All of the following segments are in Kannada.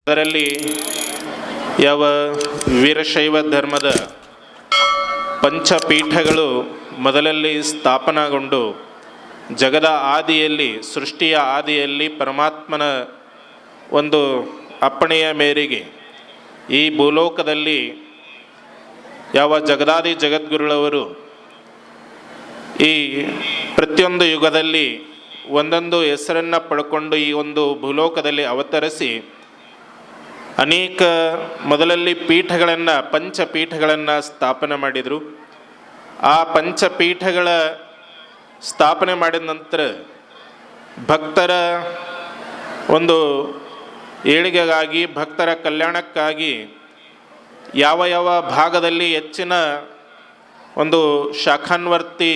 ಅದರಲ್ಲಿ ಯಾವ ವೀರಶೈವ ಧರ್ಮದ ಪಂಚಪೀಠಗಳು ಮೊದಲಲ್ಲಿ ಸ್ಥಾಪನೆಗೊಂಡು ಜಗದ ಆದಿಯಲ್ಲಿ, ಸೃಷ್ಟಿಯ ಆದಿಯಲ್ಲಿ ಪರಮಾತ್ಮನ ಒಂದು ಅಪ್ಪಣೆಯ ಮೇರೆಗೆ ಈ ಭೂಲೋಕದಲ್ಲಿ ಯಾವ ಜಗದಾದಿ ಜಗದ್ಗುರುಗಳವರು ಈ ಪ್ರತಿಯೊಂದು ಯುಗದಲ್ಲಿ ಒಂದೊಂದು ಹೆಸರನ್ನು ಪಡ್ಕೊಂಡು ಈ ಒಂದು ಭೂಲೋಕದಲ್ಲಿ ಅವತರಿಸಿ ಅನೇಕ ಮೊದಲಲ್ಲಿ ಪೀಠಗಳನ್ನು, ಪಂಚಪೀಠಗಳನ್ನು ಸ್ಥಾಪನೆ ಮಾಡಿದರು. ಆ ಪಂಚಪೀಠಗಳ ಸ್ಥಾಪನೆ ಮಾಡಿದ ನಂತರ ಭಕ್ತರ ಒಂದು ಏಳಿಗೆಗಾಗಿ, ಭಕ್ತರ ಕಲ್ಯಾಣಕ್ಕಾಗಿ ಯಾವ ಯಾವ ಭಾಗದಲ್ಲಿ ಹೆಚ್ಚಿನ ಒಂದು ಶಾಖಾನ್ವರ್ತಿ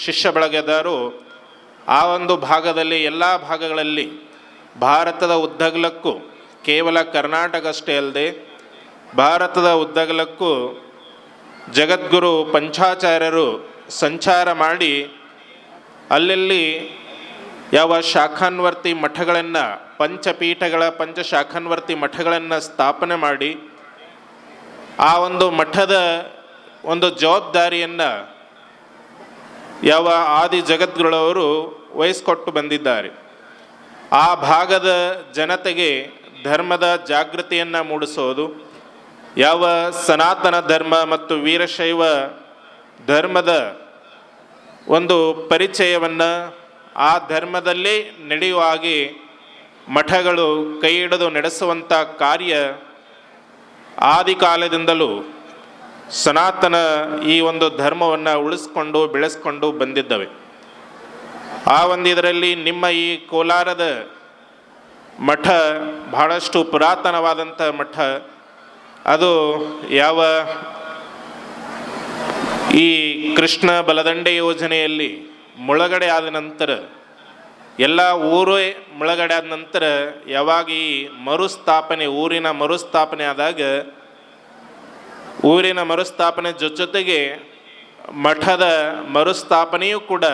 ಶಿಷ್ಯ ಬಳಗದಾರೋ ಆ ಒಂದು ಭಾಗದಲ್ಲಿ, ಎಲ್ಲ ಭಾಗಗಳಲ್ಲಿ ಭಾರತದ ಉದ್ದಗಲಕ್ಕೂ, ಕೇವಲ ಕರ್ನಾಟಕ ಅಷ್ಟೇ ಅಲ್ಲದೆ ಭಾರತದ ಉದ್ದಗಲಕ್ಕೂ ಜಗದ್ಗುರು ಪಂಚಾಚಾರ್ಯರು ಸಂಚಾರ ಮಾಡಿ ಅಲ್ಲಲ್ಲಿ ಯಾವ ಶಾಖಾನ್ವರ್ತಿ ಮಠಗಳನ್ನು, ಪಂಚಪೀಠಗಳ ಪಂಚಶಾಖಾನ್ವರ್ತಿ ಮಠಗಳನ್ನು ಸ್ಥಾಪನೆ ಮಾಡಿ ಆ ಒಂದು ಮಠದ ಒಂದು ಜವಾಬ್ದಾರಿಯನ್ನು ಯಾವ ಆದಿ ಜಗದ್ಗುರುಗಳವರು ವಹಿಸ್ಕೊಟ್ಟು ಬಂದಿದ್ದಾರೆ. ಆ ಭಾಗದ ಜನತೆಗೆ ಧರ್ಮದ ಜಾಗೃತಿಯನ್ನು ಮೂಡಿಸೋದು, ಯಾವ ಸನಾತನ ಧರ್ಮ ಮತ್ತು ವೀರಶೈವ ಧರ್ಮದ ಒಂದು ಪರಿಚಯವನ್ನು ಆ ಧರ್ಮದಲ್ಲಿ ನಡೆಯುವ ಹಾಗೆ ಮಠಗಳು ಕೈ ಹಿಡಿದು ನಡೆಸುವಂಥ ಕಾರ್ಯ ಆದಿಕಾಲದಿಂದಲೂ ಸನಾತನ ಈ ಒಂದು ಧರ್ಮವನ್ನು ಉಳಿಸ್ಕೊಂಡು ಬೆಳೆಸ್ಕೊಂಡು ಬಂದಿದ್ದವೆ. ಆ ಒಂದು ಇದರಲ್ಲಿ ನಿಮ್ಮ ಈ ಕೋಲಾರದ ಮಠ ಬಹಳಷ್ಟು ಪುರಾತನವಾದಂಥ ಮಠ. ಅದು ಯಾವ ಈ ಕೃಷ್ಣ ಬಲದಂಡೆ ಯೋಜನೆಯಲ್ಲಿ ಮುಳುಗಡೆ ಆದ ನಂತರ, ಎಲ್ಲ ಊರೇ ಮುಳುಗಡೆ ಆದ ನಂತರ ಯಾವಾಗ ಈ ಮರುಸ್ಥಾಪನೆ, ಊರಿನ ಮರುಸ್ಥಾಪನೆ ಆದಾಗ, ಊರಿನ ಮರುಸ್ಥಾಪನೆ ಜೊತೆಗೆ ಮಠದ ಮರುಸ್ಥಾಪನೆಯೂ ಕೂಡ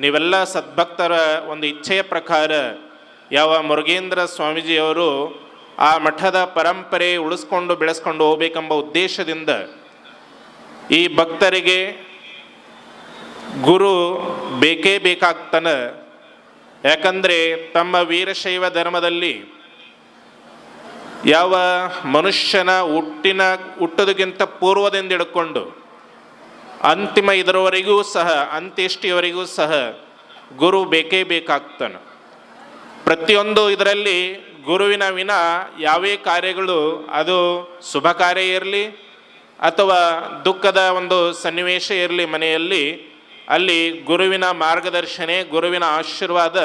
ನೀವೆಲ್ಲ ಸದ್ಭಕ್ತರ ಒಂದು ಇಚ್ಛೆಯ ಪ್ರಕಾರ ಯಾವ ಮುರುಗೇಂದ್ರ ಸ್ವಾಮೀಜಿಯವರು ಆ ಮಠದ ಪರಂಪರೆ ಉಳಿಸ್ಕೊಂಡು ಬೆಳೆಸ್ಕೊಂಡು ಹೋಗ್ಬೇಕೆಂಬ ಉದ್ದೇಶದಿಂದ ಈ ಭಕ್ತರಿಗೆ ಗುರು ಬೇಕೇ ಬೇಕಾಗ್ತಾನೆ. ಯಾಕಂದರೆ ತಮ್ಮ ವೀರಶೈವ ಧರ್ಮದಲ್ಲಿ ಯಾವ ಮನುಷ್ಯನ ಹುಟ್ಟೋದಕ್ಕಿಂತ ಪೂರ್ವದಿಂದ ಹಿಡ್ಕೊಂಡು ಅಂತಿಮ ಇದರವರೆಗೂ ಸಹ, ಅಂತ್ಯಷ್ಟಿಯವರೆಗೂ ಸಹ ಗುರು ಬೇಕೇ ಬೇಕಾಗ್ತಾನೆ. ಪ್ರತಿಯೊಂದು ಇದರಲ್ಲಿ ಗುರುವಿನ ವಿನ ಯಾವೇ ಕಾರ್ಯಗಳು, ಅದು ಶುಭ ಕಾರ್ಯ ಇರಲಿ ಅಥವಾ ದುಃಖದ ಒಂದು ಸನ್ನಿವೇಶ ಇರಲಿ ಮನೆಯಲ್ಲಿ, ಅಲ್ಲಿ ಗುರುವಿನ ಮಾರ್ಗದರ್ಶನೆ, ಗುರುವಿನ ಆಶೀರ್ವಾದ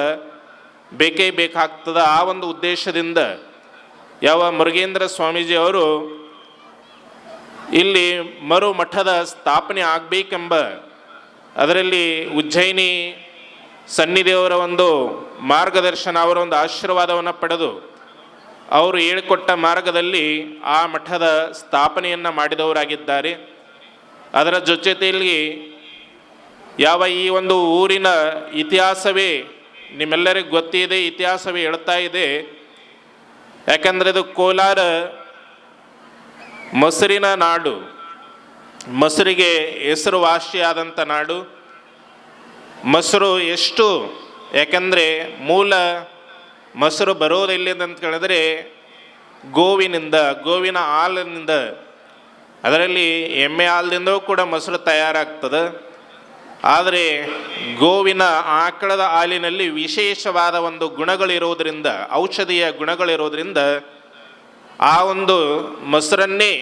ಬೇಕೇ ಬೇಕಾಗ್ತದೆ. ಆ ಒಂದು ಉದ್ದೇಶದಿಂದ ಯಾವ ಮುರುಗೇಂದ್ರ ಸ್ವಾಮೀಜಿಯವರು ಇಲ್ಲಿ ಮರು ಮಠದ ಸ್ಥಾಪನೆ ಆಗಬೇಕೆಂಬ ಅದರಲ್ಲಿ ಉಜ್ಜಯಿನಿ ಸನ್ನಿಧಿಯವರ ಒಂದು ಮಾರ್ಗದರ್ಶನ, ಅವರ ಒಂದು ಆಶೀರ್ವಾದವನ್ನು ಪಡೆದು ಅವರು ಹೇಳಿಕೊಟ್ಟ ಮಾರ್ಗದಲ್ಲಿ ಆ ಮಠದ ಸ್ಥಾಪನೆಯನ್ನು ಮಾಡಿದವರಾಗಿದ್ದಾರೆ. ಅದರ ಜೊತೆಯಲ್ಲಿ ಯಾವ ಈ ಒಂದು ಊರಿನ ಇತಿಹಾಸವೇ ನಿಮ್ಮೆಲ್ಲರಿಗೂ ಗೊತ್ತಿದೆ, ಇತಿಹಾಸವೇ ಹೇಳ್ತಾ ಇದೆ. ಯಾಕಂದರೆ ಇದು ಕೋಲಾರ ಮೊಸರಿನ ನಾಡು, ಮೊಸರಿಗೆ ಹೆಸರುವಾಸಿಯಾದಂಥ ನಾಡು. ಮೊಸರು ಎಷ್ಟು, ಯಾಕಂದರೆ ಮೂಲ ಮೊಸರು ಬರೋದೆಲ್ಲಿಂದ ಕೇಳಿದ್ರೆ ಗೋವಿನಿಂದ, ಗೋವಿನ ಹಾಲಿನಿಂದ. ಅದರಲ್ಲಿ ಎಮ್ಮೆ ಹಾಲಿನಿಂದಲೂ ಕೂಡ ಮೊಸರು ತಯಾರಾಗ್ತದೆ. ಆದರೆ ಗೋವಿನ, ಆಕಳದ ಹಾಲಿನಲ್ಲಿ ವಿಶೇಷವಾದ ಒಂದು ಗುಣಗಳಿರೋದರಿಂದ, ಔಷಧೀಯ ಗುಣಗಳಿರೋದರಿಂದ ಆ ಒಂದು ಮೊಸರನ್ನೇ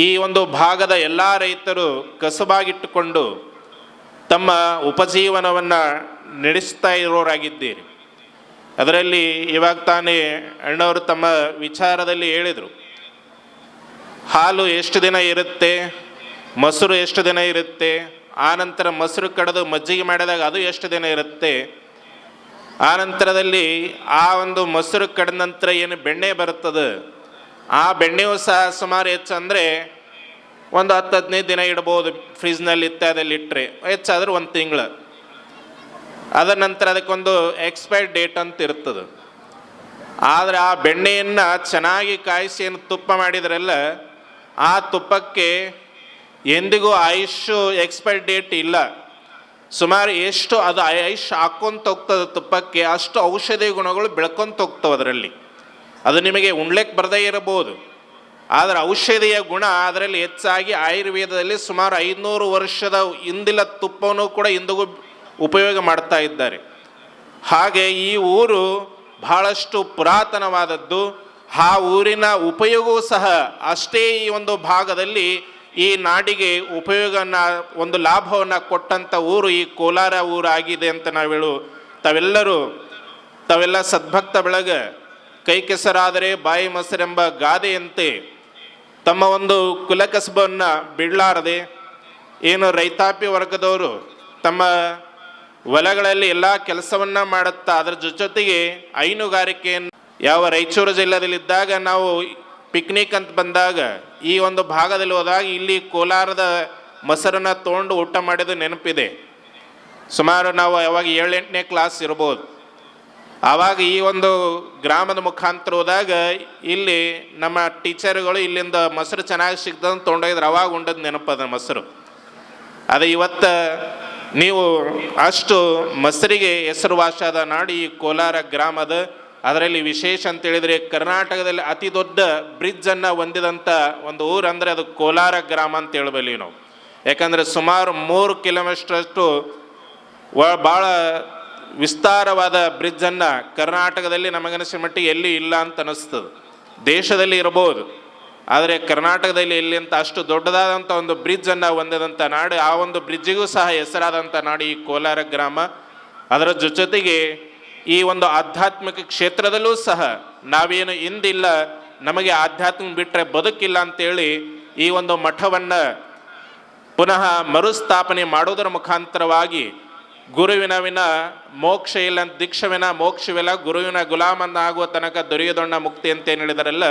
ಈ ಒಂದು ಭಾಗದ ಎಲ್ಲ ರೈತರು ಕಸಬಾಗಿಟ್ಟುಕೊಂಡು ತಮ್ಮ ಉಪಜೀವನವನ್ನು ನಡೆಸ್ತಾ ಇರೋರಾಗಿದ್ದೀರಿ. ಅದರಲ್ಲಿ ಇವಾಗ ತಾನೇ ಅಣ್ಣವರು ತಮ್ಮ ವಿಚಾರದಲ್ಲಿ ಹೇಳಿದರು, ಹಾಲು ಎಷ್ಟು ದಿನ ಇರುತ್ತೆ, ಮೊಸರು ಎಷ್ಟು ದಿನ ಇರುತ್ತೆ, ಆನಂತರ ಮೊಸರು ಕಡೆದು ಮಜ್ಜಿಗೆ ಮಾಡಿದಾಗ ಅದು ಎಷ್ಟು ದಿನ ಇರುತ್ತೆ, ಆನಂತರದಲ್ಲಿ ಆ ಒಂದು ಮೊಸರು ಕಡಿದ ನಂತರ ಏನು ಬೆಣ್ಣೆ ಬರುತ್ತದೆ, ಆ ಬೆಣ್ಣೆಯೂ ಸಹ ಸುಮಾರು ಹೆಚ್ಚು ಅಂದರೆ ಒಂದು 10-15 ದಿನ ಇಡ್ಬೋದು ಫ್ರಿಜ್ನಲ್ಲಿ, ಇತ್ಯಾದಲ್ಲಿ ಇಟ್ಟರೆ ಹೆಚ್ಚಾದ್ರೆ 1 ತಿಂಗಳು. ಅದರ ನಂತರ ಅದಕ್ಕೊಂದು ಎಕ್ಸ್ಪೈರ್ ಡೇಟ್ ಅಂತ ಇರ್ತದೆ. ಆದರೆ ಆ ಬೆಣ್ಣೆಯನ್ನು ಚೆನ್ನಾಗಿ ಕಾಯಿಸಿ ಏನು ತುಪ್ಪ ಮಾಡಿದ್ರಲ್ಲ, ಆ ತುಪ್ಪಕ್ಕೆ ಎಂದಿಗೂ ಆಯುಷು ಎಕ್ಸ್ಪೈರ್ ಡೇಟ್ ಇಲ್ಲ. ಸುಮಾರು ಎಷ್ಟು ಅದು ಆಯುಷ್ ಹಾಕ್ಕೊಂತ ಹೋಗ್ತದೆ ತುಪ್ಪಕ್ಕೆ, ಅಷ್ಟು ಔಷಧಿ ಗುಣಗಳು ಬೆಳ್ಕೊಂತ ಹೋಗ್ತವೆ ಅದರಲ್ಲಿ. ಅದು ನಿಮಗೆ ಉಣ್ಲಿಕ್ಕೆ ಬರದೇ ಇರಬಹುದು, ಆದರೆ ಔಷಧಿಯ ಗುಣ ಅದರಲ್ಲಿ ಹೆಚ್ಚಾಗಿ ಆಯುರ್ವೇದದಲ್ಲಿ ಸುಮಾರು 500 ವರ್ಷದ ಹಿಂದಿನ ತುಪ್ಪವನ್ನು ಕೂಡ ಇಂದಿಗೂ ಉಪಯೋಗ ಮಾಡ್ತಾ ಇದ್ದಾರೆ. ಹಾಗೆ ಈ ಊರು ಬಹಳಷ್ಟು ಪುರಾತನವಾದದ್ದು. ಆ ಊರಿನ ಉಪಯೋಗವೂ ಸಹ ಅಷ್ಟೇ ಈ ಒಂದು ಭಾಗದಲ್ಲಿ ಈ ನಾಡಿಗೆ ಉಪಯೋಗನ ಒಂದು ಲಾಭವನ್ನು ಕೊಟ್ಟಂಥ ಊರು ಈ ಕೋಲಾರ ಊರಾಗಿದೆ ಅಂತ ತಾವೆಲ್ಲ ಸದ್ಭಕ್ತ ಬೆಳಗ ಕೈ ಕೆಸರಾದರೆ ಬಾಯಿ ಮೊಸರೆಂಬ ಗಾದೆಯಂತೆ ತಮ್ಮ ಒಂದು ಕುಲಕಸಬನ್ನು ಬಿಡಲಾರದೆ ಏನು ರೈತಾಪಿ ವರ್ಗದವರು ತಮ್ಮ ಹೊಲಗಳಲ್ಲಿ ಎಲ್ಲ ಕೆಲಸವನ್ನು ಮಾಡುತ್ತಾ ಅದರ ಜೊತೆಗೆ ಹೈನುಗಾರಿಕೆಯನ್ನು ಯಾವ ರಾಯಚೂರು ಜಿಲ್ಲೆಯಲ್ಲಿದ್ದಾಗ ನಾವು ಪಿಕ್ನಿಕ್ ಅಂತ ಬಂದಾಗ ಈ ಒಂದು ಭಾಗದಲ್ಲಿ ಹೋದಾಗ ಇಲ್ಲಿ ಕೋಲಾರದ ಮೊಸರನ್ನು ತೊಗೊಂಡು ಊಟ ಮಾಡಿದ ನೆನಪಿದೆ. ಸುಮಾರು ನಾವು ಯಾವಾಗ 7-8ನೇ ಕ್ಲಾಸ್ ಇರ್ಬೋದು. ಆವಾಗ ಈ ಒಂದು ಗ್ರಾಮದ ಮುಖಾಂತರ ಹೋದಾಗ ಇಲ್ಲಿ ನಮ್ಮ ಟೀಚರ್ಗಳು ಇಲ್ಲಿಂದ ಮೊಸರು ಚೆನ್ನಾಗಿ ಸಿಗ್ತದಂತ ತೊಗೊಂಡೋಗಿದ್ರೆ ಅವಾಗ ಉಂಡದ್ದು ನೆನಪದ ಮೊಸರು. ಅದು ಇವತ್ತು ನೀವು ಅಷ್ಟು ಮೊಸರಿಗೆ ಹೆಸರುವಾಸಾದ ನಾಡು ಈ ಕೋಲಾರ ಗ್ರಾಮದ. ಅದರಲ್ಲಿ ವಿಶೇಷ ಅಂತೇಳಿದರೆ ಕರ್ನಾಟಕದಲ್ಲಿ ಅತಿ ದೊಡ್ಡ ಬ್ರಿಡ್ಜನ್ನು ಹೊಂದಿದಂಥ ಒಂದು ಊರು ಅಂದರೆ ಅದು ಕೋಲಾರ ಗ್ರಾಮ ಅಂತ ಹೇಳಬಲ್ಲಿ ನಾವು. ಯಾಕಂದರೆ ಸುಮಾರು 3 ಕಿಲೋಮೀಟರಷ್ಟು ಭಾಳ ವಿಸ್ತಾರವಾದ ಬ್ರಿಡ್ಜನ್ನು ಕರ್ನಾಟಕದಲ್ಲಿ ನಮಗನಿಸಿದ ಮಟ್ಟಿಗೆ ಎಲ್ಲಿ ಇಲ್ಲ ಅಂತ ಅನ್ನಿಸ್ತದೆ. ದೇಶದಲ್ಲಿ ಇರಬಹುದು, ಆದರೆ ಕರ್ನಾಟಕದಲ್ಲಿ ಎಲ್ಲಿ ಅಂತ ಅಷ್ಟು ದೊಡ್ಡದಾದಂಥ ಒಂದು ಬ್ರಿಡ್ಜನ್ನು ಹೊಂದಿದಂಥ ನಾಡು. ಆ ಒಂದು ಬ್ರಿಡ್ಜಿಗೂ ಸಹ ಹೆಸರಾದಂಥ ನಾಡು ಈ ಕೋಲಾರ ಗ್ರಾಮ. ಅದರ ಜೊತೆಗೆ ಈ ಒಂದು ಆಧ್ಯಾತ್ಮಿಕ ಕ್ಷೇತ್ರದಲ್ಲೂ ಸಹ ನಾವೇನು ಹಿಂದಿಲ್ಲ, ನಮಗೆ ಆಧ್ಯಾತ್ಮ ಬಿಟ್ಟರೆ ಬದುಕಿಲ್ಲ ಅಂತೇಳಿ ಈ ಒಂದು ಮಠವನ್ನು ಪುನಃ ಮರುಸ್ಥಾಪನೆ ಮಾಡುವುದರ ಮುಖಾಂತರವಾಗಿ ಗುರುವಿನ ವಿನ ಮೋಕ್ಷ ಇಲ್ಲ, ದೀಕ್ಷವಿನ ಮೋಕ್ಷವಿಲ್ಲ, ಗುರುವಿನ ಗುಲಾಮನ್ನಾಗುವ ತನಕ ದೊರೆಯದೊಣ್ಣ ಮುಕ್ತಿ ಅಂತೇನು ಹೇಳಿದಾರಲ್ಲ,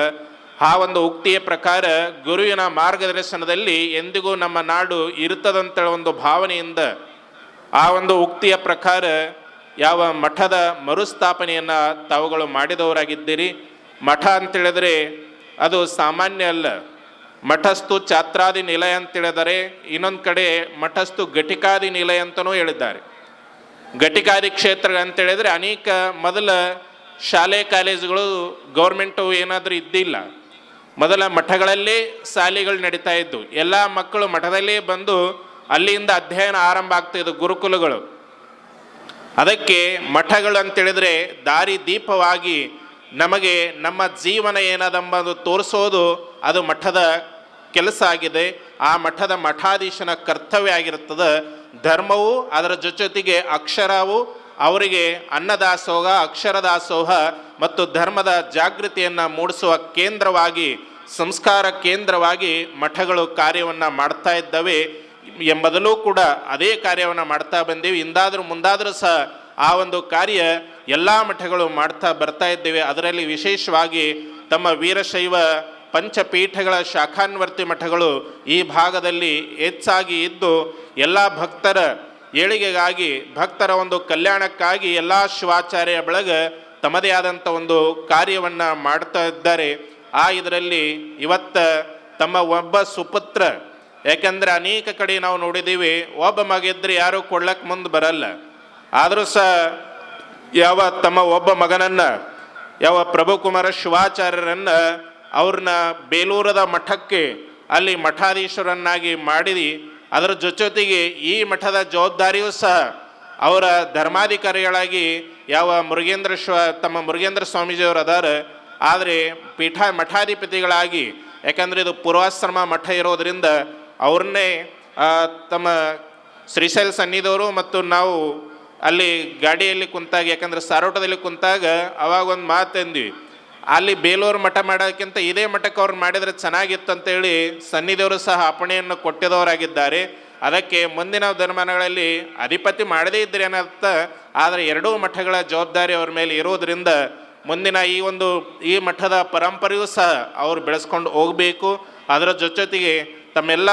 ಆ ಒಂದು ಉಕ್ತಿಯ ಪ್ರಕಾರ ಗುರುವಿನ ಮಾರ್ಗದರ್ಶನದಲ್ಲಿ ಎಂದಿಗೂ ನಮ್ಮ ನಾಡು ಇರುತ್ತದಂತ ಒಂದು ಭಾವನೆಯಿಂದ ಆ ಒಂದು ಉಕ್ತಿಯ ಪ್ರಕಾರ ಯಾವ ಮಠದ ಮರುಸ್ಥಾಪನೆಯನ್ನು ತಾವುಗಳು ಮಾಡಿದವರಾಗಿದ್ದೀರಿ. ಮಠ ಅಂತೇಳಿದರೆ ಅದು ಸಾಮಾನ್ಯ ಅಲ್ಲ. ಮಠಸ್ಥು ಛಾತ್ರಾದಿ ನಿಲಯ ಅಂತೇಳಿದರೆ, ಇನ್ನೊಂದು ಕಡೆ ಮಠಸ್ಥು ಘಟಿಕಾದಿ ನಿಲಯ ಅಂತಲೂ ಹೇಳಿದ್ದಾರೆ. ಘಟಿಕಾದಿ ಕ್ಷೇತ್ರ ಅಂತೇಳಿದರೆ ಅನೇಕ ಮೊದಲ ಶಾಲೆ ಕಾಲೇಜುಗಳು ಗೌರ್ಮೆಂಟು ಏನಾದರೂ ಇದ್ದಿಲ್ಲ. ಮೊದಲ ಮಠಗಳಲ್ಲೇ ಶಾಲೆಗಳು ನಡೀತಾ ಇದ್ದು, ಎಲ್ಲ ಮಕ್ಕಳು ಮಠದಲ್ಲೇ ಬಂದು ಅಲ್ಲಿಂದ ಅಧ್ಯಯನ ಆರಂಭ ಆಗ್ತಾಯಿದ್ದು, ಗುರುಕುಲಗಳು. ಅದಕ್ಕೆ ಮಠಗಳು ಅಂತೇಳಿದರೆ ದಾರಿ ದೀಪವಾಗಿ ನಮಗೆ ನಮ್ಮ ಜೀವನ ಏನದೆಂಬುದು ತೋರಿಸೋದು ಅದು ಮಠದ ಕೆಲಸ ಆಗಿದೆ. ಆ ಮಠದ ಮಠಾಧೀಶನ ಕರ್ತವ್ಯ ಆಗಿರುತ್ತದೆ. ಧರ್ಮವು ಅದರ ಜೊತೆಗೆ ಅಕ್ಷರವು ಅವರಿಗೆ ಅನ್ನದಾಸೋಹ, ಅಕ್ಷರದಾಸೋಹ ಮತ್ತು ಧರ್ಮದ ಜಾಗೃತಿಯನ್ನು ಮೂಡಿಸುವ ಕೇಂದ್ರವಾಗಿ, ಸಂಸ್ಕಾರ ಕೇಂದ್ರವಾಗಿ ಮಠಗಳು ಕಾರ್ಯವನ್ನು ಮಾಡ್ತಾ ಇದ್ದಾವೆ ಎಂಬುದಲ್ಲೂ ಕೂಡ ಅದೇ ಕಾರ್ಯವನ್ನು ಮಾಡ್ತಾ ಬಂದೀವಿ. ಇಂದಾದರೂ ಮುಂದಾದರೂ ಸಹ ಆ ಒಂದು ಕಾರ್ಯ ಎಲ್ಲ ಮಠಗಳು ಮಾಡ್ತಾ ಬರ್ತಾ ಇದ್ದೇವೆ. ಅದರಲ್ಲಿ ವಿಶೇಷವಾಗಿ ತಮ್ಮ ವೀರಶೈವ ಪಂಚಪೀಠಗಳ ಶಾಖಾನ್ವರ್ತಿ ಮಠಗಳು ಈ ಭಾಗದಲ್ಲಿ ಹೆಚ್ಚಾಗಿ ಇದ್ದು ಎಲ್ಲ ಭಕ್ತರ ಏಳಿಗೆಗಾಗಿ, ಭಕ್ತರ ಒಂದು ಕಲ್ಯಾಣಕ್ಕಾಗಿ ಎಲ್ಲ ಶಿವಾಚಾರ್ಯ ಬಳಗ ತಮ್ಮದೇ ಆದಂಥ ಒಂದು ಕಾರ್ಯವನ್ನು ಮಾಡ್ತಾ ಇದ್ದಾರೆ. ಇದರಲ್ಲಿ ಇವತ್ತು ತಮ್ಮ ಒಬ್ಬ ಸುಪುತ್ರ, ಯಾಕೆಂದರೆ ಅನೇಕ ಕಡೆ ನಾವು ನೋಡಿದ್ದೀವಿ, ಒಬ್ಬ ಮಗ ಇದ್ದರೆ ಯಾರೂ ಕೊಡ್ಲಕ್ಕೆ ಮುಂದೆ ಬರಲ್ಲ. ಆದರೂ ಸಹ ತಮ್ಮ ಒಬ್ಬ ಮಗನನ್ನು ಪ್ರಭುಕುಮಾರ ಶಿವಾಚಾರ್ಯರನ್ನು ಅವ್ರನ್ನ ಬೇಲೂರದ ಮಠಕ್ಕೆ ಅಲ್ಲಿ ಮಠಾಧೀಶರನ್ನಾಗಿ ಮಾಡಿ, ಅದರ ಜೊತೆಗೆ ಈ ಮಠದ ಜವಾಬ್ದಾರಿಯೂ ಸಹ ಅವರ ಧರ್ಮಾಧಿಕಾರಿಗಳಾಗಿ ತಮ್ಮ ಮುರುಗೇಂದ್ರ ಸ್ವಾಮೀಜಿಯವರು ಅದಾರ. ಆದರೆ ಮಠಾಧಿಪತಿಗಳಾಗಿ, ಯಾಕಂದರೆ ಇದು ಪೂರ್ವಾಶ್ರಮ ಮಠ ಇರೋದರಿಂದ ಅವ್ರನ್ನೇ ತಮ್ಮ ಶ್ರೀಶೈಲ ಸನ್ನಿಧಿಯವರು ಮತ್ತು ನಾವು ಅಲ್ಲಿ ಗಾಡಿಯಲ್ಲಿ ಕುಂತಾಗ, ಯಾಕಂದರೆ ಸಾರೋಟದಲ್ಲಿ ಕುಂತಾಗ ಅವಾಗ ಒಂದು ಮಾತು ಅಂದ್ವಿ, ಅಲ್ಲಿ ಬೇಲೂರು ಮಠ ಮಾಡೋದಕ್ಕಿಂತ ಇದೇ ಮಠಕ್ಕೆ ಅವ್ರು ಮಾಡಿದರೆ ಚೆನ್ನಾಗಿತ್ತು ಅಂತೇಳಿ ಸನ್ನಿಧಿಯವರು ಸಹ ಅಪ್ಪಣೆಯನ್ನು ಕೊಟ್ಟಿದವರಾಗಿದ್ದಾರೆ. ಅದಕ್ಕೆ ಮುಂದಿನ ದಿನಮಾನಗಳಲ್ಲಿ ಅಧಿಪತಿ ಮಾಡದೇ ಇದ್ದರೆ ಏನರ್ಥ, ಆದರೆ ಎರಡೂ ಮಠಗಳ ಜವಾಬ್ದಾರಿ ಅವ್ರ ಮೇಲೆ ಇರೋದರಿಂದ ಮುಂದಿನ ಈ ಮಠದ ಪರಂಪರೆಯೂ ಸಹ ಅವರು ಬೆಳೆಸ್ಕೊಂಡು ಹೋಗಬೇಕು. ಅದರ ಜೊತೆಗೆ ತಮ್ಮೆಲ್ಲ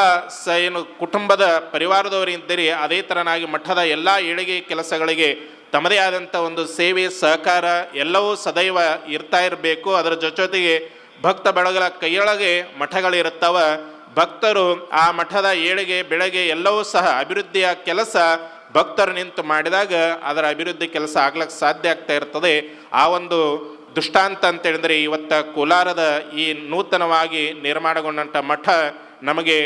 ಏನು ಕುಟುಂಬದ ಪರಿವಾರದವರು ಇದ್ದೀರಿ, ಅದೇ ಥರನಾಗಿ ಮಠದ ಎಲ್ಲ ಏಳಿಗೆ ಕೆಲಸಗಳಿಗೆ ತಮ್ಮದೇ ಆದಂಥ ಒಂದು ಸೇವೆ ಸಹಕಾರ ಎಲ್ಲವೂ ಸದೈವ ಇರ್ತಾ ಇರಬೇಕು. ಅದರ ಜೊತೆಗೆ ಭಕ್ತ ಬಳಗರ ಕೈಯೊಳಗೆ ಮಠಗಳಿರುತ್ತವ. ಭಕ್ತರು ಆ ಮಠದ ಏಳಿಗೆ ಬೆಳಗ್ಗೆ ಎಲ್ಲವೂ ಸಹ ಅಭಿವೃದ್ಧಿಯ ಕೆಲಸ ಭಕ್ತರು ನಿಂತು ಮಾಡಿದಾಗ ಅದರ ಅಭಿವೃದ್ಧಿ ಕೆಲಸ ಆಗ್ಲಿಕ್ಕೆ ಸಾಧ್ಯ ಆಗ್ತಾ ಇರ್ತದೆ. ಆ ಒಂದು ದೃಷ್ಟಾಂತ ಅಂತ ಹೇಳಿದ್ರೆ ಇವತ್ತ ಕೋಲಾರದ ಈ ನೂತನವಾಗಿ ನಿರ್ಮಾಣಗೊಂಡಂಥ ಮಠ ನಮಗೆ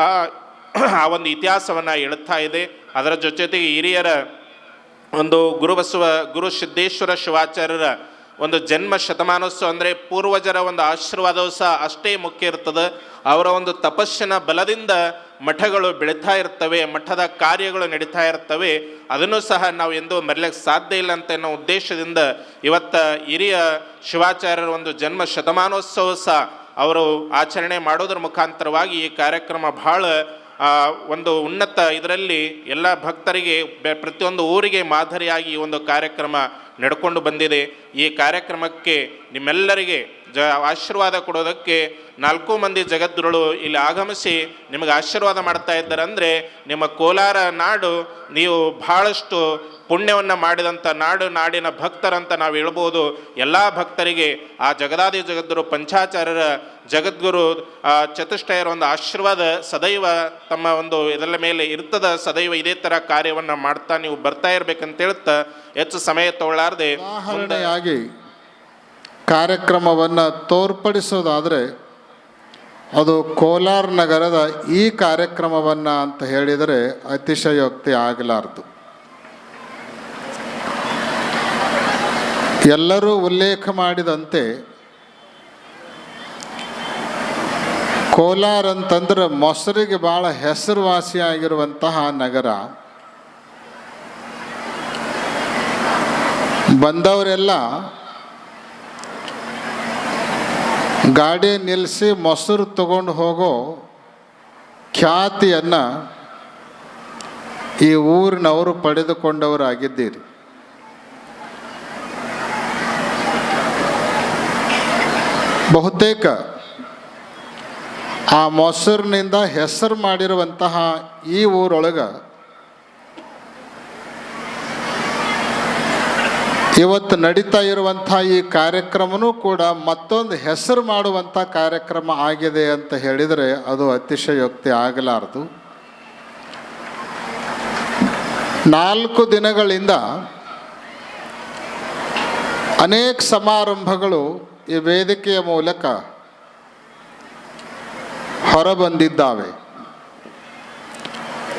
ಆ ಒಂದು ಇತಿಹಾಸವನ್ನು ಹೇಳುತ್ತಾ ಇದೆ. ಅದರ ಜೊತೆಗೆ ಹಿರಿಯರ ಒಂದು ಗುರು ಸಿದ್ದೇಶ್ವರ ಶಿವಾಚಾರ್ಯರ ಒಂದು ಜನ್ಮ ಶತಮಾನೋತ್ಸವ ಅಂದರೆ ಪೂರ್ವಜರ ಒಂದು ಆಶೀರ್ವಾದವೂ ಸಹ ಅಷ್ಟೇ ಮುಖ್ಯ ಇರ್ತದೆ. ಅವರ ಒಂದು ತಪಸ್ಸಿನ ಬಲದಿಂದ ಮಠಗಳು ಬೆಳೀತಾ ಇರ್ತವೆ, ಮಠದ ಕಾರ್ಯಗಳು ನಡೀತಾ ಇರ್ತವೆ. ಅದನ್ನು ಸಹ ನಾವು ಎಂದೂ ಮರೆಯಲಿಕ್ಕೆ ಸಾಧ್ಯ ಇಲ್ಲ ಅಂತ ಅನ್ನೋ ಉದ್ದೇಶದಿಂದ ಇವತ್ತು ಹಿರಿಯ ಶಿವಾಚಾರ್ಯರ ಒಂದು ಜನ್ಮ ಶತಮಾನೋತ್ಸವ ಸಹ ಅವರು ಆಚರಣೆ ಮಾಡೋದ್ರ ಮುಖಾಂತರವಾಗಿ ಈ ಕಾರ್ಯಕ್ರಮ ಬಹಳ ಒಂದು ಉನ್ನತ ಇದರಲ್ಲಿ ಎಲ್ಲ ಭಕ್ತರಿಗೆ ಪ್ರತಿಯೊಂದು ಊರಿಗೆ ಮಾದರಿಯಾಗಿ ಈ ಒಂದು ಕಾರ್ಯಕ್ರಮ ನಡ್ಕೊಂಡು ಬಂದಿದೆ. ಈ ಕಾರ್ಯಕ್ರಮಕ್ಕೆ ನಿಮ್ಮೆಲ್ಲರಿಗೆ ಆಶೀರ್ವಾದ ಕೊಡೋದಕ್ಕೆ 4 ಮಂದಿ ಜಗದ್ಗುರುಗಳು ಇಲ್ಲಿ ಆಗಮಿಸಿ ನಿಮಗೆ ಆಶೀರ್ವಾದ ಮಾಡ್ತಾ ಇದ್ದಾರೆ. ಅಂದರೆ ನಿಮ್ಮ ಕೋಲಾರ ನಾಡು ನೀವು ಬಹಳಷ್ಟು ಪುಣ್ಯವನ್ನು ಮಾಡಿದಂಥ ನಾಡು, ನಾಡಿನ ಭಕ್ತರಂತ ನಾವು ಹೇಳ್ಬೋದು. ಎಲ್ಲ ಭಕ್ತರಿಗೆ ಆ ಜಗದಾದಿ ಜಗದ್ಗುರು ಪಂಚಾಚಾರ್ಯರ ಜಗದ್ಗುರು ಚತುಷ್ಟಯರ ಒಂದು ಆಶೀರ್ವಾದ ಸದೈವ ತಮ್ಮ ಒಂದು ಇದರ ಮೇಲೆ ಇರ್ತದ. ಸದೈವ ಇದೇ ಥರ ಕಾರ್ಯವನ್ನು ಮಾಡ್ತಾ ನೀವು ಬರ್ತಾ ಇರ್ಬೇಕಂತ ಹೇಳ್ತಾ ಹೆಚ್ಚು ಸಮಯ ತಗೊಳ್ಳಾರ್ದೆ ಉದಾಹರಣೆಯಾಗಿ ಕಾರ್ಯಕ್ರಮವನ್ನು ತೋರ್ಪಡಿಸೋದಾದರೆ ಅದು ಕೋಲಾರ ನಗರದ ಈ ಕಾರ್ಯಕ್ರಮವನ್ನು ಅಂತ ಹೇಳಿದರೆ ಅತಿಶಯೋಕ್ತಿ ಆಗಲಾರದು. ಎಲ್ಲರೂ ಉಲ್ಲೇಖ ಮಾಡಿದಂತೆ ಕೋಲಾರ ಅಂತಂದ್ರೆ ಮೊಸರಿಗೆ ಭಾಳ ಹೆಸರುವಾಸಿಯಾಗಿರುವಂತಹ ನಗರ. ಬಂದವರೆಲ್ಲ ಗಾಡಿ ನಿಲ್ಲಿಸಿ ಮೊಸರು ತಗೊಂಡು ಹೋಗೋ ಖ್ಯಾತಿಯನ್ನು ಈ ಊರಿನವರು ಪಡೆದುಕೊಂಡವರಾಗಿದ್ದೀರಿ. ಬಹುತೇಕ ಆ ಮೊಸರಿನಿಂದ ಹೆಸರು ಮಾಡಿರುವಂತಹ ಈ ಊರೊಳಗೆ ಇವತ್ತು ನಡೀತಾ ಇರುವಂಥ ಈ ಕಾರ್ಯಕ್ರಮನೂ ಕೂಡ ಮತ್ತೊಂದು ಹೆಸರು ಮಾಡುವಂಥ ಕಾರ್ಯಕ್ರಮ ಆಗಿದೆ ಅಂತ ಹೇಳಿದರೆ ಅದು ಅತಿಶಯೋಕ್ತಿ ಆಗಲಾರದು. 4 ದಿನಗಳಿಂದ ಅನೇಕ ಸಮಾರಂಭಗಳು ಈ ವೇದಿಕೆಯ ಮೂಲಕ ಹೊರಬಂದಿದ್ದಾವೆ.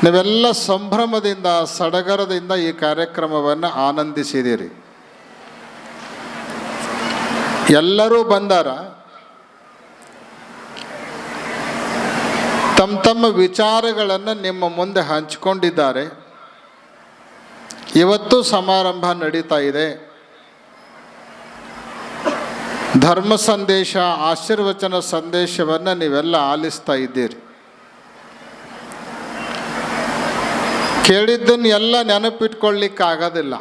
ನೀವೆಲ್ಲ ಸಂಭ್ರಮದಿಂದ ಸಡಗರದಿಂದ ಈ ಕಾರ್ಯಕ್ರಮವನ್ನು ಆನಂದಿಸಿದ್ದೀರಿ. ಎಲ್ಲರೂ ಬಂದಾರ. ತಮ್ಮ ತಮ್ಮ ವಿಚಾರಗಳನ್ನು ನಿಮ್ಮ ಮುಂದೆ ಹಂಚಿಕೊಂಡಿದ್ದಾರೆ. ಇವತ್ತು ಸಮಾರಂಭ ನಡೀತಾ ಇದೆ. ಧರ್ಮ ಸಂದೇಶ, ಆಶೀರ್ವಚನ ಸಂದೇಶವನ್ನು ನೀವೆಲ್ಲ ಆಲಿಸ್ತಾ ಇದ್ದೀರಿ. ಕೇಳಿದ್ದನ್ನು ಎಲ್ಲ ನೆನಪಿಟ್ಕೊಳ್ಳಿಕ್ಕಾಗೋದಿಲ್ಲ.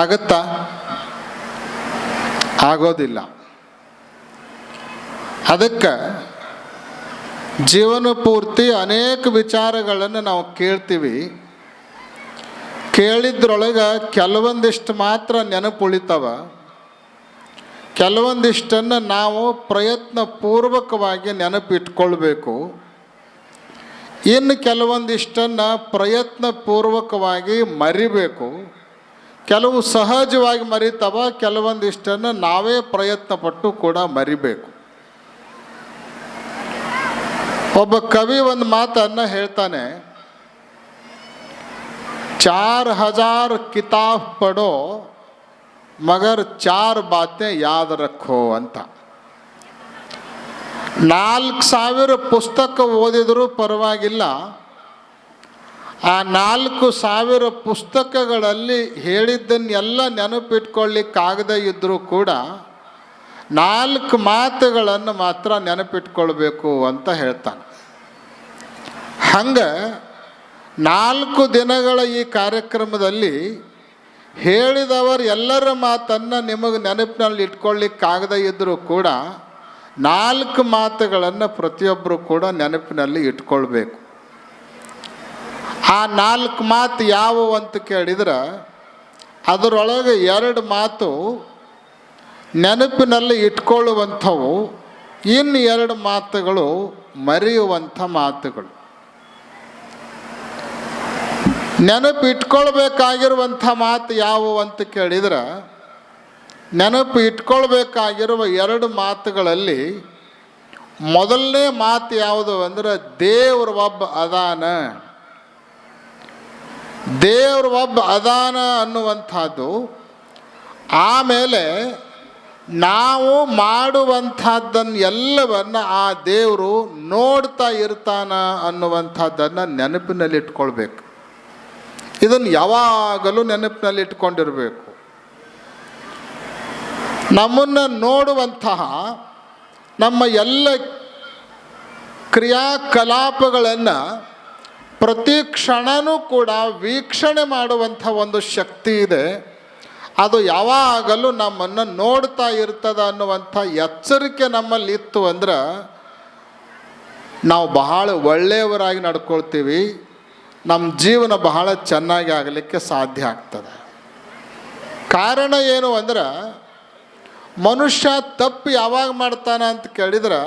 ಆಗುತ್ತಾ? ಆಗೋದಿಲ್ಲ. ಅದಕ್ಕೆ ಜೀವನ ಪೂರ್ತಿ ಅನೇಕ ವಿಚಾರಗಳನ್ನು ನಾವು ಕೇಳ್ತೀವಿ. ಕೇಳಿದ್ರೊಳಗೆ ಕೆಲವೊಂದಿಷ್ಟು ಮಾತ್ರ ನೆನಪುಳಿತವ, ಕೆಲವೊಂದಿಷ್ಟನ್ನು ನಾವು ಪ್ರಯತ್ನ ಪೂರ್ವಕವಾಗಿ ನೆನಪಿಟ್ಕೊಳ್ಬೇಕು. ಇನ್ನು ಕೆಲವೊಂದಿಷ್ಟನ್ನು ಪ್ರಯತ್ನ ಪೂರ್ವಕವಾಗಿ ಮರಿಬೇಕು. ಕೆಲವು ಸಹಜವಾಗಿ ಮರಿತವ, ಕೆಲವೊಂದಿಷ್ಟನ್ನು ನಾವೇ ಪ್ರಯತ್ನಪಟ್ಟು ಕೂಡ ಮರಿಬೇಕು. ಒಬ್ಬ ಕವಿ ಒಂದು ಮಾತನ್ನು ಹೇಳ್ತಾನೆ, 4000 ಕಿತಾಬ್ ಪಡೋ ಮಗರ್ 4 ಬಾತೆ ಯಾದ್ ರಖೋ ಅಂತ. 4000 ಪುಸ್ತಕ ಓದಿದರೂ ಪರವಾಗಿಲ್ಲ, ಆ 4000 ಪುಸ್ತಕಗಳಲ್ಲಿ ಹೇಳಿದ್ದನ್ನೆಲ್ಲ ನೆನಪಿಟ್ಕೊಳ್ಳಿಕ್ಕಾಗದೇ ಇದ್ದರೂ ಕೂಡ 4 ಮಾತುಗಳನ್ನು ಮಾತ್ರ ನೆನಪಿಟ್ಕೊಳ್ಬೇಕು ಅಂತ ಹೇಳ್ತಾನೆ. ಹಂಗೆ 4 ದಿನಗಳ ಈ ಕಾರ್ಯಕ್ರಮದಲ್ಲಿ ಹೇಳಿದವರು ಎಲ್ಲರ ಮಾತನ್ನು ನಿಮಗೆ ನೆನಪಿನಲ್ಲಿ ಇಟ್ಕೊಳ್ಳಿಕ್ಕಾಗದೇ ಇದ್ದರೂ ಕೂಡ 4 ಮಾತುಗಳನ್ನು ಪ್ರತಿಯೊಬ್ಬರು ಕೂಡ ನೆನಪಿನಲ್ಲಿ ಇಟ್ಕೊಳ್ಬೇಕು. ಆ 4 ಮಾತು ಯಾವುವು ಅಂತ ಕೇಳಿದ್ರೆ ಅದರೊಳಗೆ 2 ಮಾತು ನೆನಪಿನಲ್ಲಿ ಇಟ್ಕೊಳ್ಳುವಂಥವು, ಇನ್ನು 2 ಮಾತುಗಳು ಮರೆಯುವಂಥ ಮಾತುಗಳು. ನೆನಪು ಇಟ್ಕೊಳ್ಬೇಕಾಗಿರುವಂಥ ಮಾತು ಯಾವುವು ಅಂತ ಕೇಳಿದ್ರೆ, ನೆನಪು ಇಟ್ಕೊಳ್ಬೇಕಾಗಿರುವ 2 ಮಾತುಗಳಲ್ಲಿ ಮೊದಲನೇ ಮಾತು ಯಾವುದು ಅಂದರೆ ದೇವ್ರ ಒಬ್ಬ ಅದಾನ. ದೇವ್ರ ಒಬ್ಬ ಅದಾನ ಅನ್ನುವಂಥದ್ದು. ಆಮೇಲೆ ನಾವು ಮಾಡುವಂಥದ್ದನ್ನು ಎಲ್ಲವನ್ನು ಆ ದೇವರು ನೋಡ್ತಾ ಇರ್ತಾನ ಅನ್ನುವಂಥದ್ದನ್ನು ನೆನಪಿನಲ್ಲಿ ಇಟ್ಕೊಳ್ಬೇಕು. ಇದನ್ನು ಯಾವಾಗಲೂ ನೆನಪಿನಲ್ಲಿ ಇಟ್ಕೊಂಡಿರಬೇಕು. ನಮ್ಮನ್ನು ನೋಡುವಂತಹ ನಮ್ಮ ಎಲ್ಲ ಕ್ರಿಯಾಕಲಾಪಗಳನ್ನು ಪ್ರತಿ ಕ್ಷಣವೂ ಕೂಡ ವೀಕ್ಷಣೆ ಮಾಡುವಂಥ ಒಂದು ಶಕ್ತಿ ಇದೆ. ಅದು ಯಾವಾಗಲೂ ನಮ್ಮನ್ನು ನೋಡ್ತಾ ಇರ್ತದ ಅನ್ನುವಂಥ ಎಚ್ಚರಿಕೆ ನಮ್ಮಲ್ಲಿ ಇತ್ತು ಅಂದ್ರೆ ನಾವು ಬಹಳ ಒಳ್ಳೆಯವರಾಗಿ ನಡ್ಕೊಳ್ತೀವಿ. ನಮ್ಮ ಜೀವನ ಬಹಳ ಚೆನ್ನಾಗಿ ಆಗಲಿಕ್ಕೆ ಸಾಧ್ಯ ಆಗ್ತದೆ. ಕಾರಣ ಏನು ಅಂದ್ರೆ, ಮನುಷ್ಯ ತಪ್ಪು ಯಾವಾಗ ಮಾಡ್ತಾನೆ ಅಂತ ಕೇಳಿದ್ರೆ,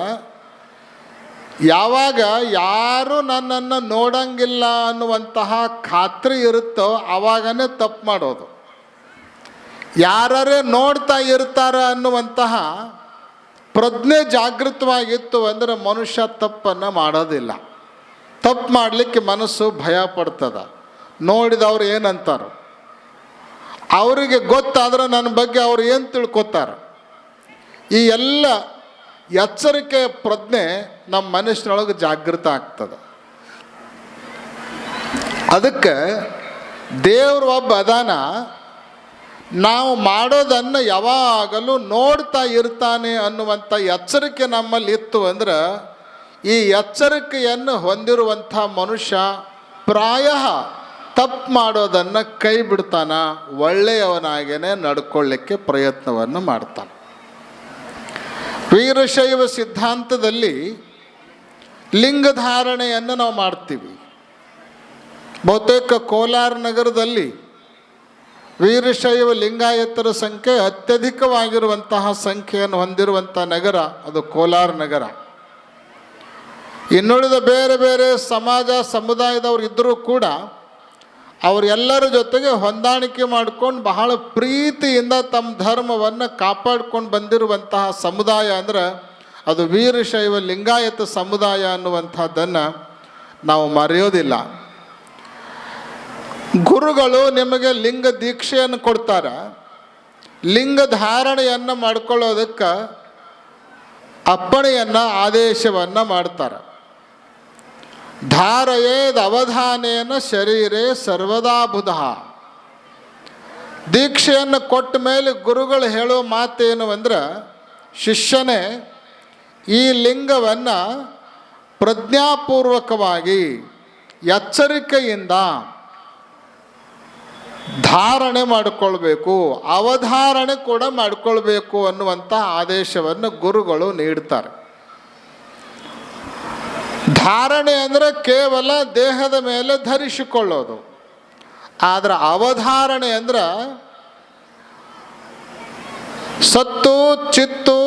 ಯಾವಾಗ ಯಾರು ನನ್ನನ್ನು ನೋಡಂಗಿಲ್ಲ ಅನ್ನುವಂತಹ ಖಾತ್ರಿ ಇರುತ್ತೋ ಆವಾಗನೇ ತಪ್ಪು ಮಾಡೋದು. ಯಾರೇ ನೋಡ್ತಾ ಇರ್ತಾರ ಅನ್ನುವಂತಹ ಪ್ರಜ್ಞೆ ಜಾಗೃತವಾಗಿತ್ತು ಅಂದರೆ ಮನುಷ್ಯ ತಪ್ಪನ್ನು ಮಾಡೋದಿಲ್ಲ. ತಪ್ಪು ಮಾಡಲಿಕ್ಕೆ ಮನಸ್ಸು ಭಯ ಪಡ್ತದೆ. ನೋಡಿದವ್ರು ಏನಂತಾರೆ, ಅವರಿಗೆ ಗೊತ್ತಾದ್ರೆ ನನ್ನ ಬಗ್ಗೆ ಅವ್ರು ಏನು ತಿಳ್ಕೊತಾರೆ. ಈ ಎಲ್ಲ ಎಚ್ಚರಿಕೆ ಪ್ರಜ್ಞೆ ನಮ್ಮ ಮನಸ್ಸಿನೊಳಗೆ ಜಾಗೃತ ಆಗ್ತದೆ. ಅದಕ್ಕೆ ದೇವ್ರ ಒಬ್ಬ ಅದಾನ, ನಾವು ಮಾಡೋದನ್ನು ಯಾವಾಗಲೂ ನೋಡ್ತಾ ಇರ್ತಾನೆ ಅನ್ನುವಂಥ ಎಚ್ಚರಿಕೆ ನಮ್ಮಲ್ಲಿ ಇತ್ತು ಅಂದ್ರೆ, ಈ ಎಚ್ಚರಿಕೆಯನ್ನು ಹೊಂದಿರುವಂಥ ಮನುಷ್ಯ ಪ್ರಾಯ ತಪ್ಪು ಮಾಡೋದನ್ನು ಕೈ ಬಿಡ್ತಾನ, ಒಳ್ಳೆಯವನಾಗೇ ನಡ್ಕೊಳ್ಳಿಕ್ಕೆ ಪ್ರಯತ್ನವನ್ನು ಮಾಡ್ತಾನೆ. ವೀರಶೈವ ಸಿದ್ಧಾಂತದಲ್ಲಿ ಲಿಂಗಧಾರಣೆಯನ್ನು ನಾವು ಮಾಡ್ತೀವಿ. ಬಹುತೇಕ ಕೋಲಾರ ನಗರದಲ್ಲಿ ವೀರಶೈವ ಲಿಂಗಾಯತರ ಸಂಖ್ಯೆ ಅತ್ಯಧಿಕವಾಗಿರುವಂತಹ ಸಂಖ್ಯೆಯನ್ನು ಹೊಂದಿರುವಂಥ ನಗರ ಅದು ಕೋಲಾರ ನಗರ. ಇನ್ನುಳಿದ ಬೇರೆ ಬೇರೆ ಸಮಾಜ ಸಮುದಾಯದವರು ಇದ್ದರೂ ಕೂಡ ಅವರೆಲ್ಲರ ಜೊತೆಗೆ ಹೊಂದಾಣಿಕೆ ಮಾಡ್ಕೊಂಡು ಬಹಳ ಪ್ರೀತಿಯಿಂದ ತಮ್ಮ ಧರ್ಮವನ್ನು ಕಾಪಾಡ್ಕೊಂಡು ಬಂದಿರುವಂತಹ ಸಮುದಾಯ ಅಂದರೆ ಅದು ವೀರಶೈವ ಲಿಂಗಾಯತ ಸಮುದಾಯ ಅನ್ನುವಂಥದ್ದನ್ನು ನಾವು ಮರೆಯೋದಿಲ್ಲ. ಗುರುಗಳು ನಿಮಗೆ ಲಿಂಗ ದೀಕ್ಷೆಯನ್ನು ಕೊಡ್ತಾರೆ. ಲಿಂಗ ಧಾರಣೆಯನ್ನು ಮಾಡ್ಕೊಳ್ಳೋದಕ್ಕೆ ಅಪ್ಪಣೆಯನ್ನು ಆದೇಶವನ್ನು ಮಾಡ್ತಾರೆ. ಧಾರಯೇದ್ ಅವಧಾನೇನ ಶರೀರೇ ಸರ್ವದಾ ಬುಧ. ದೀಕ್ಷೆಯನ್ನು ಕೊಟ್ಟ ಮೇಲೆ ಗುರುಗಳು ಹೇಳೋ ಮಾತೇನು ಅಂದ್ರೆ, ಶಿಷ್ಯನೇ ಈ ಲಿಂಗವನ್ನು ಪ್ರಜ್ಞಾಪೂರ್ವಕವಾಗಿ ಎಚ್ಚರಿಕೆಯಿಂದ ಧಾರಣೆ ಮಾಡಿಕೊಳ್ಬೇಕು, ಅವಧಾರಣೆ ಕೂಡ ಮಾಡಿಕೊಳ್ಬೇಕು ಅನ್ನುವಂಥ ಆದೇಶವನ್ನು ಗುರುಗಳು ನೀಡ್ತಾರೆ. ಧಾರಣೆ ಅಂದರೆ ಕೇವಲ ದೇಹದ ಮೇಲೆ ಧರಿಸಿಕೊಳ್ಳೋದು. ಆದರೆ ಅವಧಾರಣೆ ಅಂದ್ರೆ ಸತ್ತು ಚಿತ್ತು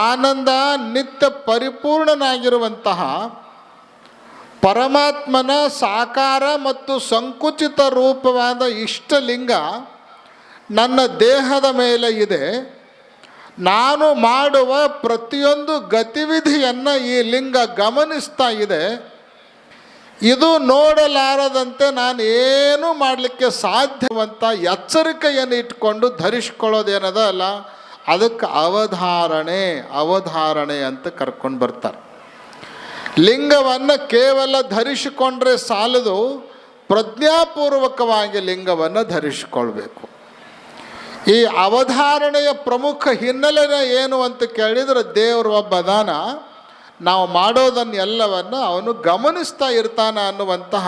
ಆನಂದ ನಿತ್ಯ ಪರಿಪೂರ್ಣನಾಗಿರುವಂತಹ ಪರಮಾತ್ಮನ ಸಾಕಾರ ಮತ್ತು ಸಂಕುಚಿತ ರೂಪವಾದ ಇಷ್ಟಲಿಂಗ ನನ್ನ ದೇಹದ ಮೇಲೆ ಇದೆ. ನಾನು ಮಾಡುವ ಪ್ರತಿಯೊಂದು ಗತಿವಿಧಿಯನ್ನು ಈ ಲಿಂಗ ಗಮನಿಸ್ತಾ ಇದೆ. ಇದು ನೋಡಲಾರದಂತೆ ನಾನು ಏನೂ ಮಾಡಲಿಕ್ಕೆ ಸಾಧ್ಯವಂತ ಎಚ್ಚರಿಕೆಯನ್ನು ಇಟ್ಕೊಂಡು ಧರಿಸ್ಕೊಳ್ಳೋದೇನದ ಅಲ್ಲ, ಅದಕ್ಕೆ ಅವಧಾರಣೆ ಅಂತ ಕರ್ಕೊಂಡು ಬರ್ತಾರೆ. ಲಿಂಗವನ್ನು ಕೇವಲ ಧರಿಸಿಕೊಂಡ್ರೆ ಸಾಲದು, ಪ್ರಜ್ಞಾಪೂರ್ವಕವಾಗಿ ಲಿಂಗವನ್ನು ಧರಿಸಿಕೊಳ್ಬೇಕು. ಈ ಅವಧಾರಣೆಯ ಪ್ರಮುಖ ಹಿನ್ನೆಲೆ ಏನು ಅಂತ ಕೇಳಿದರೆ, ದೇವರು ಒಬ್ಬ ಅದಾನ, ನಾವು ಮಾಡೋದನ್ನು ಎಲ್ಲವನ್ನು ಅವನು ಗಮನಿಸ್ತಾ ಇರ್ತಾನ ಅನ್ನುವಂತಹ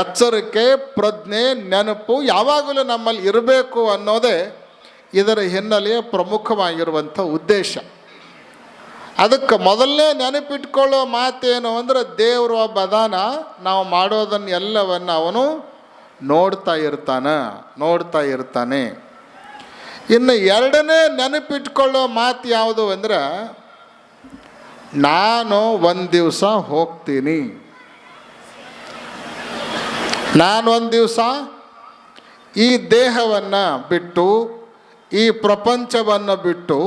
ಎಚ್ಚರಿಕೆ, ಪ್ರಜ್ಞೆ, ನೆನಪು ಯಾವಾಗಲೂ ನಮ್ಮಲ್ಲಿ ಇರಬೇಕು ಅನ್ನೋದೇ ಇದರ ಹಿನ್ನೆಲೆಯ ಪ್ರಮುಖವಾಗಿರುವಂಥ ಉದ್ದೇಶ. ಅದಕ್ಕೆ ಮೊದಲನೇ ನೆನಪಿಟ್ಕೊಳ್ಳೋ ಮಾತೇನು ಅಂದರೆ ದೇವರು ಒಬ್ಬ ಅದಾನ, ನಾವು ಮಾಡೋದನ್ನು ಎಲ್ಲವನ್ನು ಅವನು ನೋಡ್ತಾ ಇರ್ತಾನೆ. ಇನ್ನು ಎರಡನೇ ನೆನಪಿಟ್ಕೊಳ್ಳೋ ಮಾತು ಯಾವುದು ಅಂದರೆ, ನಾನು ಒಂದು ದಿವಸ ಹೋಗ್ತೀನಿ, ನಾನು ಒಂದು ದಿವಸ ಈ ದೇಹವನ್ನು ಬಿಟ್ಟು, ಈ ಪ್ರಪಂಚವನ್ನು ಬಿಟ್ಟು,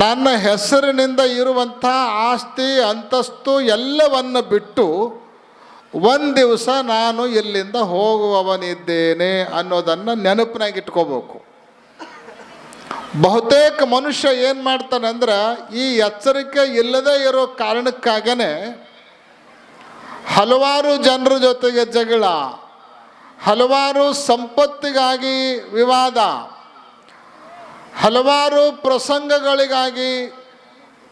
ನನ್ನ ಹೆಸರಿನಿಂದ ಇರುವಂಥ ಆಸ್ತಿ ಅಂತಸ್ತು ಎಲ್ಲವನ್ನು ಬಿಟ್ಟು ಒಂದು ದಿವಸ ನಾನು ಇಲ್ಲಿಂದ ಹೋಗುವವನಿದ್ದೇನೆ ಅನ್ನೋದನ್ನು ನೆನಪಿನಾಗ ಇಟ್ಕೋಬೇಕು. ಬಹುತೇಕ ಮನುಷ್ಯ ಏನು ಮಾಡ್ತಾನೆ ಅಂದ್ರೆ, ಈ ಎಚ್ಚರಿಕೆ ಇಲ್ಲದೇ ಇರೋ ಕಾರಣಕ್ಕಾಗೇ ಹಲವಾರು ಜನರ ಜೊತೆಗೆ ಜಗಳ, ಹಲವಾರು ಸಂಪತ್ತಿಗಾಗಿ ವಿವಾದ, ಹಲವಾರು ಪ್ರಸಂಗಗಳಿಗಾಗಿ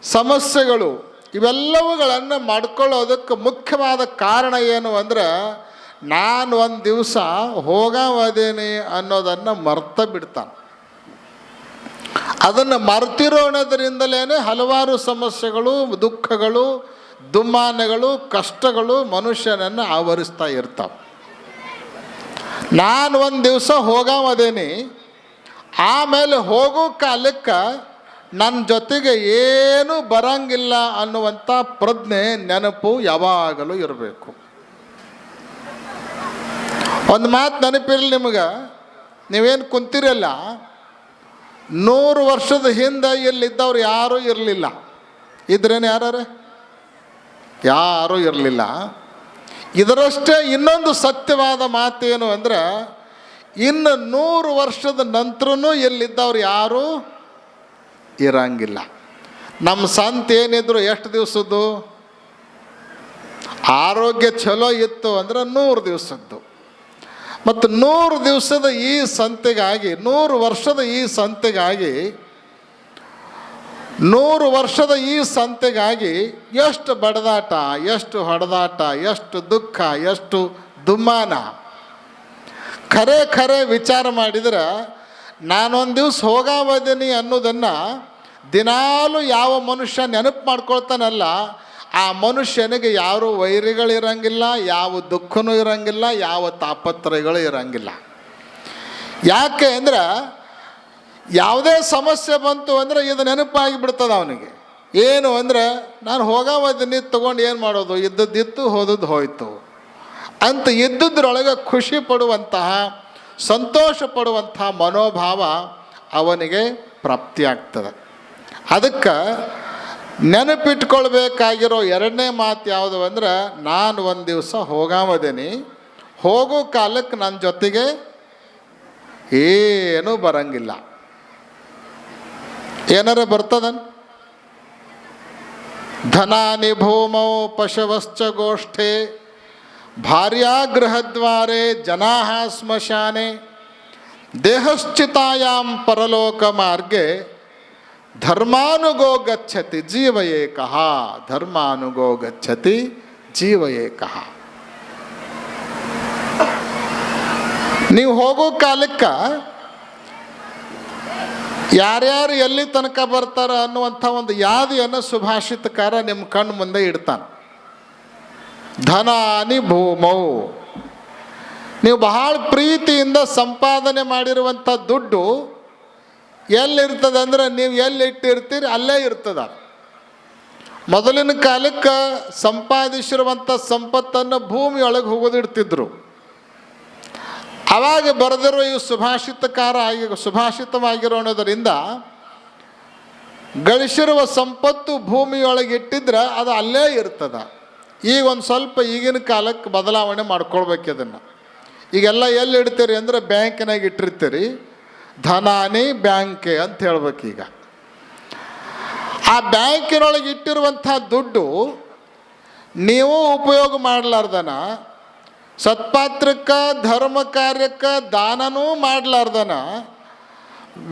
ಸಮಸ್ಯೆಗಳು, ಇವೆಲ್ಲವುಗಳನ್ನು ಮಾಡ್ಕೊಳ್ಳೋದಕ್ಕೆ ಮುಖ್ಯವಾದ ಕಾರಣ ಏನು ಅಂದರೆ, ನಾನು ಒಂದು ದಿವಸ ಹೋಗವದೇನೆ ಅನ್ನೋದನ್ನು ಮರ್ತ ಬಿಡ್ತಾನೆ. ಅದನ್ನು ಮರ್ತಿರೋಣದ್ರಿಂದಲೇ ಹಲವಾರು ಸಮಸ್ಯೆಗಳು, ದುಃಖಗಳು, ದುಮ್ಮಾನಗಳು, ಕಷ್ಟಗಳು ಮನುಷ್ಯನನ್ನು ಆವರಿಸ್ತಾ ಇರ್ತಾವೆ. ನಾನು ಒಂದು ದಿವಸ ಹೋಗವದೇನೆ, ಆಮೇಲೆ ಹೋಗೋ ಕಾಲಕ್ಕೆ ನನ್ನ ಜೊತೆಗೆ ಏನೂ ಬರಂಗಿಲ್ಲ ಅನ್ನುವಂಥ ಪ್ರಜ್ಞೆ, ನೆನಪು ಯಾವಾಗಲೂ ಇರಬೇಕು. ಒಂದು ಮಾತು ನೆನಪಿರಲಿ ನಿಮಗೆ, ನೀವೇನು ಕುಂತಿರಲ್ಲ, 100 ವರ್ಷದ ಹಿಂದೆ ಇಲ್ಲಿದ್ದವ್ರು ಯಾರೂ ಇರಲಿಲ್ಲ. ಇದ್ರೇನು ಯಾರೂ ಇರಲಿಲ್ಲ. ಇದರಷ್ಟೇ ಇನ್ನೊಂದು ಸತ್ಯವಾದ ಮಾತೇನು ಅಂದರೆ, ಇನ್ನು 100 ವರ್ಷದ ನಂತರನೂ ಇಲ್ಲಿದ್ದವ್ರು ಯಾರೂ ಇರಂಗಿಲ್ಲ. ನಮ್ಮ ಸಂತ ಏನಿದ್ರು ಎಷ್ಟು ದಿವಸದ್ದು? ಆರೋಗ್ಯ ಚಲೋ ಇತ್ತು ಅಂದರೆ 100 ದಿವಸದ್ದು. ಮತ್ತು 100 ದಿವಸದ ಈ ಸಂತೆಗಾಗಿ, 100 ವರ್ಷದ ಈ ಸಂತೆಗಾಗಿ, 100 ವರ್ಷದ ಈ ಸಂತೆಗಾಗಿ ಎಷ್ಟು ಬಡದಾಟ, ಎಷ್ಟು ಹೊಡೆದಾಟ, ಎಷ್ಟು ದುಃಖ, ಎಷ್ಟು ದುಮ್ಮಾನ. ಖರೆ ವಿಚಾರ ಮಾಡಿದ್ರೆ, ನಾನೊಂದು ದಿವಸ ಹೋಗವದೀನಿ ಅನ್ನೋದನ್ನು ದಿನಾಲೂ ಯಾವ ಮನುಷ್ಯ ನೆನಪು ಮಾಡ್ಕೊಳ್ತಾನಲ್ಲ, ಆ ಮನುಷ್ಯನಿಗೆ ಯಾರೂ ವೈರಿಗಳಿರಂಗಿಲ್ಲ, ಯಾವ ದುಃಖನೂ ಇರಂಗಿಲ್ಲ, ಯಾವ ತಾಪತ್ರಯಗಳು ಇರಂಗಿಲ್ಲ. ಯಾಕೆ ಅಂದರೆ, ಯಾವುದೇ ಸಮಸ್ಯೆ ಬಂತು ಅಂದರೆ ಇದು ನೆನಪಾಗಿ ಬಿಡ್ತದೆ ಅವನಿಗೆ. ಏನು ಅಂದರೆ, ನಾನು ಹೋಗವದೀನಿ ತೊಗೊಂಡು ಏನು ಮಾಡೋದು, ಇದ್ದದ್ದಿತ್ತು ಹೋದದ್ದು ಹೋಯಿತು ಅಂತ ಇದ್ದದ್ರೊಳಗೆ ಖುಷಿ ಪಡುವಂತಹ, ಸಂತೋಷ ಪಡುವಂತಹ ಮನೋಭಾವ ಅವನಿಗೆ ಪ್ರಾಪ್ತಿಯಾಗ್ತದೆ. ಅದಕ್ಕೆ ನೆನಪಿಟ್ಕೊಳ್ಬೇಕಾಗಿರೋ ಎರಡನೇ ಮಾತು ಯಾವುದು ಅಂದರೆ, ನಾನು ಒಂದು ದಿವಸ ಹೋಗವದೀನಿ, ಹೋಗೋ ಕಾಲಕ್ಕೆ ನನ್ನ ಜೊತೆಗೆ ಏನೂ ಬರಂಗಿಲ್ಲ. ಏನಾರ ಬರ್ತದನ್? ಧನಾನಿ ಭೂಮೌ ಪಶವಶ್ಚ ಗೋಷ್ಠೆ ಭಾರ್ಯಾಗೃಹದ್ವಾರೆ ಜನಾಃ ಸ್ಮಶಾನೆ ದೇಹಶ್ಚಿತಾಯಾಂ ಪರಲೋಕ ಮಾರ್ಗೆ ಧರ್ಮಾನುಗೋ ಗಚ್ಚತಿ ಜೀವ ಏಕಃ. ಧರ್ಮಾನುಗೋ ಗಚ್ಚತಿ ಜೀವ ಏಕಃ. ನೀವು ಹೋಗೋ ಕಾಲಕ್ಕೆ ಯಾರ್ಯಾರು ಎಲ್ಲಿ ತನಕ ಬರ್ತಾರ ಅನ್ನುವಂಥ ಒಂದು ಯಾದಿಯನ್ನು ಸುಭಾಷಿತಕಾರ ನಿಮ್ಮ ಕಣ್ಣು ಮುಂದೆ ಇಡ್ತಾನೆ. ಧನಾನಿ ಭೂಮೌ, ನೀವು ಬಹಳ ಪ್ರೀತಿಯಿಂದ ಸಂಪಾದನೆ ಮಾಡಿರುವಂಥ ದುಡ್ಡು ಎಲ್ಲಿರ್ತದೆ ಅಂದರೆ, ನೀವು ಎಲ್ಲಿ ಇಟ್ಟಿರ್ತೀರಿ ಅಲ್ಲೇ ಇರ್ತದ. ಮೊದಲಿನ ಕಾಲಕ್ಕೆ ಸಂಪಾದಿಸಿರುವಂಥ ಸಂಪತ್ತನ್ನು ಭೂಮಿಯೊಳಗೆ ಹೋಗೋದಿಡ್ತಿದ್ರು. ಆವಾಗ ಬರೆದಿರೋ ಈ ಸುಭಾಷಿತವಾಗಿರೋಣದರಿಂದ ಗಳಿಸಿರುವ ಸಂಪತ್ತು ಭೂಮಿಯೊಳಗೆ ಇಟ್ಟಿದ್ರೆ ಅದು ಅಲ್ಲೇ ಇರ್ತದೆ. ಈಗ ಒಂದು ಸ್ವಲ್ಪ ಈಗಿನ ಕಾಲಕ್ಕೆ ಬದಲಾವಣೆ ಮಾಡ್ಕೊಳ್ಬೇಕು. ಅದನ್ನು ಈಗೆಲ್ಲ ಎಲ್ಲಿ ಇಡ್ತೀರಿ ಅಂದರೆ ಬ್ಯಾಂಕಿನಾಗ ಇಟ್ಟಿರ್ತೀರಿ. ಧನಾನಿ ಬ್ಯಾಂಕೆ ಅಂತ ಹೇಳ್ಬೇಕೀಗ. ಆ ಬ್ಯಾಂಕಿನೊಳಗೆ ಇಟ್ಟಿರುವಂಥ ದುಡ್ಡು ನೀವು ಉಪಯೋಗ ಮಾಡಲಾರ್ದನ, ಸತ್ಪಾತ್ರಕ್ಕೆ, ಧರ್ಮ ಕಾರ್ಯಕ್ಕೆ ದಾನನೂ ಮಾಡಲಾರ್ದನ,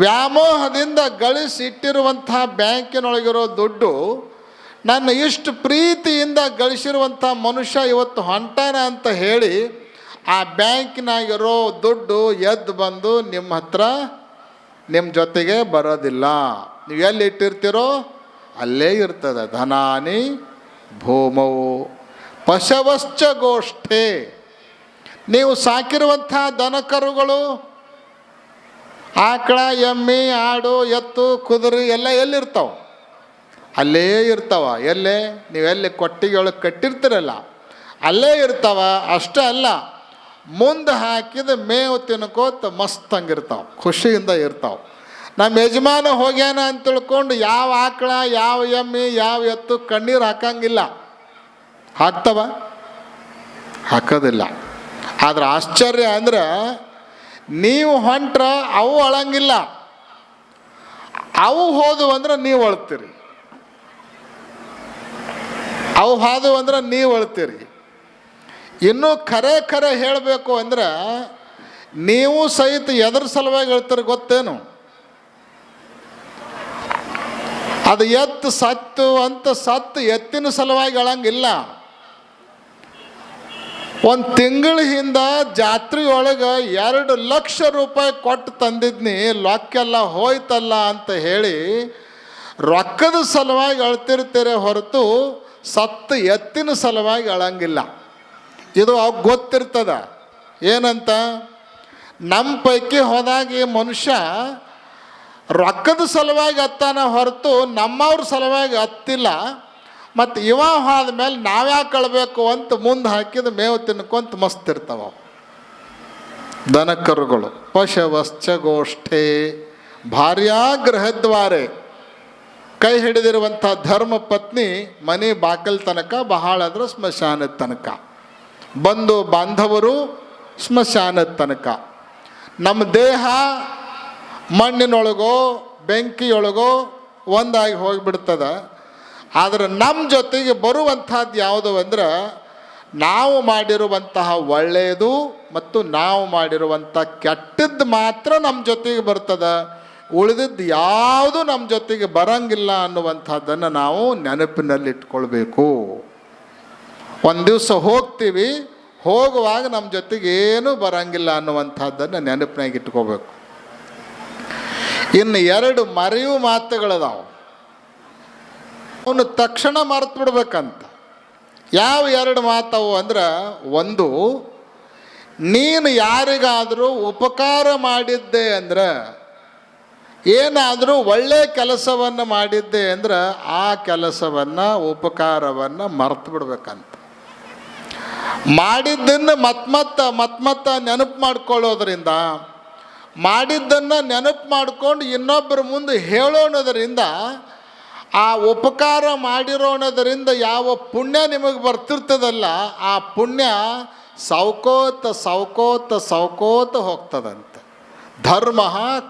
ವ್ಯಾಮೋಹದಿಂದ ಗಳಿಸಿಟ್ಟಿರುವಂಥ ಬ್ಯಾಂಕಿನೊಳಗಿರೋ ದುಡ್ಡು ನನ್ನ ಇಷ್ಟು ಪ್ರೀತಿಯಿಂದ ಗಳಿಸಿರುವಂಥ ಮನುಷ್ಯ ಇವತ್ತು ಹೊಂಟಾನ ಅಂತ ಹೇಳಿ ಆ ಬ್ಯಾಂಕಿನಾಗಿರೋ ದುಡ್ಡು ಎದ್ದು ಬಂದು ನಿಮ್ಮ ಹತ್ರ, ನಿಮ್ಮ ಜೊತೆಗೆ ಬರೋದಿಲ್ಲ. ನೀವು ಎಲ್ಲಿ ಇಟ್ಟಿರ್ತೀರೋ ಅಲ್ಲೇ ಇರ್ತದೆ. ಧನಾನಿ ಭೂಮವು ಪಶವಶ್ಚ ಗೋಷ್ಠೆ. ನೀವು ಸಾಕಿರುವಂಥ ದನಕರುಗಳು, ಆಕಳ, ಎಮ್ಮೆ, ಆಡು, ಎತ್ತು, ಕುದುರೆ ಎಲ್ಲ ಎಲ್ಲಿರ್ತಾವೆ? ಅಲ್ಲೇ ಇರ್ತಾವ. ಎಲ್ಲೇ? ನೀವೆಲ್ಲಿ ಕೊಟ್ಟಿಗೆಯೊಳಗೆ ಕಟ್ಟಿರ್ತೀರಲ್ಲ ಅಲ್ಲೇ ಇರ್ತಾವ. ಅಷ್ಟೇ ಅಲ್ಲ, ಮುಂದೆ ಹಾಕಿದ ಮೇವು ತಿನ್ಕೋತ ಮಸ್ತಂಗಿರ್ತಾವೆ, ಖುಷಿಯಿಂದ ಇರ್ತಾವೆ. ನಮ್ಮ ಯಜಮಾನ ಹೋಗ್ಯಾನ ಅಂತ ತಿಳ್ಕೊಂಡು ಯಾವ ಆಕಳ, ಯಾವ ಎಮ್ಮೆ, ಯಾವ ಎತ್ತು ಕಣ್ಣೀರು ಹಾಕಂಗಿಲ್ಲ. ಹಾಕ್ತವ? ಹಾಕೋದಿಲ್ಲ. ಆದ್ರೆ ಆಶ್ಚರ್ಯ ಅಂದ್ರೆ ನೀವು ಹೊಂಟ್ರ ಅವು ಅಳಂಗಿಲ್ಲ, ಅವು ಹೋದವು ಅಂದ್ರೆ ನೀವು ಅಳ್ತೀರಿ, ಅವು ಹಾದವು ಅಂದ್ರೆ ನೀವು ಅಳ್ತೀರಿ. ಇನ್ನೂ ಖರೆ ಹೇಳಬೇಕು ಅಂದ್ರೆ ನೀವು ಸಹಿತ ಎದ್ರ ಸಲುವಾಗಿ ಹೇಳ್ತೀರಿ ಗೊತ್ತೇನು? ಅದು ಎತ್ತು ಸತ್ತು ಅಂತ ಸತ್ತು ಎತ್ತಿನ ಸಲುವಾಗಿ ಅಳಂಗಿಲ್ಲ. ಒಂದು ತಿಂಗಳ ಹಿಂದೆ ಜಾತ್ರೆ ಒಳಗೆ 2 ಲಕ್ಷ ರೂಪಾಯಿ ಕೊಟ್ಟು ತಂದಿದ್ನಿ, ರೊಕ್ಕೆಲ್ಲ ಹೋಯ್ತಲ್ಲ ಅಂತ ಹೇಳಿ ರೊಕ್ಕದ ಸಲುವಾಗಿ ಅಳ್ತಿರ್ತೀರ ಹೊರತು ಸತ್ತು ಎತ್ತಿನ ಸಲುವಾಗಿ ಅಳಂಗಿಲ್ಲ. ಇದು ಅವಾಗ ಗೊತ್ತಿರ್ತದ. ಏನಂತ? ನಮ್ಮ ಪೈಕಿ ಹೋದಾಗಿ ಮನುಷ್ಯ ರೊಕ್ಕದ ಸಲುವಾಗಿ ಹತ್ತಾನ ಹೊರತು ನಮ್ಮವ್ರ ಸಲುವಾಗಿ ಹತ್ತಿಲ್ಲ. ಮತ್ತು ಇವ ಹೋದ ಮೇಲೆ ನಾವ್ಯಾಕೆ ಅಳಬೇಕು ಅಂತ ಮುಂದೆ ಹಾಕಿದ ಮೇವು ತಿನ್ಕೊಂತ ಮಸ್ತಿರ್ತಾವ ದನಕರುಗಳು. ಪಶವಶ್ಚ ಗೋಷ್ಠೆ ಭಾರ್ಯಾ ಗೃಹದ್ವಾರೆ. ಕೈ ಹಿಡಿದಿರುವಂಥ ಧರ್ಮ ಪತ್ನಿ ಮನೆ ಬಾಕಲ್ ತನಕ, ಬಹಳ ಅಂದ್ರೆ ಸ್ಮಶಾನದ ತನಕ. ಬಂಧು ಬಾಂಧವರು ಸ್ಮಶಾನದ ತನಕ. ನಮ್ಮ ದೇಹ ಮಣ್ಣಿನೊಳಗೋ ಬೆಂಕಿಯೊಳಗೋ ಒಂದಾಗಿ ಹೋಗಿಬಿಡ್ತದೆ. ಆದರೆ ನಮ್ಮ ಜೊತೆಗೆ ಬರುವಂಥದ್ದು ಯಾವುದು ಅಂದ್ರೆ ನಾವು ಮಾಡಿರುವಂತಹ ಒಳ್ಳೆಯದು ಮತ್ತು ನಾವು ಮಾಡಿರುವಂಥ ಕೆಟ್ಟದ್ದು ಮಾತ್ರ ನಮ್ಮ ಜೊತೆಗೆ ಬರ್ತದೆ. ಉಳಿದಿದ್ದು ಯಾವುದು ನಮ್ಮ ಜೊತೆಗೆ ಬರಂಗಿಲ್ಲ ಅನ್ನುವಂಥದ್ದನ್ನು ನಾವು ನೆನಪಿನಲ್ಲಿಟ್ಕೊಳ್ಬೇಕು. ಒಂದು ದಿವಸ ಹೋಗ್ತೀವಿ, ಹೋಗುವಾಗ ನಮ್ಮ ಜೊತೆಗೆ ಏನೂ ಬರಂಗಿಲ್ಲ ಅನ್ನುವಂಥದ್ದನ್ನು ನೆನಪಿನಾಗ ಇಟ್ಕೋಬೇಕು. ಇನ್ನು 2 ಮರೆಯುವ ಮಾತುಗಳದಾವು, ಅವನು ತಕ್ಷಣ ಮರೆತು ಬಿಡ್ಬೇಕಂತ. ಯಾವ 2 ಮಾತವು ಅಂದ್ರೆ, ಒಂದು, ನೀನು ಯಾರಿಗಾದರೂ ಉಪಕಾರ ಮಾಡಿದ್ದೆ ಅಂದ್ರೆ, ಏನಾದರೂ ಒಳ್ಳೆಯ ಕೆಲಸವನ್ನು ಮಾಡಿದ್ದೆ ಅಂದ್ರೆ ಆ ಕೆಲಸವನ್ನು, ಉಪಕಾರವನ್ನು ಮರೆತು ಬಿಡ್ಬೇಕಂತ. ಮಾಡಿದ್ದನ್ನು ಮತ್ತ ನೆನಪು ಮಾಡ್ಕೊಳ್ಳೋದ್ರಿಂದ, ಮಾಡಿದ್ದನ್ನು ನೆನಪು ಮಾಡ್ಕೊಂಡು ಇನ್ನೊಬ್ಬರ ಮುಂದೆ ಹೇಳೋಣದರಿಂದ, ಆ ಉಪಕಾರ ಮಾಡಿರೋಣದರಿಂದ ಯಾವ ಪುಣ್ಯ ನಿಮಗೆ ಬರ್ತಿರ್ತದಲ್ಲ, ಆ ಪುಣ್ಯ ಸೌಕೋತ ಸೌಕೋತ ಸೌಕೋತ ಹೋಗ್ತದಂತೆ. ಧರ್ಮ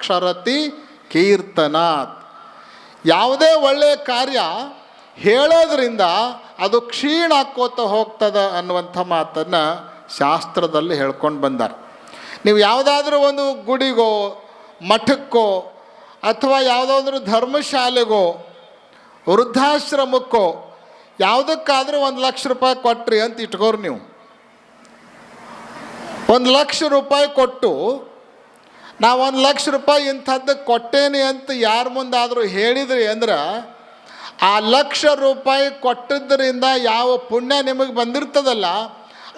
ಕ್ಷರತಿ ಕೀರ್ತನಾತ್. ಯಾವುದೇ ಒಳ್ಳೆಯ ಕಾರ್ಯ ಹೇಳೋದ್ರಿಂದ ಅದು ಕ್ಷೀಣ ಆಕೋತ ಹೋಗ್ತದೆ ಅನ್ನುವಂಥ ಮಾತನ್ನು ಶಾಸ್ತ್ರದಲ್ಲಿ ಹೇಳ್ಕೊಂಡು ಬಂದಾರೆ. ನೀವು ಯಾವುದಾದ್ರೂ ಒಂದು ಗುಡಿಗೋ, ಮಠಕ್ಕೋ, ಅಥವಾ ಯಾವುದಾದ್ರೂ ಧರ್ಮಶಾಲೆಗೋ, ವೃದ್ಧಾಶ್ರಮಕ್ಕೋ ಯಾವುದಕ್ಕಾದರೂ 1 ಲಕ್ಷ ರೂಪಾಯಿ ಕೊಟ್ರಿ ಅಂತ ಇಟ್ಕೋರಿ. ನೀವು 1 ಲಕ್ಷ ರೂಪಾಯಿ ಕೊಟ್ಟು, ನಾವು 1 ಲಕ್ಷ ರೂಪಾಯಿ ಇಂಥದ್ದಕ್ಕೆ ಕೊಟ್ಟೇನೆ ಅಂತ ಯಾರ ಮುಂದಾದರೂ ಹೇಳಿದ್ರಿ ಅಂದ್ರೆ, ಆ 1 ಲಕ್ಷ ರೂಪಾಯಿ ಕೊಟ್ಟಿದ್ದರಿಂದ ಯಾವ ಪುಣ್ಯ ನಿಮಗೆ ಬಂದಿರ್ತದಲ್ಲ,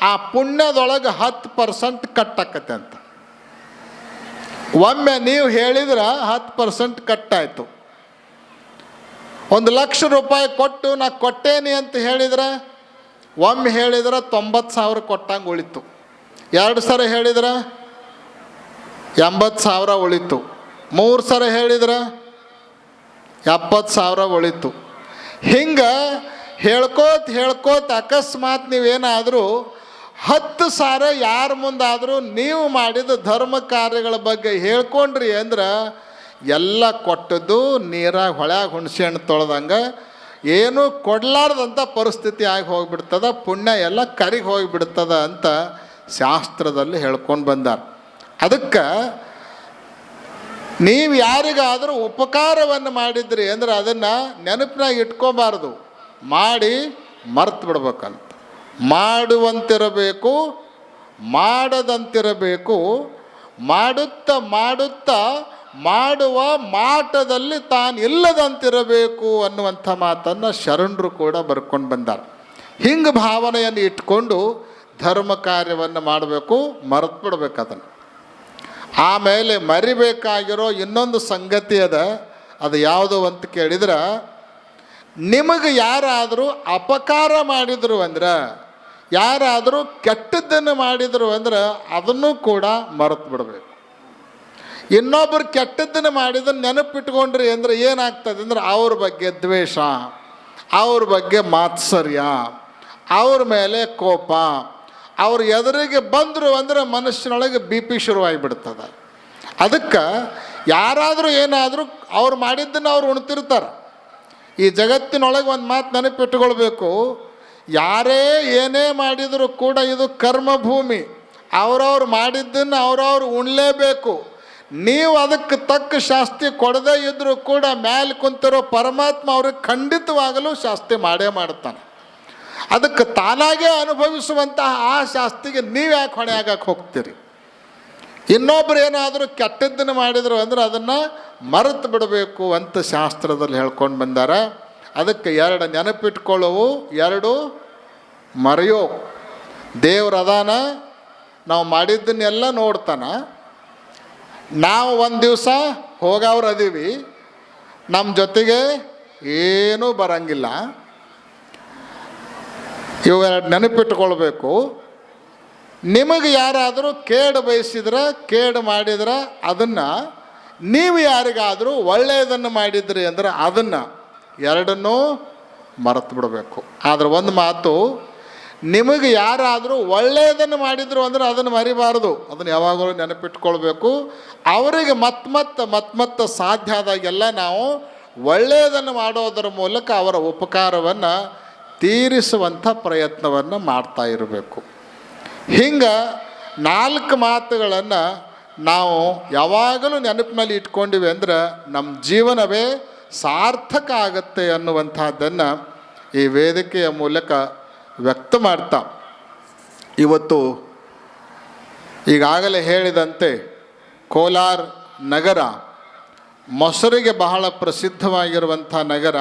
ಆ ಪುಣ್ಯದೊಳಗೆ 10% ಕಟ್ಟಾಕತ್ತೆ ಅಂತ. ಒಮ್ಮೆ ನೀವು ಹೇಳಿದ್ರೆ 10% ಕಟ್ಟಾಯಿತು. 1 ಲಕ್ಷ ರೂಪಾಯಿ ಕೊಟ್ಟು ನಾ ಕೊಟ್ಟೇನಿ ಅಂತ ಹೇಳಿದ್ರೆ, ಒಮ್ಮೆ ಹೇಳಿದ್ರೆ 90,000 ಕೊಟ್ಟಂಗೆ ಉಳಿತು. 2 ಸಲ ಹೇಳಿದ್ರೆ 80,000 ಉಳಿತು. 3 ಸಲ ಹೇಳಿದ್ರೆ 70,000 ಉಳಿತು. ಹಿಂಗೆ ಹೇಳ್ಕೋತ ಅಕಸ್ಮಾತ್ ನೀವೇನಾದರೂ 10 ಸಾರ ಯಾರ ಮುಂದಾದರೂ ನೀವು ಮಾಡಿದ ಧರ್ಮ ಕಾರ್ಯಗಳ ಬಗ್ಗೆ ಹೇಳ್ಕೊಂಡ್ರಿ ಅಂದ್ರೆ, ಎಲ್ಲ ಕೊಟ್ಟದ್ದು ನೀರಾಗ ಹೊಳ್ಯಾಗ ಹುಣಸೆ ಹಣ್ಣು ತೊಳೆದಂಗೆ ಏನೂ ಕೊಡಲಾರ್ದಂಥ ಪರಿಸ್ಥಿತಿ ಆಗಿ ಹೋಗಿಬಿಡ್ತದ. ಪುಣ್ಯ ಎಲ್ಲ ಕರಿಗೆ ಹೋಗಿಬಿಡ್ತದ ಅಂತ ಶಾಸ್ತ್ರದಲ್ಲಿ ಹೇಳ್ಕೊಂಡು ಬಂದಾರ. ಅದಕ್ಕೆ ನೀವು ಯಾರಿಗಾದರೂ ಉಪಕಾರವನ್ನು ಮಾಡಿದ್ರಿ ಅಂದ್ರೆ ಅದನ್ನು ನೆನಪಿನಾಗ ಇಟ್ಕೋಬಾರ್ದು, ಮಾಡಿ ಮರ್ತು ಬಿಡ್ಬೇಕಂತ. ಮಾಡುವಂತಿರಬೇಕು, ಮಾಡದಂತಿರಬೇಕು. ಮಾಡುತ್ತಾ ಮಾಡುವ ಮಾಟದಲ್ಲಿ ತಾನು ಇಲ್ಲದಂತಿರಬೇಕು ಅನ್ನುವಂಥ ಮಾತನ್ನು ಶರಣರು ಕೂಡ ಬರ್ಕೊಂಡು ಬಂದಾರೆ. ಹಿಂಗೆ ಭಾವನೆಯನ್ನು ಇಟ್ಕೊಂಡು ಧರ್ಮ ಕಾರ್ಯವನ್ನು ಮಾಡಬೇಕು, ಮರೆತು ಬಿಡ್ಬೇಕು ಅದನ್ನು. ಆಮೇಲೆ ಮರಿಬೇಕಾಗಿರೋ ಇನ್ನೊಂದು ಸಂಗತಿ ಅದ, ಅದು ಯಾವುದು ಅಂತ ಕೇಳಿದ್ರೆ, ನಿಮಗೆ ಯಾರಾದರೂ ಅಪಕಾರ ಮಾಡಿದರು ಅಂದ್ರೆ, ಯಾರಾದರೂ ಕೆಟ್ಟದ್ದನ್ನು ಮಾಡಿದರು ಅಂದ್ರೆ ಅದನ್ನು ಕೂಡ ಮರೆತು ಬಿಡಬೇಕು. ಇನ್ನೊಬ್ಬರು ಕೆಟ್ಟದ್ದನ್ನು ಮಾಡಿದ್ದನ್ನು ನೆನಪಿಟ್ಕೊಂಡ್ರಿ ಅಂದರೆ ಏನಾಗ್ತದೆ ಅಂದರೆ ಅವ್ರ ಬಗ್ಗೆ ದ್ವೇಷ, ಅವ್ರ ಬಗ್ಗೆ ಮಾತ್ಸರ್ಯ, ಅವ್ರ ಮೇಲೆ ಕೋಪ, ಅವ್ರ ಎದುರಿಗೆ ಬಂದರು ಅಂದರೆ ಮನಸ್ಸಿನೊಳಗೆ BP ಶುರುವಾಗಿಬಿಡ್ತದೆ. ಅದಕ್ಕೆ ಯಾರಾದರೂ ಏನಾದರೂ ಅವ್ರು ಮಾಡಿದ್ದನ್ನು ಅವ್ರು ಉಣ್ತಿರ್ತಾರೆ. ಈ ಜಗತ್ತಿನೊಳಗೆ ಒಂದು ಮಾತು ನೆನಪಿಟ್ಕೊಳ್ಬೇಕು, ಯಾರೇ ಏನೇ ಮಾಡಿದರೂ ಕೂಡ ಇದು ಕರ್ಮಭೂಮಿ. ಅವ್ರವ್ರು ಮಾಡಿದ್ದನ್ನು ಅವ್ರವ್ರು ಉಣ್ಲೇಬೇಕು. ನೀವು ಅದಕ್ಕೆ ತಕ್ಕ ಶಾಸ್ತಿ ಕೊಡದೇ ಇದ್ದರೂ ಕೂಡ ಮೇಲೆ ಕುಂತಿರೋ ಪರಮಾತ್ಮ ಅವ್ರಿಗೆ ಖಂಡಿತವಾಗಲೂ ಶಾಸ್ತಿ ಮಾಡೇ ಮಾಡ್ತಾನೆ. ಅದಕ್ಕೆ ತಾನಾಗೇ ಅನುಭವಿಸುವಂತಹ ಆ ಶಾಸ್ತಿಗೆ ನೀವು ಯಾಕೆ ಹೊಣೆ ಆಗಕ್ಕೆ ಹೋಗ್ತೀರಿ? ಇನ್ನೊಬ್ರು ಏನಾದರೂ ಕೆಟ್ಟದ್ದನ್ನು ಮಾಡಿದರು ಅಂದರೆ ಅದನ್ನು ಮರೆತು ಬಿಡಬೇಕು ಅಂತ ಶಾಸ್ತ್ರದಲ್ಲಿ ಹೇಳ್ಕೊಂಡು ಬಂದಾರ. ಅದಕ್ಕೆ 2 ನೆನಪಿಟ್ಕೊಳ್ಳೋವು, 2 ಮರೆಯೋ. ದೇವ್ರು ಅದಾನ, ನಾವು ಮಾಡಿದ್ದನ್ನೆಲ್ಲ ನೋಡ್ತಾನ. ನಾವು ಒಂದು ದಿವಸ ಹೋಗವ್ರು ಅದೀವಿ, ನಮ್ಮ ಜೊತೆಗೆ ಏನೂ ಬರಂಗಿಲ್ಲ. ಇವೆರಡು ನೆನಪಿಟ್ಕೊಳ್ಬೇಕು. ನಿಮಗೆ ಯಾರಾದರೂ ಕೇಡು ಬಯಸಿದ್ರೆ, ಕೇಡು ಮಾಡಿದ್ರೆ ಅದನ್ನು, ನೀವು ಯಾರಿಗಾದರೂ ಒಳ್ಳೆಯದನ್ನು ಮಾಡಿದ್ರಿ ಅಂದರೆ ಅದನ್ನು, ಎರಡನ್ನೂ ಮರೆತು ಬಿಡಬೇಕು. ಆದರೆ ಒಂದು ಮಾತು, ನಿಮಗೆ ಯಾರಾದರೂ ಒಳ್ಳೆಯದನ್ನು ಮಾಡಿದರು ಅಂದರೆ ಅದನ್ನು ಮರಿಬಾರ್ದು, ಅದನ್ನು ಯಾವಾಗಲೂ ನೆನಪಿಟ್ಕೊಳ್ಬೇಕು. ಅವರಿಗೆ ಮತ್ತೆ ಸಾಧ್ಯ ಆದಾಗೆಲ್ಲ ನಾವು ಒಳ್ಳೆಯದನ್ನು ಮಾಡೋದರ ಮೂಲಕ ಅವರ ಉಪಕಾರವನ್ನು ತೀರಿಸುವಂಥ ಪ್ರಯತ್ನವನ್ನು ಮಾಡ್ತಾ ಇರಬೇಕು. ಹಿಂಗೆ 4 ಮಾತುಗಳನ್ನು ನಾವು ಯಾವಾಗಲೂ ನೆನಪಿನಲ್ಲಿ ಇಟ್ಕೊಂಡಿವಿ ಅಂದ್ರೆ ನಮ್ಮ ಜೀವನವೇ ಸಾರ್ಥಕ ಆಗುತ್ತೆ ಅನ್ನುವಂಥದ್ದನ್ನು ಈ ವೇದಿಕೆಯ ಮೂಲಕ ವ್ಯಕ್ತ ಮಾಡ್ತಾ, ಇವತ್ತು ಈಗಾಗಲೇ ಹೇಳಿದಂತೆ ಕೋಲಾರ ನಗರ ಮೊಸರಿಗೆ ಬಹಳ ಪ್ರಸಿದ್ಧವಾಗಿರುವಂಥ ನಗರ.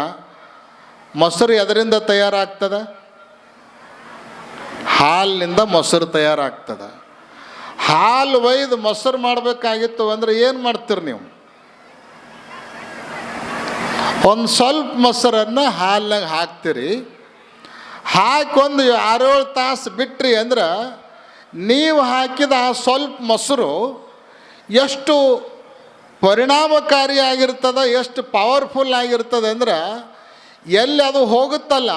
ಮೊಸರು ಎದರಿಂದ ತಯಾರಾಗ್ತದೆ? ಹಾಲಿನಿಂದ ಮೊಸರು ತಯಾರಾಗ್ತದೆ. ಹಾಲು ಒಯ್ದು ಮೊಸರು ಮಾಡಬೇಕಾಗಿತ್ತು ಅಂದರೆ ಏನು ಮಾಡ್ತೀರಿ ನೀವು? ಒಂದು ಸ್ವಲ್ಪ ಮೊಸರನ್ನು ಹಾಲಿನಾಗ ಹಾಕ್ತೀರಿ. ಹಾಕೊಂದು 6-7 ತಾಸು ಬಿಟ್ರಿ ಅಂದ್ರೆ ನೀವು ಹಾಕಿದ ಆ ಸ್ವಲ್ಪ ಮೊಸರು ಎಷ್ಟು ಪರಿಣಾಮಕಾರಿಯಾಗಿರ್ತದೆ, ಎಷ್ಟು ಪವರ್ಫುಲ್ ಆಗಿರ್ತದೆ ಅಂದ್ರೆ, ಎಲ್ಲಿ ಅದು ಹೋಗುತ್ತಲ್ಲ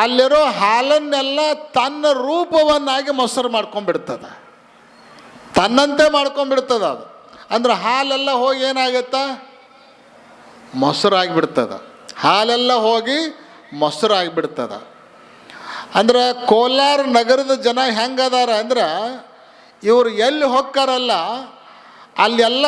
ಅಲ್ಲಿರೋ ಹಾಲನ್ನೆಲ್ಲ ತನ್ನ ರೂಪವನ್ನಾಗಿ ಮೊಸರು ಮಾಡ್ಕೊಂಡ್ಬಿಡ್ತದೆ, ತನ್ನಂತೆ ಮಾಡ್ಕೊಂಡ್ಬಿಡ್ತದೆ. ಅದು ಅಂದ್ರೆ ಹಾಲೆಲ್ಲ ಹೋಗಿ ಏನಾಗುತ್ತೆ? ಮೊಸರಾಗಿಬಿಡ್ತದೆ. ಹಾಲೆಲ್ಲ ಹೋಗಿ ಮೊಸರಾಗಿಬಿಡ್ತದೆ. ಅಂದ್ರೆ ಕೋಲಾರ ನಗರದ ಜನ ಹೆಂಗದಾರ ಅಂದ್ರೆ, ಇವರು ಎಲ್ಲಿ ಹೋಗ್ತಾರಲ್ಲ ಅಲ್ಲೆಲ್ಲ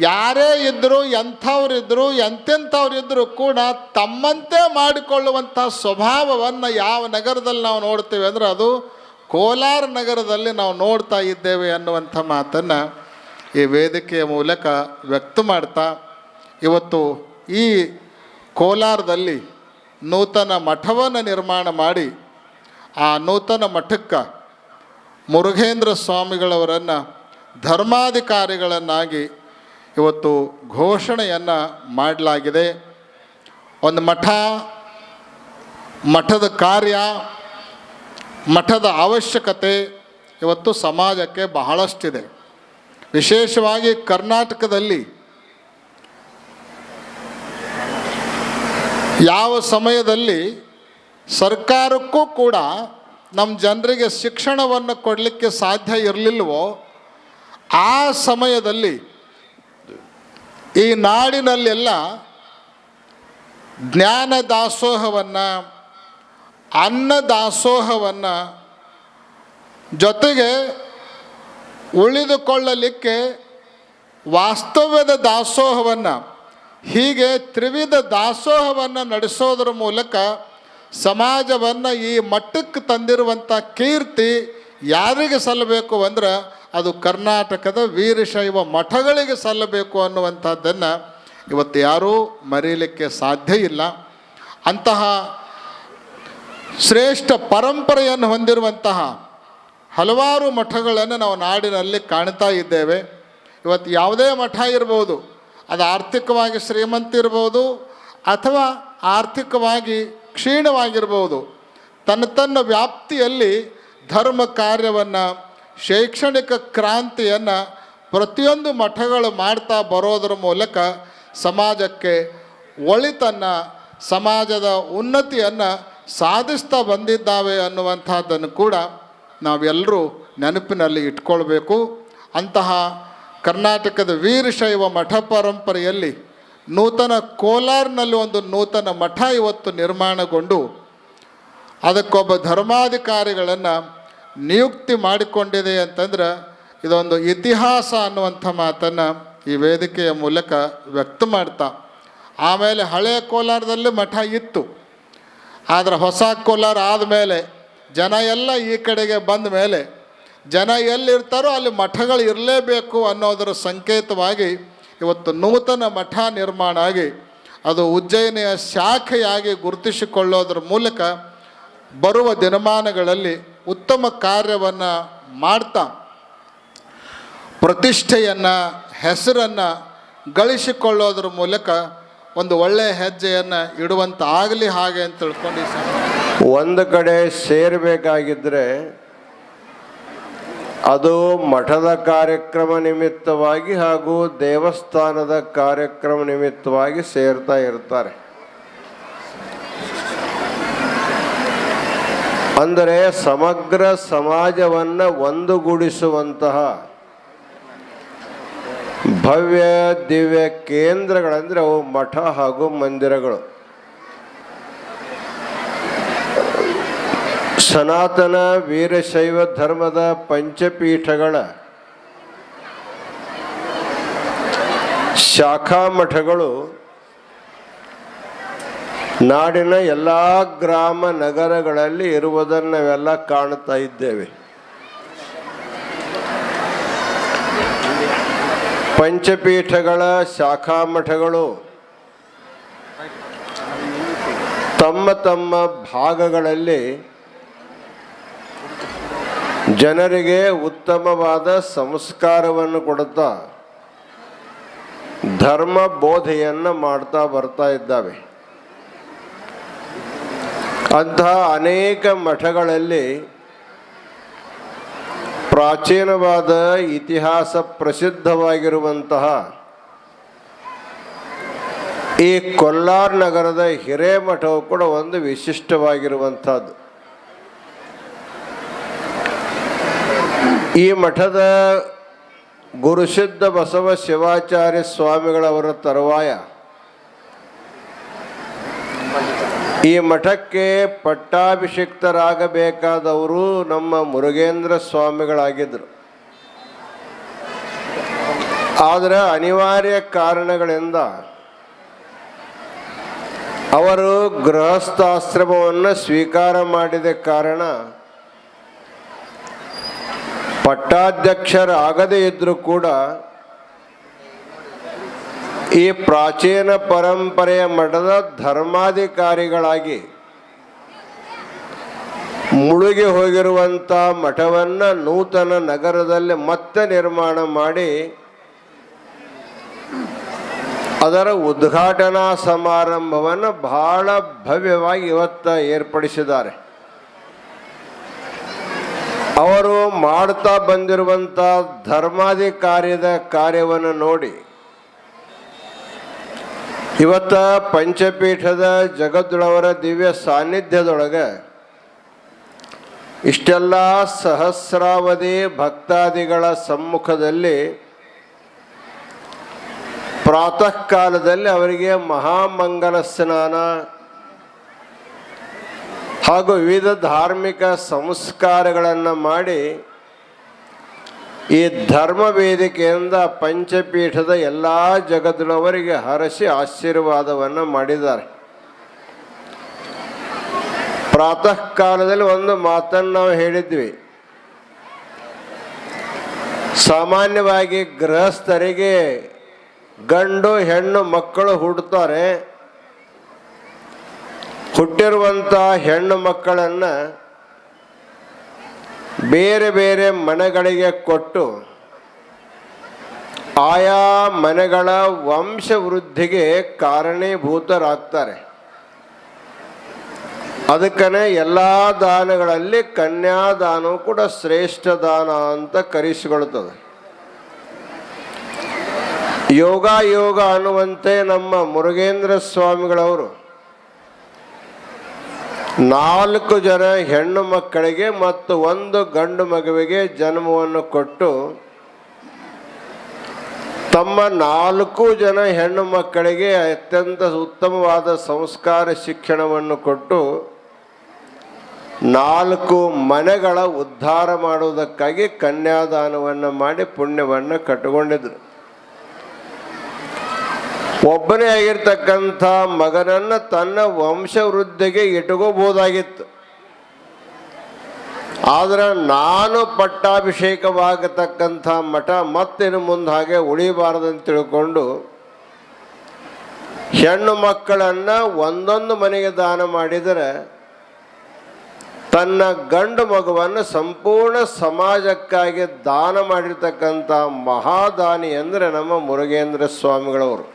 ಯಾರೇ ಇದ್ದರೂ, ಎಂಥವ್ರಿದ್ದರೂ, ಎಂತೆಂಥವ್ರಿದ್ದರೂ ಕೂಡ ತಮ್ಮಂತೆ ಮಾಡಿಕೊಳ್ಳುವಂಥ ಸ್ವಭಾವವನ್ನು ಯಾವ ನಗರದಲ್ಲಿ ನಾವು ನೋಡ್ತೇವೆ ಅಂದರೆ ಅದು ಕೋಲಾರ ನಗರದಲ್ಲಿ ನಾವು ನೋಡ್ತಾ ಇದ್ದೇವೆ ಅನ್ನುವಂಥ ಮಾತನ್ನು ಈ ವೇದಿಕೆಯ ಮೂಲಕ ವ್ಯಕ್ತ ಮಾಡ್ತಾ, ಇವತ್ತು ಈ ಕೋಲಾರದಲ್ಲಿ ನೂತನ ಮಠವನ್ನು ನಿರ್ಮಾಣ ಮಾಡಿ ಆ ನೂತನ ಮಠಕ್ಕೆ ಮುರುಘೇಂದ್ರ ಸ್ವಾಮಿಗಳವರನ್ನು ಧರ್ಮಾಧಿಕಾರಿಗಳನ್ನಾಗಿ ಇವತ್ತು ಘೋಷಣೆಯನ್ನು ಮಾಡಲಾಗಿದೆ. ಒಂದು ಮಠದ ಕಾರ್ಯ, ಮಠದ ಅವಶ್ಯಕತೆ ಇವತ್ತು ಸಮಾಜಕ್ಕೆ ಬಹಳಷ್ಟಿದೆ. ವಿಶೇಷವಾಗಿ ಕರ್ನಾಟಕದಲ್ಲಿ ಯಾವ ಸಮಯದಲ್ಲಿ ಸರ್ಕಾರಕ್ಕೂ ಕೂಡ ನಮ್ಮ ಜನರಿಗೆ ಶಿಕ್ಷಣವನ್ನು ಕೊಡಲಿಕ್ಕೆ ಸಾಧ್ಯ ಇರಲಿಲ್ಲವೋ ಆ ಸಮಯದಲ್ಲಿ ಈ ನಾಡಿನಲ್ಲೆಲ್ಲ ಜ್ಞಾನ ದಾಸೋಹವನ್ನು, ಅನ್ನ ದಾಸೋಹವನ್ನು, ಜೊತೆಗೆ ಉಳಿದುಕೊಳ್ಳಲಿಕ್ಕೆ ವಾಸ್ತವ್ಯದ ದಾಸೋಹವನ್ನು, ಹೀಗೆ ತ್ರಿವಿಧ ದಾಸೋಹವನ್ನು ನಡೆಸೋದ್ರ ಮೂಲಕ ಸಮಾಜವನ್ನು ಈ ಮಟ್ಟಕ್ಕೆ ತಂದಿರುವಂಥ ಕೀರ್ತಿ ಯಾರಿಗೆ ಸಲ್ಲಬೇಕು ಅಂದ್ರೆ ಅದು ಕರ್ನಾಟಕದ ವೀರಶೈವ ಮಠಗಳಿಗೆ ಸಲ್ಲಬೇಕು ಅನ್ನುವಂಥದ್ದನ್ನು ಇವತ್ತು ಯಾರೂ ಮರೀಲಿಕ್ಕೆ ಸಾಧ್ಯ ಇಲ್ಲ. ಅಂತಹ ಶ್ರೇಷ್ಠ ಪರಂಪರೆಯನ್ನು ಹೊಂದಿರುವಂತಹ ಹಲವಾರು ಮಠಗಳನ್ನು ನಾವು ನಾಡಿನಲ್ಲಿ ಕಾಣ್ತಾ ಇದ್ದೇವೆ. ಇವತ್ತು ಯಾವುದೇ ಮಠ ಇರ್ಬೋದು, ಅದು ಆರ್ಥಿಕವಾಗಿ ಶ್ರೀಮಂತ ಇರ್ಬೋದು ಅಥವಾ ಆರ್ಥಿಕವಾಗಿ ಕ್ಷೀಣವಾಗಿರ್ಬೋದು, ತನ್ನ ವ್ಯಾಪ್ತಿಯಲ್ಲಿ ಧರ್ಮ ಕಾರ್ಯವನ್ನು, ಶೈಕ್ಷಣಿಕ ಕ್ರಾಂತಿಯನ್ನು ಪ್ರತಿಯೊಂದು ಮಠಗಳು ಮಾಡ್ತಾ ಬರೋದರ ಮೂಲಕ ಸಮಾಜಕ್ಕೆ ಒಳಿತನ್ನು, ಸಮಾಜದ ಉನ್ನತಿಯನ್ನು ಸಾಧಿಸ್ತಾ ಬಂದಿದ್ದಾವೆ ಅನ್ನುವಂಥದ್ದನ್ನು ಕೂಡ ನಾವೆಲ್ಲರೂ ನೆನಪಿನಲ್ಲಿ ಇಟ್ಕೊಳ್ಬೇಕು. ಅಂತಹ ಕರ್ನಾಟಕದ ವೀರಶೈವ ಮಠ ಪರಂಪರೆಯಲ್ಲಿ ನೂತನ ಕೋಲಾರ್ನಲ್ಲಿ ಒಂದು ನೂತನ ಮಠ ಇವತ್ತು ನಿರ್ಮಾಣಗೊಂಡು ಅದಕ್ಕೊಬ್ಬ ಧರ್ಮಾಧಿಕಾರಿಗಳನ್ನು ನಿಯುಕ್ತಿ ಮಾಡಿಕೊಂಡಿದೆ ಅಂತಂದ್ರೆ ಇದೊಂದು ಇತಿಹಾಸ ಅನ್ನುವಂಥ ಮಾತನ್ನು ಈ ವೇದಿಕೆಯ ಮೂಲಕ ವ್ಯಕ್ತ ಮಾಡ್ತಾ, ಆಮೇಲೆ ಹಳೆಯ ಕೋಲಾರದಲ್ಲಿ ಮಠ ಇತ್ತು. ಆದರೆ ಹೊಸ ಕೋಲಾರ ಆದಮೇಲೆ ಜನ ಎಲ್ಲ ಈ ಕಡೆಗೆ ಬಂದ ಮೇಲೆ ಜನ ಎಲ್ಲಿರ್ತಾರೋ ಅಲ್ಲಿ ಮಠಗಳು ಇರಲೇಬೇಕು ಅನ್ನೋದರ ಸಂಕೇತವಾಗಿ ಇವತ್ತು ನೂತನ ಮಠ ನಿರ್ಮಾಣ ಆಗಿ ಅದು ಉಜ್ಜಯಿನಿಯ ಶಾಖೆಯಾಗಿ ಗುರುತಿಸಿಕೊಳ್ಳೋದ್ರ ಮೂಲಕ ಬರುವ ದಿನಮಾನಗಳಲ್ಲಿ ಉತ್ತಮ ಕಾರ್ಯವನ್ನು ಮಾಡ್ತಾ ಪ್ರತಿಷ್ಠೆಯನ್ನು, ಹೆಸರನ್ನು ಗಳಿಸಿಕೊಳ್ಳೋದ್ರ ಮೂಲಕ ಒಂದು ಒಳ್ಳೆಯ ಹೆಜ್ಜೆಯನ್ನು ಇಡುವಂತ ಆಗಲಿ ಹಾಗೆ ಅಂತ ತಿಳ್ಕೊಂಡು ಒಂದು ಕಡೆ ಸೇರಬೇಕಾಗಿದ್ದರೆ ಅದು ಮಠದ ಕಾರ್ಯಕ್ರಮ ನಿಮಿತ್ತವಾಗಿ ಹಾಗೂ ದೇವಸ್ಥಾನದ ಕಾರ್ಯಕ್ರಮ ನಿಮಿತ್ತವಾಗಿ ಸೇರ್ತಾ ಇರ್ತಾರೆ. ಅಂದರೆ ಸಮಗ್ರ ಸಮಾಜವನ್ನು ಒಂದುಗೂಡಿಸುವಂತಹ ಭವ್ಯ ದಿವ್ಯ ಕೇಂದ್ರಗಳಂದರೆ ಅವು ಮಠ ಹಾಗೂ ಮಂದಿರಗಳು. ಸನಾತನ ವೀರಶೈವ ಧರ್ಮದ ಪಂಚಪೀಠಗಳ ಶಾಖಾ ಮಠಗಳು ನಾಡಿನ ಎಲ್ಲ ಗ್ರಾಮ ನಗರಗಳಲ್ಲಿ ಇರುವುದನ್ನು ನಾವೆಲ್ಲ ಕಾಣ್ತಾ ಇದ್ದೇವೆ. ಪಂಚಪೀಠಗಳ ಶಾಖಾ ಮಠಗಳು ತಮ್ಮ ತಮ್ಮ ಭಾಗಗಳಲ್ಲಿ ಜನರಿಗೆ ಉತ್ತಮವಾದ ಸಂಸ್ಕಾರವನ್ನು ಕೊಡುತ್ತಾ ಧರ್ಮ ಬೋಧೆಯನ್ನು ಮಾಡ್ತಾ ಬರ್ತಾ ಇದ್ದಾವೆ. ಅಂತಹ ಅನೇಕ ಮಠಗಳಲ್ಲಿ ಪ್ರಾಚೀನವಾದ ಇತಿಹಾಸ ಪ್ರಸಿದ್ಧವಾಗಿರುವಂತಹ ಈ ಕೊಲ್ಲಾರ ನಗರದ ಹಿರೇಮಠವು ಕೂಡ ಒಂದು ವಿಶಿಷ್ಟವಾಗಿರುವಂಥದ್ದು. ಈ ಮಠದ ಗುರುಸಿದ್ಧ ಬಸವ ಶಿವಾಚಾರ್ಯ ಸ್ವಾಮಿಗಳವರ ತರುವಾಯ ಈ ಮಠಕ್ಕೆ ಪಟ್ಟಾಭಿಷಿಕ್ತರಾಗಬೇಕಾದವರು ನಮ್ಮ ಮುರುಗೇಂದ್ರ ಸ್ವಾಮಿಗಳಾಗಿದ್ದರು. ಆದರೆ ಅನಿವಾರ್ಯ ಕಾರಣಗಳಿಂದ ಅವರು ಗೃಹಸ್ಥಾಶ್ರಮವನ್ನು ಸ್ವೀಕಾರ ಮಾಡಿದ ಕಾರಣ ಪಟ್ಟಾಧ್ಯಕ್ಷರಾಗದೇ ಇದ್ದರೂ ಕೂಡ ಈ ಪ್ರಾಚೀನ ಪರಂಪರೆಯ ಮಠದ ಧರ್ಮಾಧಿಕಾರಿಗಳಾಗಿ ಮುಳುಗಿ ಹೋಗಿರುವಂಥ ಮಠವನ್ನು ನೂತನ ನಗರದಲ್ಲಿ ಮತ್ತೆ ನಿರ್ಮಾಣ ಮಾಡಿ ಅದರ ಉದ್ಘಾಟನಾ ಸಮಾರಂಭವನ್ನು ಬಹಳ ಭವ್ಯವಾಗಿ ಇವತ್ತು ಏರ್ಪಡಿಸಿದ್ದಾರೆ. ಅವರು ಮಾಡ್ತಾ ಬಂದಿರುವಂಥ ಧರ್ಮಾಧಿಕಾರಿದ ಕಾರ್ಯವನ್ನು ನೋಡಿ ಇವತ್ತ ಪಂಚಪೀಠದ ಜಗದ್ಗುರುವರ ದಿವ್ಯ ಸಾನ್ನಿಧ್ಯದೊಳಗೆ ಇಷ್ಟೆಲ್ಲ ಸಹಸ್ರಾವಧಿ ಭಕ್ತಾದಿಗಳ ಸಮ್ಮುಖದಲ್ಲಿ ಪ್ರಾತಃ ಕಾಲದಲ್ಲಿ ಅವರಿಗೆ ಮಹಾಮಂಗಲ ಸ್ನಾನ ಹಾಗೂ ವಿವಿಧ ಧಾರ್ಮಿಕ ಸಂಸ್ಕಾರಗಳನ್ನು ಮಾಡಿ ಈ ಧರ್ಮ ವೇದಿಕೆಯಿಂದ ಪಂಚಪೀಠದ ಎಲ್ಲ ಜಗದ್ಗುರುವರಿಗೆ ಹರಸಿ ಆಶೀರ್ವಾದವನ್ನು ಮಾಡಿದ್ದಾರೆ. ಪ್ರಾತಃ ಕಾಲದಲ್ಲಿ ಒಂದು ಮಾತನ್ನು ನಾವು ಹೇಳಿದ್ವಿ, ಸಾಮಾನ್ಯವಾಗಿ ಗೃಹಸ್ಥರಿಗೆ ಗಂಡು ಹೆಣ್ಣು ಮಕ್ಕಳು ಹುಟ್ಟುತ್ತಾರೆ. ಹುಟ್ಟಿರುವಂಥ ಹೆಣ್ಣು ಮಕ್ಕಳನ್ನು ಬೇರೆ ಬೇರೆ ಮನೆಗಳಿಗೆ ಕೊಟ್ಟು ಆಯಾ ಮನೆಗಳ ವಂಶವೃದ್ಧಿಗೆ ಕಾರಣೀಭೂತರಾಗ್ತಾರೆ. ಅದಕ್ಕನೇ ಎಲ್ಲ ದಾನಗಳಲ್ಲಿ ಕನ್ಯಾದಾನವು ಕೂಡ ಶ್ರೇಷ್ಠ ದಾನ ಅಂತ ಕರೆಸಿಕೊಳ್ತದೆ. ಯೋಗ ಅನ್ನುವಂತೆ ನಮ್ಮ ಮುರುಗೇಂದ್ರ ಸ್ವಾಮಿಗಳವರು 4 ಜನ ಹೆಣ್ಣು ಮಕ್ಕಳಿಗೆ ಮತ್ತು 1 ಗಂಡು ಮಗುವಿಗೆ ಜನ್ಮವನ್ನು ಕೊಟ್ಟು ತಮ್ಮ 4 ಜನ ಹೆಣ್ಣು ಮಕ್ಕಳಿಗೆ ಅತ್ಯಂತ ಉತ್ತಮವಾದ ಸಂಸ್ಕಾರ ಶಿಕ್ಷಣವನ್ನು ಕೊಟ್ಟು 4 ಮನೆಗಳ ಉದ್ಧಾರ ಮಾಡುವುದಕ್ಕಾಗಿ ಕನ್ಯಾದಾನವನ್ನು ಮಾಡಿ ಪುಣ್ಯವನ್ನು ಕಟ್ಟಿಕೊಂಡಿದ್ರು. ಒಬ್ಬನೇ ಆಗಿರ್ತಕ್ಕಂಥ ಮಗನನ್ನು ತನ್ನ ವಂಶವೃದ್ಧಿಗೆ ಇಟ್ಕೋಬೋದಾಗಿತ್ತು. ಆದರೆ ನಾನು ಪಟ್ಟಾಭಿಷೇಕವಾಗತಕ್ಕಂಥ ಮಠ ಮತ್ತಿನ್ನು ಮುಂದೆ ಹಾಗೆ ಉಳಿಬಾರದಂತ ತಿಳ್ಕೊಂಡು ಹೆಣ್ಣು ಮಕ್ಕಳನ್ನು ಒಂದೊಂದು ಮನೆಗೆ ದಾನ ಮಾಡಿದರೆ ತನ್ನ ಗಂಡು ಮಗುವನ್ನು ಸಂಪೂರ್ಣ ಸಮಾಜಕ್ಕಾಗಿ ದಾನ ಮಾಡಿರ್ತಕ್ಕಂಥ ಮಹಾದಾನಿ ಅಂದರೆ ನಮ್ಮ ಮುರುಗೇಂದ್ರ ಸ್ವಾಮಿಗಳವರು.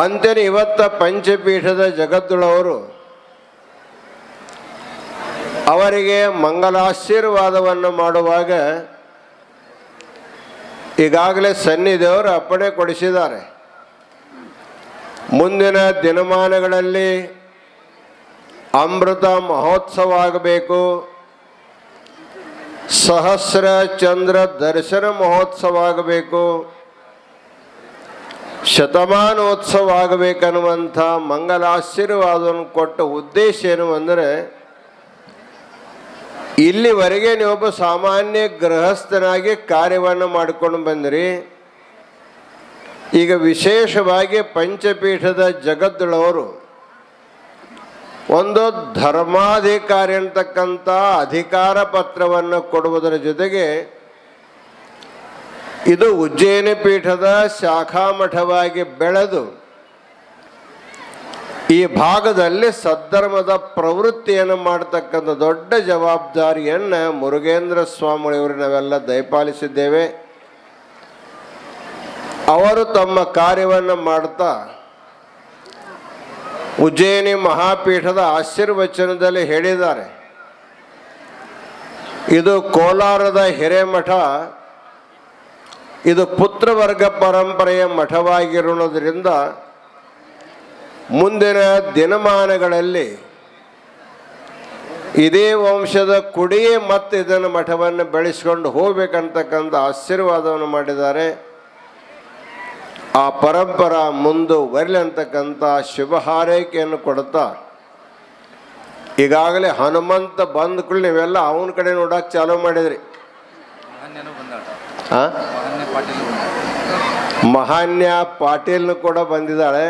ಅಂತೆಯೇ ಇವತ್ತ ಪಂಚಪೀಠದ ಜಗದ್ಗುಳವರು ಅವರಿಗೆ ಮಂಗಲಾಶೀರ್ವಾದವನ್ನು ಮಾಡುವಾಗ ಈಗಾಗಲೇ ಸನ್ನಿಧಿಯವರು ಅಪ್ಪಣೆ ಕೊಡಿಸಿದ್ದಾರೆ. ಮುಂದಿನ ದಿನಮಾನಗಳಲ್ಲಿ ಅಮೃತ ಮಹೋತ್ಸವ ಆಗಬೇಕು, ಸಹಸ್ರ ಚಂದ್ರ ದರ್ಶನ ಮಹೋತ್ಸವ ಆಗಬೇಕು, ಶತಮಾನೋತ್ಸವ ಆಗಬೇಕನ್ನುವಂಥ ಮಂಗಲಾಶೀರ್ವಾದವನ್ನು ಕೊಟ್ಟ ಉದ್ದೇಶ ಏನು ಅಂದರೆ, ಇಲ್ಲಿವರೆಗೆ ನೀವೊಬ್ಬ ಸಾಮಾನ್ಯ ಗೃಹಸ್ಥನಾಗಿ ಕಾರ್ಯವನ್ನು ಮಾಡಿಕೊಂಡು ಬಂದಿರಿ. ಈಗ ವಿಶೇಷವಾಗಿ ಪಂಚಪೀಠದ ಜಗದ್ಗುಳವರು ಒಂದು ಧರ್ಮಾಧಿಕಾರಿ ಅಂತಕ್ಕಂಥ ಅಧಿಕಾರ ಪತ್ರವನ್ನು ಕೊಡುವುದರ ಜೊತೆಗೆ ಇದು ಉಜ್ಜಯಿನಿ ಪೀಠದ ಶಾಖಾ ಮಠವಾಗಿ ಬೆಳೆದು ಈ ಭಾಗದಲ್ಲಿ ಸದ್ಧರ್ಮದ ಪ್ರವೃತ್ತಿಯನ್ನು ಮಾಡತಕ್ಕಂಥ ದೊಡ್ಡ ಜವಾಬ್ದಾರಿಯನ್ನು ಮುರುಗೇಂದ್ರ ಸ್ವಾಮಿಗಳವರು ನಾವೆಲ್ಲ ದಯಪಾಲಿಸಿದ್ದೇವೆ. ಅವರು ತಮ್ಮ ಕಾರ್ಯವನ್ನು ಮಾಡ್ತಾ ಉಜ್ಜಯಿನಿ ಮಹಾಪೀಠದ ಆಶೀರ್ವಚನದಲ್ಲಿ ಹೇಳಿದ್ದಾರೆ, ಇದು ಕೋಲಾರದ ಹಿರೇಮಠ, ಇದು ಪುತ್ರವರ್ಗ ಪರಂಪರೆಯ ಮಠವಾಗಿರುವುದರಿಂದ ಮುಂದಿನ ದಿನಮಾನಗಳಲ್ಲಿ ಇದೇ ವಂಶದ ಕುಡಿಯೇ ಮತ್ತೆ ಇದನ್ನು ಮಠವನ್ನು ಬೆಳೆಸ್ಕೊಂಡು ಹೋಗ್ಬೇಕಂತಕ್ಕಂಥ ಆಶೀರ್ವಾದವನ್ನು ಮಾಡಿದ್ದಾರೆ. ಆ ಪರಂಪರ ಮುಂದುವರಲಿ ಅಂತಕ್ಕಂಥ ಶುಭ ಹಾರೈಕೆಯನ್ನು ಕೊಡುತ್ತಾ, ಈಗಾಗಲೇ ಹನುಮಂತ ಬಂದ ಕೂಡ ನೀವೆಲ್ಲ ಅವನ ಕಡೆ ನೋಡಕ್ಕೆ ಚಾಲೂ ಮಾಡಿದ್ರಿ. ಮಹಾನ್ಯ ಪಾಟೀಲ್ನು ಕೂಡ ಬಂದಿದ್ದಾಳೆ.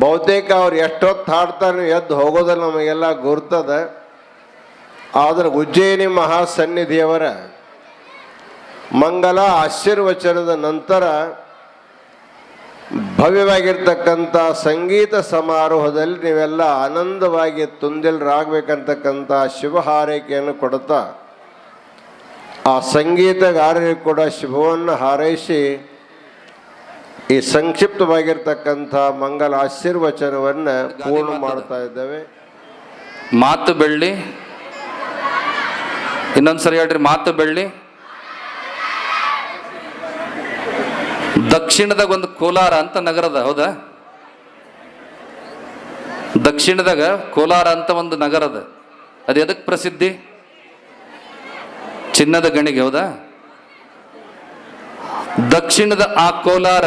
ಬಹುತೇಕ ಅವ್ರು ಎಷ್ಟೊತ್ತು ಹಾಡ್ತಾರೆ ಎದ್ದು ಹೋಗೋದಲ್ಲ ನಮಗೆಲ್ಲ ಗುರ್ತದ. ಆದರೆ ಉಜ್ಜಯಿನಿ ಮಹಾಸನ್ನಿಧಿಯವರ ಮಂಗಲ ಆಶೀರ್ವಚನದ ನಂತರ ಭವ್ಯವಾಗಿರ್ತಕ್ಕಂಥ ಸಂಗೀತ ಸಮಾರೋಹದಲ್ಲಿ ನೀವೆಲ್ಲ ಆನಂದವಾಗಿ ತುಂದಿಲರಾಗಬೇಕಂತಕ್ಕಂಥ ಶುಭ ಹಾರೈಕೆಯನ್ನು ಕೊಡುತ್ತಾ, ಆ ಸಂಗೀತಗಾರರಿಗೆ ಕೂಡ ಶುಭವನ್ನು ಹಾರೈಸಿ ಈ ಸಂಕ್ಷಿಪ್ತವಾಗಿರ್ತಕ್ಕಂಥ ಮಂಗಲ ಆಶೀರ್ವಚನವನ್ನು ಪೂರ್ಣ ಮಾಡ್ತಾ ಇದ್ದೇವೆ. ಮಾತು ಬೆಳ್ಳಿ, ಇನ್ನೊಂದ್ಸರಿ ಹೇಳ್ರಿ, ಮಾತು ಬೆಳ್ಳಿ. ದಕ್ಷಿಣದಾಗ ಒಂದು ಕೋಲಾರ ಅಂತ ನಗರದ, ಹೌದಾ? ದಕ್ಷಿಣದಾಗ ಕೋಲಾರ ಅಂತ ಒಂದು ನಗರದ, ಅದು ಎದಕ್ಕೆ ಪ್ರಸಿದ್ಧಿ? ಚಿನ್ನದ ಗಣಿಗೆ, ಹೌದಾ? ದಕ್ಷಿಣದ ಆ ಕೋಲಾರ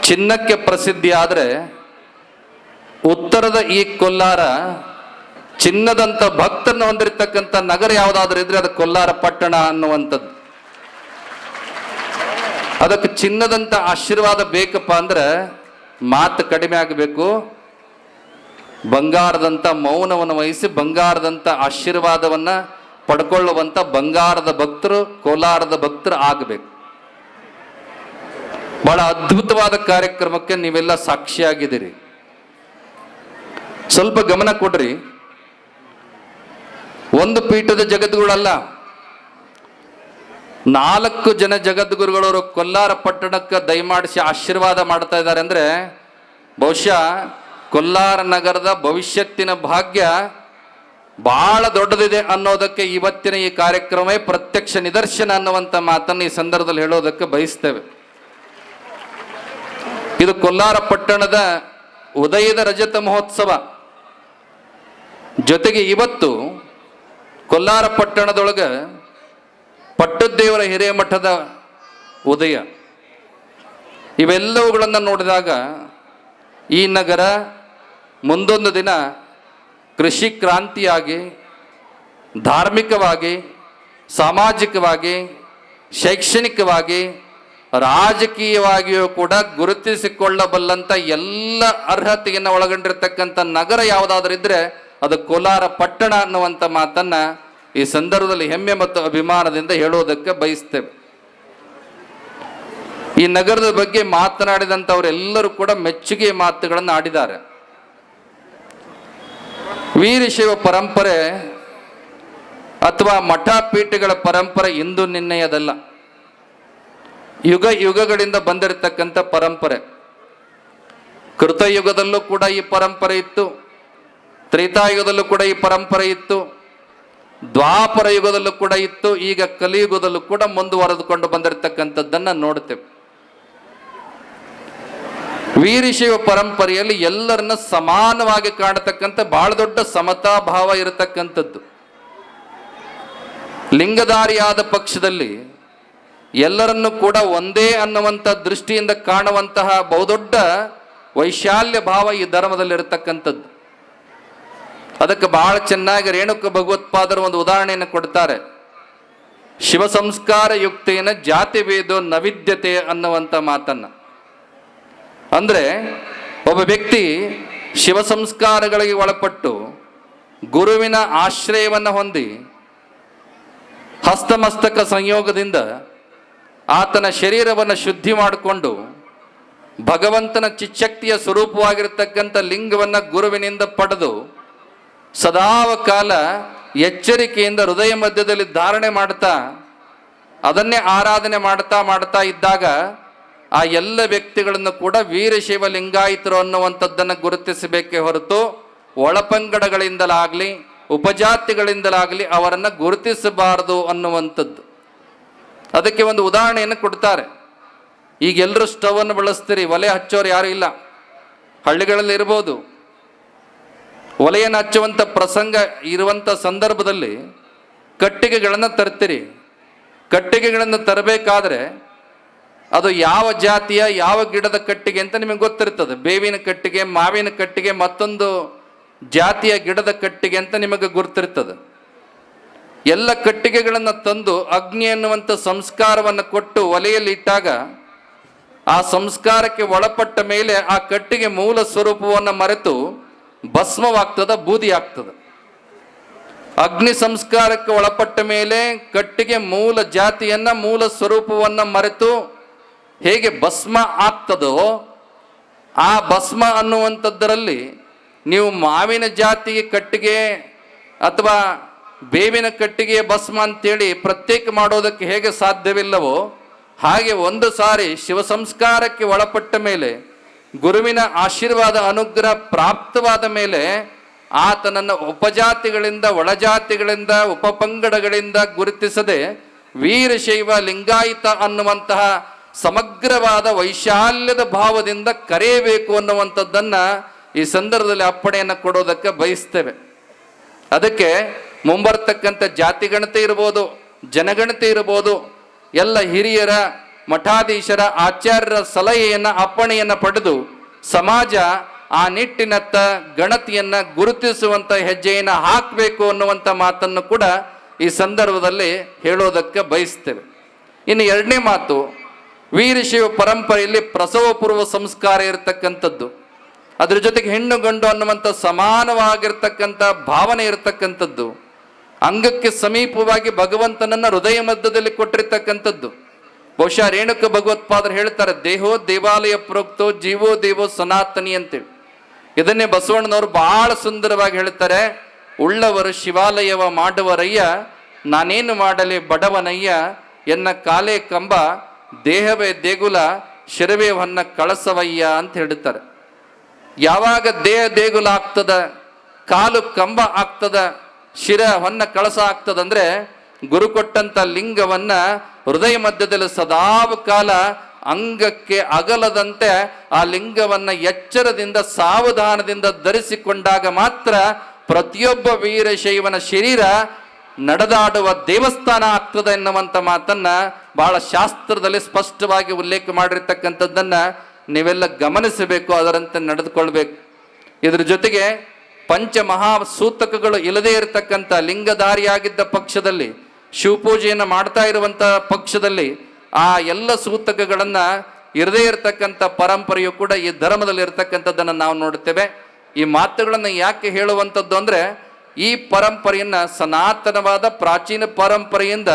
ಚಿನ್ನಕ್ಕೆ ಪ್ರಸಿದ್ಧಿ ಆದರೆ ಉತ್ತರದ ಈ ಕೋಲಾರ ಚಿನ್ನದಂತ ಭಕ್ತರನ್ನು ಹೊಂದಿರತಕ್ಕಂಥ ನಗರ ಯಾವುದಾದ್ರೂ ಇದ್ರೆ ಅದು ಕೊಲ್ಲಾರ ಪಟ್ಟಣ ಅನ್ನುವಂಥದ್ದು. ಅದಕ್ಕೆ ಚಿನ್ನದಂತ ಆಶೀರ್ವಾದ ಬೇಕಪ್ಪ ಅಂದ್ರೆ ಮಾತು ಕಡಿಮೆ ಆಗಬೇಕು, ಬಂಗಾರದಂಥ ಮೌನವನ್ನು ವಹಿಸಿ ಬಂಗಾರದಂಥ ಆಶೀರ್ವಾದವನ್ನು ಪಡ್ಕೊಳ್ಳುವಂಥ ಬಂಗಾರದ ಭಕ್ತರು, ಕೋಲಾರದ ಭಕ್ತರು ಆಗಬೇಕು. ಬಹಳ ಅದ್ಭುತವಾದ ಕಾರ್ಯಕ್ರಮಕ್ಕೆ ನೀವೆಲ್ಲ ಸಾಕ್ಷಿಯಾಗಿದ್ದೀರಿ. ಸ್ವಲ್ಪ ಗಮನ ಕೊಡ್ರಿ. ಒಂದು ಪೀಠದ ಜಗದ್ಗುರುಗಳಲ್ಲ, 4 ಜನ ಜಗದ್ಗುರುಗಳವರು ಕೊಲ್ಲಾರ ಪಟ್ಟಣಕ್ಕೆ ದಯಮಾಡಿಸಿ ಆಶೀರ್ವಾದ ಮಾಡ್ತಾ ಇದ್ದಾರೆ ಅಂದರೆ ಬಹುಶಃ ಕೊಲ್ಲಾರ ನಗರದ ಭವಿಷ್ಯತ್ತಿನ ಭಾಗ್ಯ ಬಹಳ ದೊಡ್ಡದಿದೆ ಅನ್ನೋದಕ್ಕೆ ಇವತ್ತಿನ ಈ ಕಾರ್ಯಕ್ರಮವೇ ಪ್ರತ್ಯಕ್ಷ ನಿದರ್ಶನ ಅನ್ನುವಂಥ ಮಾತನ್ನು ಈ ಸಂದರ್ಭದಲ್ಲಿ ಹೇಳೋದಕ್ಕೆ ಬಯಸ್ತೇವೆ. ಇದು ಕೊಲ್ಲಾರ ಪಟ್ಟಣದ ಉದಯದ ರಜತ ಮಹೋತ್ಸವ. ಜೊತೆಗೆ ಇವತ್ತು ಕೊಲ್ಲಾರ ಪಟ್ಟಣದೊಳಗೆ ಪಟ್ಟದೇವರ ಹಿರೇಮಠದ ಉದಯ. ಇವೆಲ್ಲವುಗಳನ್ನು ನೋಡಿದಾಗ ಈ ನಗರ ಮುಂದೊಂದು ದಿನ ಕೃಷಿ ಕ್ರಾಂತಿಯಾಗಿ, ಧಾರ್ಮಿಕವಾಗಿ, ಸಾಮಾಜಿಕವಾಗಿ, ಶೈಕ್ಷಣಿಕವಾಗಿ, ರಾಜಕೀಯವಾಗಿಯೂ ಕೂಡ ಗುರುತಿಸಿಕೊಳ್ಳಬಲ್ಲಂಥ ಎಲ್ಲ ಅರ್ಹತೆಯನ್ನು ಒಳಗೊಂಡಿರ್ತಕ್ಕಂಥ ನಗರ ಯಾವುದಾದ್ರೂ ಇದ್ದರೆ ಅದು ಕೋಲಾರ ಪಟ್ಟಣ ಅನ್ನುವಂಥ ಮಾತನ್ನು ಈ ಸಂದರ್ಭದಲ್ಲಿ ಹೆಮ್ಮೆ ಮತ್ತು ಅಭಿಮಾನದಿಂದ ಹೇಳೋದಕ್ಕೆ ಬಯಸ್ತೇವೆ. ಈ ನಗರದ ಬಗ್ಗೆ ಮಾತನಾಡಿದಂಥವರೆಲ್ಲರೂ ಕೂಡ ಮೆಚ್ಚುಗೆಯ ಮಾತುಗಳನ್ನು ಆಡಿದ್ದಾರೆ. ವೀರಶೈವ ಪರಂಪರೆ ಅಥವಾ ಮಠಪೀಠಗಳ ಪರಂಪರೆ ಇಂದು ನಿನ್ನೆಯದಲ್ಲ, ಯುಗ ಯುಗಗಳಿಂದ ಬಂದಿರತಕ್ಕಂಥ ಪರಂಪರೆ. ಕೃತಯುಗದಲ್ಲೂ ಕೂಡ ಈ ಪರಂಪರೆ ಇತ್ತು, ತ್ರೇತಾಯುಗದಲ್ಲೂ ಕೂಡ ಈ ಪರಂಪರೆ ಇತ್ತು, ದ್ವಾಪರ ಯುಗದಲ್ಲೂ ಕೂಡ ಇತ್ತು, ಈಗ ಕಲಿಯುಗದಲ್ಲೂ ಕೂಡ ಮುಂದುವರೆದುಕೊಂಡು ಬಂದಿರತಕ್ಕಂಥದ್ದನ್ನು ನೋಡ್ತೇವೆ. ವೀರಶೈವ ಪರಂಪರೆಯಲ್ಲಿ ಎಲ್ಲರನ್ನ ಸಮಾನವಾಗಿ ಕಾಣತಕ್ಕಂಥ ಬಹಳ ದೊಡ್ಡ ಸಮತಾ ಭಾವ ಇರತಕ್ಕಂಥದ್ದು. ಲಿಂಗಧಾರಿಯಾದ ಪಕ್ಷದಲ್ಲಿ ಎಲ್ಲರನ್ನೂ ಕೂಡ ಒಂದೇ ಅನ್ನುವಂಥ ದೃಷ್ಟಿಯಿಂದ ಕಾಣುವಂತಹ ಬಹುದೊಡ್ಡ ವೈಶಾಲ್ಯ ಭಾವ ಈ ಧರ್ಮದಲ್ಲಿರತಕ್ಕಂಥದ್ದು. ಅದಕ್ಕೆ ಬಹಳ ಚೆನ್ನಾಗಿ ರೇಣುಕ ಭಗವತ್ಪಾದರು ಒಂದು ಉದಾಹರಣೆಯನ್ನು ಕೊಡ್ತಾರೆ. ಶಿವ ಸಂಸ್ಕಾರ ಯುಕ್ತೇನ ಜಾತಿ ವೇದೋ ನವಿದ್ಯತೆ ಅನ್ನುವಂಥ ಮಾತನ್ನು. ಅಂದರೆ ಒಬ್ಬ ವ್ಯಕ್ತಿ ಶಿವ ಸಂಸ್ಕಾರಗಳಿಗೆ ಒಳಪಟ್ಟು ಗುರುವಿನ ಆಶ್ರಯವನ್ನು ಹೊಂದಿ ಹಸ್ತಮಸ್ತಕ ಸಂಯೋಗದಿಂದ ಆತನ ಶರೀರವನ್ನು ಶುದ್ಧಿ ಮಾಡಿಕೊಂಡು ಭಗವಂತನ ಚಿಚ್ಚಕ್ತಿಯ ಸ್ವರೂಪವಾಗಿರತಕ್ಕಂಥ ಲಿಂಗವನ್ನು ಗುರುವಿನಿಂದ ಪಡೆದು ಸದಾಕಾಲ ಎಚ್ಚರಿಕೆಯಿಂದ ಹೃದಯ ಮಧ್ಯದಲ್ಲಿ ಧಾರಣೆ ಮಾಡ್ತಾ ಅದನ್ನೇ ಆರಾಧನೆ ಮಾಡ್ತಾ ಇದ್ದಾಗ ಆ ಎಲ್ಲ ವ್ಯಕ್ತಿಗಳನ್ನು ಕೂಡ ವೀರಶೈವ ಲಿಂಗಾಯಿತರು ಅನ್ನುವಂಥದ್ದನ್ನು ಗುರುತಿಸಬೇಕೇ ಹೊರತು ಒಳಪಂಗಡಗಳಿಂದಲಾಗಲಿ ಉಪಜಾತಿಗಳಿಂದಲಾಗಲಿ ಅವರನ್ನು ಗುರುತಿಸಬಾರದು ಅನ್ನುವಂಥದ್ದು. ಅದಕ್ಕೆ ಒಂದು ಉದಾಹರಣೆಯನ್ನು ಕೊಡ್ತಾರೆ. ಈಗ ಎಲ್ಲರೂ ಸ್ಟವನ್ನು ಬಳಸ್ತೀರಿ, ಒಲೆ ಹಚ್ಚೋರು ಯಾರು ಇಲ್ಲ. ಹಳ್ಳಿಗಳಲ್ಲಿ ಇರ್ಬೋದು, ಒಲೆಯನ್ನು ಹಚ್ಚುವಂಥ ಪ್ರಸಂಗ ಇರುವಂಥ ಸಂದರ್ಭದಲ್ಲಿ ಕಟ್ಟಿಗೆಗಳನ್ನು ತರ್ತೀರಿ. ಕಟ್ಟಿಗೆಗಳನ್ನು ತರಬೇಕಾದ್ರೆ ಅದು ಯಾವ ಜಾತಿಯ ಯಾವ ಗಿಡದ ಕಟ್ಟಿಗೆ ಅಂತ ನಿಮಗೆ ಗೊತ್ತಿರ್ತದೆ. ಬೇವಿನ ಕಟ್ಟಿಗೆ, ಮಾವಿನ ಕಟ್ಟಿಗೆ, ಮತ್ತೊಂದು ಜಾತಿಯ ಗಿಡದ ಕಟ್ಟಿಗೆ ಅಂತ ನಿಮಗೆ ಗುರ್ತಿರ್ತದೆ. ಎಲ್ಲ ಕಟ್ಟಿಗೆಗಳನ್ನು ತಂದು ಅಗ್ನಿ ಅನ್ನುವಂಥ ಸಂಸ್ಕಾರವನ್ನು ಕೊಟ್ಟು ಒಲೆಯಲ್ಲಿ ಇಟ್ಟಾಗ ಆ ಸಂಸ್ಕಾರಕ್ಕೆ ಒಳಪಟ್ಟ ಮೇಲೆ ಆ ಕಟ್ಟಿಗೆ ಮೂಲ ಸ್ವರೂಪವನ್ನು ಮರೆತು ಭಸ್ಮವಾಗ್ತದ, ಬೂದಿ ಆಗ್ತದೆ. ಅಗ್ನಿ ಸಂಸ್ಕಾರಕ್ಕೆ ಒಳಪಟ್ಟ ಮೇಲೆ ಕಟ್ಟಿಗೆ ಮೂಲ ಜಾತಿಯನ್ನ ಮೂಲ ಸ್ವರೂಪವನ್ನು ಮರೆತು ಹೇಗೆ ಭಸ್ಮ ಆಗ್ತದೋ ಆ ಭಸ್ಮ ಅನ್ನುವಂಥದ್ದರಲ್ಲಿ ನೀವು ಮಾವಿನ ಜಾತಿಗೆ ಕಟ್ಟಿಗೆ ಅಥವಾ ಬೇವಿನ ಕಟ್ಟಿಗೆಯ ಭಸ್ಮ ಅಂತೇಳಿ ಪ್ರತ್ಯೇಕ ಮಾಡೋದಕ್ಕೆ ಹೇಗೆ ಸಾಧ್ಯವಿಲ್ಲವೋ ಹಾಗೆ ಒಂದು ಸಾರಿ ಶಿವ ಸಂಸ್ಕಾರಕ್ಕೆ ಒಳಪಟ್ಟ ಮೇಲೆ ಗುರುವಿನ ಆಶೀರ್ವಾದ ಅನುಗ್ರಹ ಪ್ರಾಪ್ತವಾದ ಮೇಲೆ ಆತನನ್ನು ಉಪಜಾತಿಗಳಿಂದ ಒಳಜಾತಿಗಳಿಂದ ಉಪಪಂಗಡಗಳಿಂದ ಗುರುತಿಸದೆ ವೀರಶೈವ ಲಿಂಗಾಯಿತ ಅನ್ನುವಂತಹ ಸಮಗ್ರವಾದ ವೈಶಾಲ್ಯದ ಭಾವದಿಂದ ಕರೆಯಬೇಕು ಅನ್ನುವಂಥದ್ದನ್ನು ಈ ಸಂದರ್ಭದಲ್ಲಿ ಅಪ್ಪಣೆಯನ್ನು ಕೊಡೋದಕ್ಕೆ ಬಯಸ್ತೇವೆ. ಅದಕ್ಕೆ ಮುಂಬರ್ತಕ್ಕಂಥ ಜಾತಿಗಣತೆ ಇರ್ಬೋದು, ಜನಗಣತೆ ಇರ್ಬೋದು, ಎಲ್ಲ ಹಿರಿಯರ ಮಠಾಧೀಶರ ಆಚಾರ್ಯರ ಸಲಹೆಯನ್ನು ಅಪ್ಪಣೆಯನ್ನು ಪಡೆದು ಸಮಾಜ ಆ ನಿಟ್ಟಿನತ್ತ ಗಣತಿಯನ್ನು ಗುರುತಿಸುವಂಥ ಹೆಜ್ಜೆಯನ್ನು ಹಾಕಬೇಕು ಅನ್ನುವಂಥ ಮಾತನ್ನು ಕೂಡ ಈ ಸಂದರ್ಭದಲ್ಲಿ ಹೇಳೋದಕ್ಕೆ ಬಯಸ್ತೇವೆ. ಇನ್ನು ಎರಡನೇ ಮಾತು, ವೀರಶೈವ ಪರಂಪರೆಯಲ್ಲಿ ಪ್ರಸವ ಪೂರ್ವ ಸಂಸ್ಕಾರ ಇರತಕ್ಕಂಥದ್ದು. ಅದ್ರ ಜೊತೆಗೆ ಹೆಣ್ಣು ಗಂಡು ಅನ್ನುವಂಥ ಸಮಾನವಾಗಿರ್ತಕ್ಕಂಥ ಭಾವನೆ ಇರತಕ್ಕಂಥದ್ದು, ಅಂಗಕ್ಕೆ ಸಮೀಪವಾಗಿ ಭಗವಂತನನ್ನ ಹೃದಯ ಮಧ್ಯದಲ್ಲಿ ಕೊಟ್ಟಿರ್ತಕ್ಕಂಥದ್ದು. ಬಹುಶಃ ರೇಣುಕ ಭಗವತ್ಪಾದರು ಹೇಳ್ತಾರೆ, ದೇಹೋ ದೇವಾಲಯ ಪ್ರೋಕ್ತೋ ಜೀವೋ ದೇವೋ ಸನಾತನಿ ಅಂತೇಳಿ. ಇದನ್ನೇ ಬಸವಣ್ಣನವರು ಬಹಳ ಸುಂದರವಾಗಿ ಹೇಳ್ತಾರೆ, ಉಳ್ಳವರು ಶಿವಾಲಯವ ಮಾಡುವರಯ್ಯ, ನಾನೇನು ಮಾಡಲಿ ಬಡವನಯ್ಯ, ಎನ್ನ ಕಾಲೇ ಕಂಬ ದೇಹವೇ ದೇಗುಲ, ಶಿರವೇ ಹೊನ್ನ ಕಳಸವಯ್ಯ ಅಂತ ಹೇಳ್ತಾರೆ. ಯಾವಾಗ ದೇಹ ದೇಗುಲ ಆಗ್ತದ, ಕಾಲು ಕಂಬ ಆಗ್ತದ, ಶಿರ ಹೊನ್ನ ಕಳಸ ಆಗ್ತದಂದ್ರೆ ಗುರು ಕೊಟ್ಟಂತ ಲಿಂಗವನ್ನ ಹೃದಯ ಮಧ್ಯದಲ್ಲಿ ಸದಾವ ಕಾಲ ಅಂಗಕ್ಕೆ ಅಗಲದಂತೆ ಆ ಲಿಂಗವನ್ನ ಎಚ್ಚರದಿಂದ ಸಾವಧಾನದಿಂದ ಧರಿಸಿಕೊಂಡಾಗ ಮಾತ್ರ ಪ್ರತಿಯೊಬ್ಬ ವೀರಶೈವನ ಶರೀರ ನಡೆದಾಡುವ ದೇವಸ್ಥಾನ ಆಗ್ತದೆ ಎನ್ನುವಂಥ ಮಾತನ್ನ ಬಹಳ ಶಾಸ್ತ್ರದಲ್ಲಿ ಸ್ಪಷ್ಟವಾಗಿ ಉಲ್ಲೇಖ ಮಾಡಿರ್ತಕ್ಕಂಥದ್ದನ್ನ ನೀವೆಲ್ಲ ಗಮನಿಸಬೇಕು, ಅದರಂತೆ ನಡೆದುಕೊಳ್ಬೇಕು. ಇದ್ರ ಜೊತೆಗೆ ಪಂಚಮಹಾಸೂತಕಗಳು ಇಲ್ಲದೇ ಇರತಕ್ಕಂಥ ಲಿಂಗಧಾರಿಯಾಗಿದ್ದ ಪಕ್ಷದಲ್ಲಿ, ಶಿವಪೂಜೆಯನ್ನು ಮಾಡ್ತಾ ಇರುವಂಥ ಪಕ್ಷದಲ್ಲಿ ಆ ಎಲ್ಲ ಸೂತಕಗಳನ್ನ ಇರದೇ ಇರತಕ್ಕಂಥ ಪರಂಪರೆಯು ಕೂಡ ಈ ಧರ್ಮದಲ್ಲಿ ಇರತಕ್ಕಂಥದ್ದನ್ನು ನಾವು ನೋಡುತ್ತೇವೆ. ಈ ಮಾತುಗಳನ್ನು ಯಾಕೆ ಹೇಳುವಂಥದ್ದು ಅಂದರೆ, ಈ ಪರಂಪರೆಯನ್ನ ಸನಾತನವಾದ ಪ್ರಾಚೀನ ಪರಂಪರೆಯಿಂದ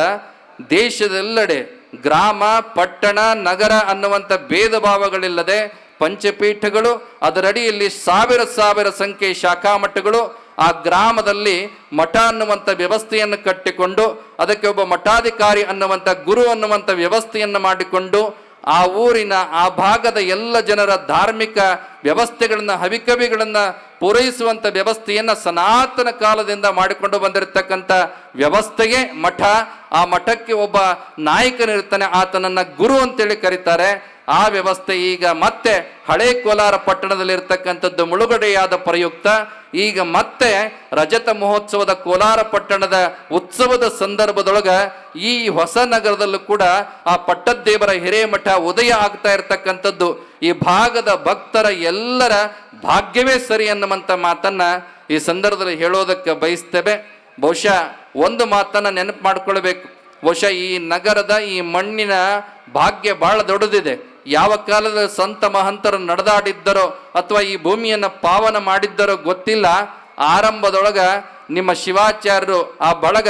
ದೇಶದೆಲ್ಲೆಡೆ ಗ್ರಾಮ ಪಟ್ಟಣ ನಗರ ಅನ್ನುವಂಥ ಭೇದ ಭಾವಗಳಿಲ್ಲದೆ ಪಂಚಪೀಠಗಳು, ಅದರಡಿಯಲ್ಲಿ ಸಾವಿರ ಸಾವಿರ ಸಂಖ್ಯೆ ಶಾಖಾ ಮಠಗಳು, ಆ ಗ್ರಾಮದಲ್ಲಿ ಮಠ ಅನ್ನುವಂಥ ವ್ಯವಸ್ಥೆಯನ್ನು ಕಟ್ಟಿಕೊಂಡು ಅದಕ್ಕೆ ಒಬ್ಬ ಮಠಾಧಿಕಾರಿ ಅನ್ನುವಂಥ ಗುರು ಅನ್ನುವಂಥ ವ್ಯವಸ್ಥೆಯನ್ನು ಮಾಡಿಕೊಂಡು ಆ ಊರಿನ ಆ ಭಾಗದ ಎಲ್ಲ ಜನರ ಧಾರ್ಮಿಕ ವ್ಯವಸ್ಥೆಗಳನ್ನು ಹವಿಕವಿಗಳನ್ನು ಪೂರೈಸುವಂಥ ವ್ಯವಸ್ಥೆಯನ್ನು ಸನಾತನ ಕಾಲದಿಂದ ಮಾಡಿಕೊಂಡು ಬಂದಿರತಕ್ಕಂಥ ವ್ಯವಸ್ಥೆಗೆ ಮಠ. ಆ ಮಠಕ್ಕೆ ಒಬ್ಬ ನಾಯಕನಿರ್ತಾನೆ, ಆತನನ್ನ ಗುರು ಅಂತೇಳಿ ಕರೀತಾರೆ. ಆ ವ್ಯವಸ್ಥೆ ಈಗ ಮತ್ತೆ ಹಳೆ ಕೋಲಾರ ಪಟ್ಟಣದಲ್ಲಿರ್ತಕ್ಕಂಥದ್ದು ಮುಳುಗಡೆಯಾದ ಪ್ರಯುಕ್ತ ಈಗ ಮತ್ತೆ ರಜತ ಮಹೋತ್ಸವದ ಕೋಲಾರ ಪಟ್ಟಣದ ಉತ್ಸವದ ಸಂದರ್ಭದೊಳಗ ಈ ಹೊಸ ನಗರದಲ್ಲೂ ಕೂಡ ಆ ಪಟ್ಟದ್ದೇವರ ಹಿರೇಮಠ ಉದಯ ಆಗ್ತಾ ಇರತಕ್ಕಂಥದ್ದು ಈ ಭಾಗದ ಭಕ್ತರ ಎಲ್ಲರ ಭಾಗ್ಯವೇ ಸರಿ ಅನ್ನುವಂಥ ಮಾತನ್ನ ಈ ಸಂದರ್ಭದಲ್ಲಿ ಹೇಳೋದಕ್ಕೆ ಬಯಸ್ತೇವೆ. ಬಹುಶಃ ಒಂದು ಮಾತನ್ನ ನೆನಪು ಮಾಡ್ಕೊಳ್ಬೇಕು, ಬಹುಶಃ ಈ ನಗರದ ಈ ಮಣ್ಣಿನ ಭಾಗ್ಯ ಬಹಳ ದೊಡ್ಡದಿದೆ. ಯಾವ ಕಾಲದಲ್ಲಿ ಸಂತ ಮಹಂತರು ನಡೆದಾಡಿದ್ದರೋ ಅಥವಾ ಈ ಭೂಮಿಯನ್ನು ಪಾವನ ಮಾಡಿದ್ದರೋ ಗೊತ್ತಿಲ್ಲ. ಆರಂಭದೊಳಗ ನಿಮ್ಮ ಶಿವಾಚಾರ್ಯರು ಆ ಬಳಗ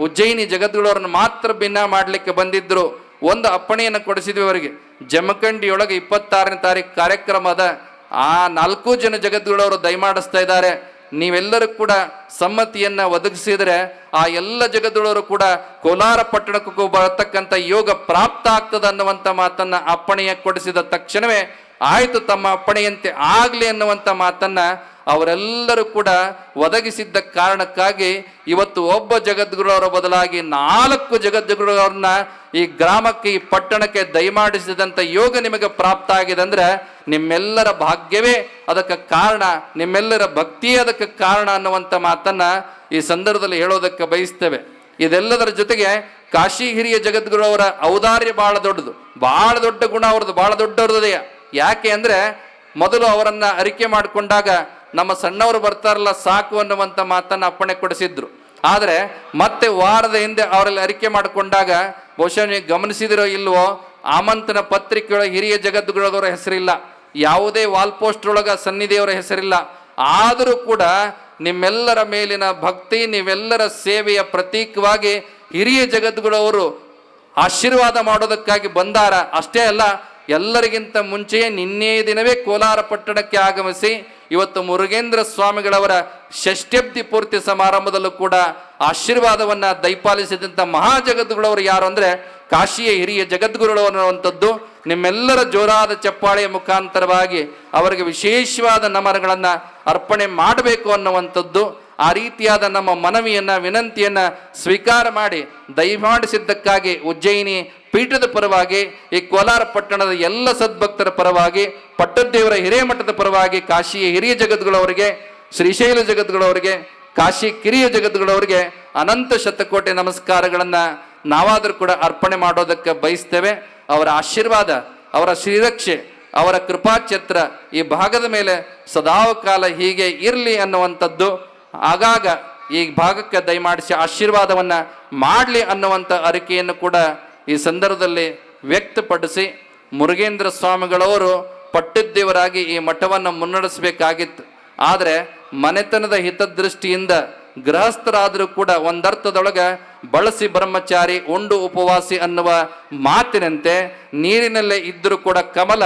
ಉಜ್ಜಯಿನಿ ಜಗದ್ಗುಳವ್ರನ್ನ ಮಾತ್ರ ಭಿನ್ನ ಮಾಡಲಿಕ್ಕೆ ಬಂದಿದ್ರು. ಒಂದು ಅಪ್ಪಣೆಯನ್ನು ಕೊಡಿಸಿದ್ವಿ ಅವರಿಗೆ, ಜಮಖಂಡಿಯೊಳಗೆ 26ನೇ ತಾರೀಕು ಕಾರ್ಯಕ್ರಮ ಅದ, ಆ 4 ಜನ ಜಗದ್ಗುಳವರು ದಯಮಾಡಿಸ್ತಾ ಇದ್ದಾರೆ, ನೀವೆಲ್ಲರೂ ಕೂಡ ಸಮ್ಮತಿಯನ್ನ ಒದಗಿಸಿದರೆ ಆ ಎಲ್ಲ ಜಗದ್ಗುಳವರು ಕೂಡ ಕೋಲಾರ ಪಟ್ಟಣಕ್ಕೂ ಬರತಕ್ಕಂಥ ಯೋಗ ಪ್ರಾಪ್ತ ಆಗ್ತದ ಅನ್ನುವಂಥ ಮಾತನ್ನ ಅಪ್ಪಣೆಯ ಕೊಡಿಸಿದ ತಕ್ಷಣವೇ ಆಯ್ತು, ತಮ್ಮ ಅಪ್ಪಣೆಯಂತೆ ಆಗ್ಲಿ ಅನ್ನುವಂಥ ಮಾತನ್ನ ಅವರೆಲ್ಲರೂ ಕೂಡ ಒದಗಿಸಿದ್ದ ಕಾರಣಕ್ಕಾಗಿ ಇವತ್ತು ಒಬ್ಬ ಜಗದ್ಗುರುವರ ಬದಲಾಗಿ 4 ಜಗದ್ಗುರುವರನ್ನ ಈ ಗ್ರಾಮಕ್ಕೆ ಈ ಪಟ್ಟಣಕ್ಕೆ ದಯಮಾಡಿಸಿದಂಥ ಯೋಗ ನಿಮಗೆ ಪ್ರಾಪ್ತ ಆಗಿದೆ ಅಂದ್ರೆ ನಿಮ್ಮೆಲ್ಲರ ಭಾಗ್ಯವೇ ಅದಕ್ಕೆ ಕಾರಣ, ನಿಮ್ಮೆಲ್ಲರ ಭಕ್ತಿಯೇ ಅದಕ್ಕೆ ಕಾರಣ ಅನ್ನುವಂಥ ಮಾತನ್ನ ಈ ಸಂದರ್ಭದಲ್ಲಿ ಹೇಳೋದಕ್ಕೆ ಬಯಸ್ತೇವೆ. ಇದೆಲ್ಲದರ ಜೊತೆಗೆ ಕಾಶಿ ಹಿರಿಯ ಜಗದ್ಗುರುವರ ಔದಾರ್ಯ ಬಹಳ ದೊಡ್ಡದು, ಬಹಳ ದೊಡ್ಡ ಗುಣ ಅವ್ರದ್ದು, ಬಹಳ ದೊಡ್ಡ ಹೃದಯ. ಯಾಕೆ ಅಂದ್ರೆ ಮೊದಲು ಅವರನ್ನ ಅರಿಕೆ ಮಾಡಿಕೊಂಡಾಗ ನಮ್ಮ ಸಣ್ಣವರು ಬರ್ತಾರಲ್ಲ ಸಾಕು ಅನ್ನುವಂಥ ಮಾತನ್ನ ಅಪ್ಪಣೆ ಕೊಡಿಸಿದ್ರು. ಆದರೆ ಮತ್ತೆ ವಾರದ ಹಿಂದೆ ಅವರಲ್ಲಿ ಅರಿಕೆ ಮಾಡಿಕೊಂಡಾಗ ಬಹುಶಃ ನೀವು ಗಮನಿಸಿದಿರೋ ಇಲ್ವೋ, ಆಮಂತ್ರಣ ಪತ್ರಿಕೆಯೊಳಗೆ ಹಿರಿಯ ಜಗದ್ಗುರುಗಳವರ ಹೆಸರಿಲ್ಲ, ಯಾವುದೇ ವಾಲ್ ಪೋಸ್ಟ್ ಒಳಗ ಸನ್ನಿಧಿಯವರ ಹೆಸರಿಲ್ಲ. ಆದರೂ ಕೂಡ ನಿಮ್ಮೆಲ್ಲರ ಮೇಲಿನ ಭಕ್ತಿ, ನೀವೆಲ್ಲರ ಸೇವೆಯ ಪ್ರತೀಕವಾಗಿ ಹಿರಿಯ ಜಗದ್ಗುರುವರು ಆಶೀರ್ವಾದ ಮಾಡೋದಕ್ಕಾಗಿ ಬಂದಾರ. ಅಷ್ಟೇ ಅಲ್ಲ, ಎಲ್ಲರಿಗಿಂತ ಮುಂಚೆಯೇ ನಿನ್ನೆ ದಿನವೇ ಕೋಲಾರ ಪಟ್ಟಣಕ್ಕೆ ಆಗಮಿಸಿ ಇವತ್ತು ಮುರುಗೇಂದ್ರ ಸ್ವಾಮಿಗಳವರ ಷಷ್ಠ್ಯಬ್ದಿ ಪೂರ್ತಿ ಸಮಾರಂಭದಲ್ಲೂ ಕೂಡ ಆಶೀರ್ವಾದವನ್ನ ದಯಪಾಲಿಸಿದಂಥ ಮಹಾ ಜಗದ್ಗುರುಗಳವರು ಯಾರು ಅಂದ್ರೆ ಕಾಶಿಯ ಹಿರಿಯ ಜಗದ್ಗುರುಗಳು ಅನ್ನುವಂಥದ್ದು. ನಿಮ್ಮೆಲ್ಲರ ಜೋರಾದ ಚಪ್ಪಾಳೆಯ ಮುಖಾಂತರವಾಗಿ ಅವರಿಗೆ ವಿಶೇಷವಾದ ನಮನಗಳನ್ನ ಅರ್ಪಣೆ ಮಾಡಬೇಕು ಅನ್ನುವಂಥದ್ದು. ಆ ರೀತಿಯಾದ ನಮ್ಮ ಮನವಿಯನ್ನ ವಿನಂತಿಯನ್ನ ಸ್ವೀಕಾರ ಮಾಡಿ ದಯಮಾಡಿಸಿದ್ದಕ್ಕಾಗಿ ಉಜ್ಜಯಿನಿ ಪೀಠದ ಪರವಾಗಿ, ಈ ಕೋಲಾರ ಪಟ್ಟಣದ ಎಲ್ಲ ಸದ್ಭಕ್ತರ ಪರವಾಗಿ, ಪಟ್ಟದ್ದೇವರ ಹಿರೇಮಠದ ಪರವಾಗಿ, ಕಾಶಿಯ ಹಿರಿಯ ಜಗದ್ಗುಗಳವರಿಗೆ, ಶ್ರೀಶೈಲ ಜಗದ್ಗುಗಳವರಿಗೆ, ಕಾಶಿ ಕಿರಿಯ ಜಗದ್ಗುಗಳವರಿಗೆ ಅನಂತ ಶತಕೋಟಿ ನಮಸ್ಕಾರಗಳನ್ನ ನಾವಾದರೂ ಕೂಡ ಅರ್ಪಣೆ ಮಾಡೋದಕ್ಕೆ ಬಯಸ್ತೇವೆ. ಅವರ ಆಶೀರ್ವಾದ, ಅವರ ಶ್ರೀರಕ್ಷೆ, ಅವರ ಕೃಪಾಛತ್ರ ಈ ಭಾಗದ ಮೇಲೆ ಸದಾಕಾಲ ಹೀಗೆ ಇರಲಿ ಅನ್ನುವಂಥದ್ದು, ಆಗಾಗ ಈ ಭಾಗಕ್ಕೆ ದಯಮಾಡಿಸಿ ಆಶೀರ್ವಾದವನ್ನ ಮಾಡಲಿ ಅನ್ನುವಂಥ ಅರಿಕೆಯನ್ನು ಕೂಡ ಈ ಸಂದರ್ಭದಲ್ಲಿ ವ್ಯಕ್ತಪಡಿಸಿ, ಮುರುಗೇಂದ್ರ ಸ್ವಾಮಿಗಳವರು ಪಟ್ಟಿದ್ದೇವರಾಗಿ ಈ ಮಠವನ್ನು ಮುನ್ನಡೆಸಬೇಕಾಗಿತ್ತು. ಆದರೆ ಮನೆತನದ ಹಿತದೃಷ್ಟಿಯಿಂದ ಗೃಹಸ್ಥರಾದರೂ ಕೂಡ ಒಂದರ್ಥದೊಳಗೆ ಬಳಸಿ ಬ್ರಹ್ಮಚಾರಿ ಉಂಡು ಉಪವಾಸಿ ಅನ್ನುವ ಮಾತಿನಂತೆ ನೀರಿನಲ್ಲೇ ಇದ್ದರೂ ಕೂಡ ಕಮಲ